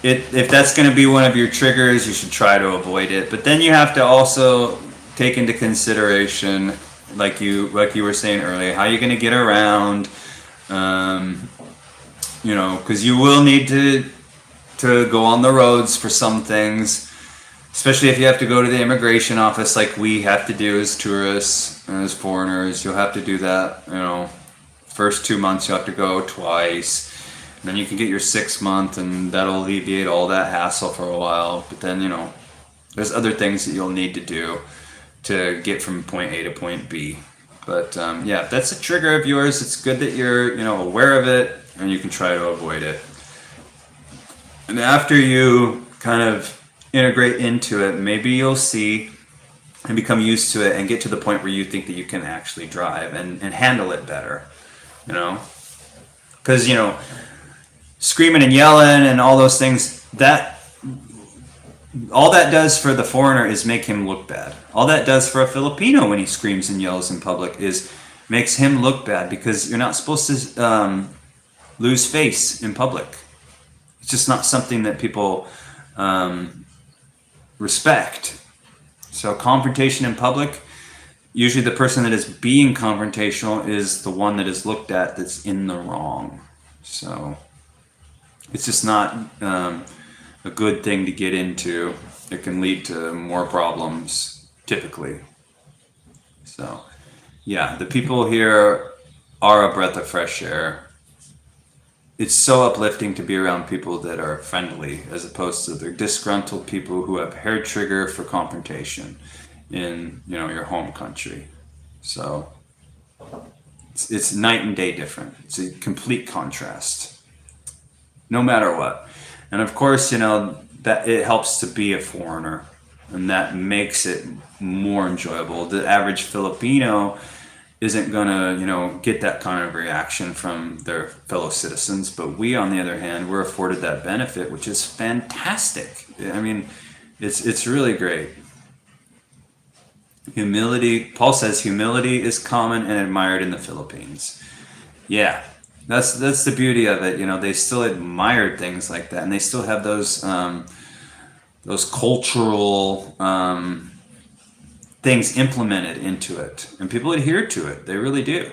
if that's going to be one of your triggers, you should try to avoid it. But then you have to also take into consideration, like you were saying earlier, how you're going to get around, because you will need to go on the roads for some things, especially if you have to go to the immigration office like we have to do as tourists and as foreigners. You'll have to do that, first 2 months you'll have to go twice. Then you can get your 6 month, and that'll alleviate all that hassle for a while. But then, there's other things that you'll need to do to get from point A to point B. But if that's a trigger of yours, it's good that you're, aware of it, and you can try to avoid it. And after you kind of integrate into it, maybe you'll see and become used to it and get to the point where you think that you can actually drive and handle it better, Because, screaming and yelling and all those things, all that does for the foreigner is make him look bad. All that does for a Filipino when he screams and yells in public is makes him look bad, because you're not supposed to lose face in public. It's just not something that people respect. So confrontation in public, usually the person that is being confrontational is the one that is looked at that's in the wrong. So it's just not a good thing to get into. It can lead to more problems, typically. So, the people here are a breath of fresh air. It's so uplifting to be around people that are friendly, as opposed to the disgruntled people who have hair trigger for confrontation in, your home country. So, it's night and day different. It's a complete contrast. No matter what. And of course, that it helps to be a foreigner, and that makes it more enjoyable. The average Filipino isn't gonna, get that kind of reaction from their fellow citizens, but we, on the other hand, we're afforded that benefit, which is fantastic. It's really great. Humility, Paul says, humility is common and admired in the Philippines. Yeah. That's the beauty of it. They still admired things like that, and they still have those cultural things implemented into it, and people adhere to it. They really do.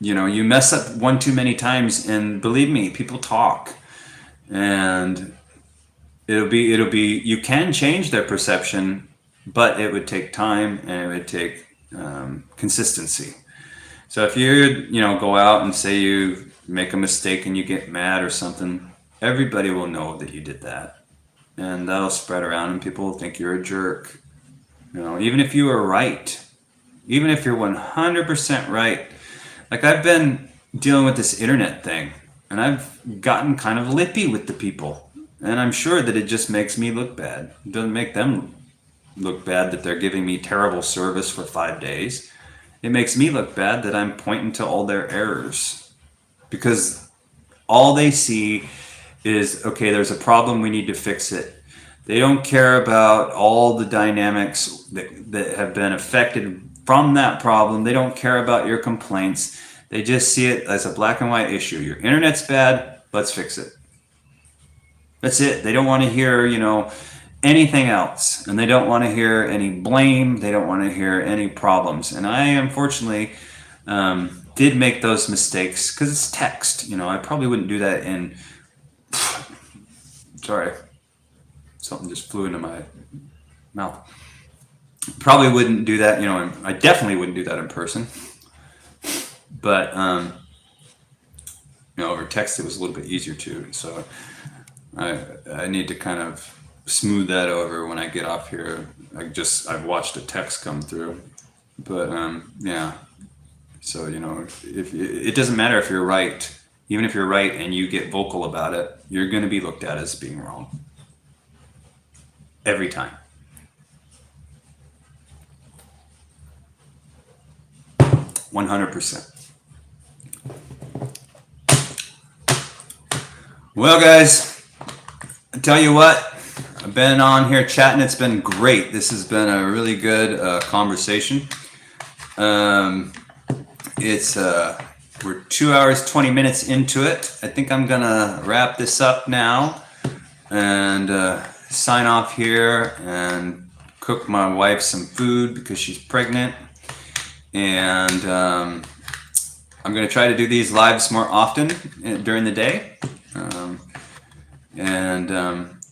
You mess up one too many times, and believe me, people talk, and it'll be. You can change their perception, but it would take time, and it would take consistency. So if you go out and say you make a mistake and you get mad or something, everybody will know that you did that, and that'll spread around, and people will think you're a jerk. Even if you are right, even if you're 100% right, Like I've been dealing with this internet thing, and I've gotten kind of lippy with the people, and I'm sure that it just makes me look bad. It doesn't make them look bad that they're giving me terrible service for 5 days. It makes me look bad that I'm pointing to all their errors, because all they see is, okay, there's a problem, we need to fix it. They don't care about all the dynamics that have been affected from that problem. They don't care about your complaints. They just see it as a black and white issue. Your internet's bad, let's fix it. That's it. They don't want to hear, anything else. And they don't want to hear any blame. They don't want to hear any problems. And I, unfortunately, did make those mistakes because it's text. I probably wouldn't do that in... Sorry. Something just flew into my mouth. Probably wouldn't do that, I definitely wouldn't do that in person. But, over text it was a little bit easier too. So I need to kind of smooth that over when I get off here. I've watched a text come through. But, yeah. So, if it doesn't matter if you're right. Even if you're right and you get vocal about it, you're going to be looked at as being wrong. Every time. 100%. Well, guys, I tell you what, I've been on here chatting. It's been great. This has been a really good conversation. We're 2 hours, 20 minutes into it. I think I'm going to wrap this up now and sign off here and cook my wife some food because she's pregnant. And I'm going to try to do these lives more often during the day.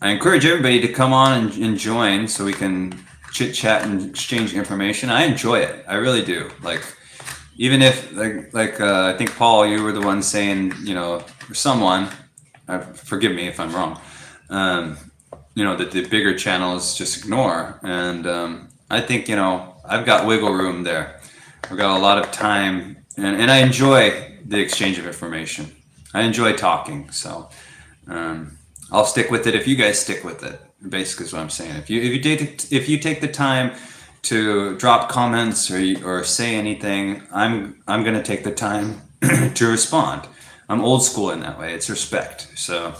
I encourage everybody to come on and join so we can chit chat and exchange information. I enjoy it. I really do. Like, even if I think Paul, you were the one saying, or someone, forgive me if I'm wrong, that the bigger channels just ignore. And I think, I've got wiggle room there. I've got a lot of time, and I enjoy the exchange of information. I enjoy talking, so I'll stick with it if you guys stick with it. Basically, is what I'm saying. If you take the time to drop comments or say anything, I'm going to take the time to respond. I'm old school in that way. It's respect. So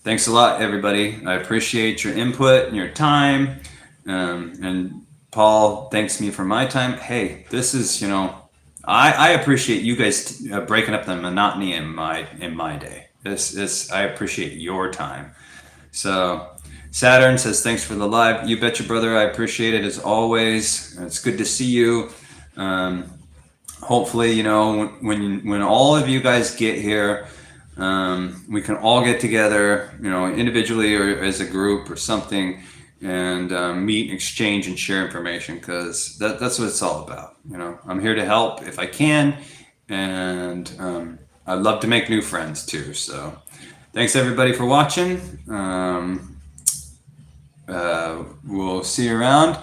thanks a lot, everybody. I appreciate your input and your time. And Paul thanks me for my time. Hey, this is, I appreciate you guys breaking up the monotony in my day. I appreciate your time. So Saturn says, thanks for the live. You betcha, brother. I appreciate it as always. It's good to see you. Hopefully, when all of you guys get here, we can all get together, individually or as a group or something, and meet, exchange, and share information, because that's what it's all about. I'm here to help if I can, and I'd love to make new friends too. So thanks everybody for watching. We'll see you around.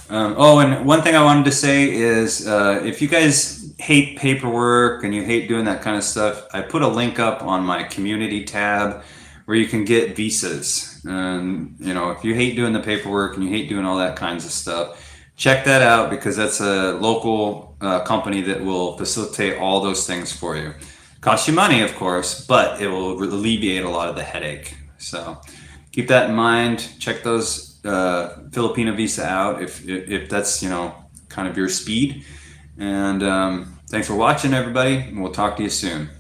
And one thing I wanted to say is, if you guys hate paperwork and you hate doing that kind of stuff, I put a link up on my community tab where you can get visas. And if you hate doing the paperwork and you hate doing all that kinds of stuff, check that out, because that's a local company that will facilitate all those things for you. Costs you money, of course, but it will alleviate a lot of the headache. So keep that in mind. Check those Filipino visa out if that's kind of your speed. And thanks for watching, everybody. We'll talk to you soon.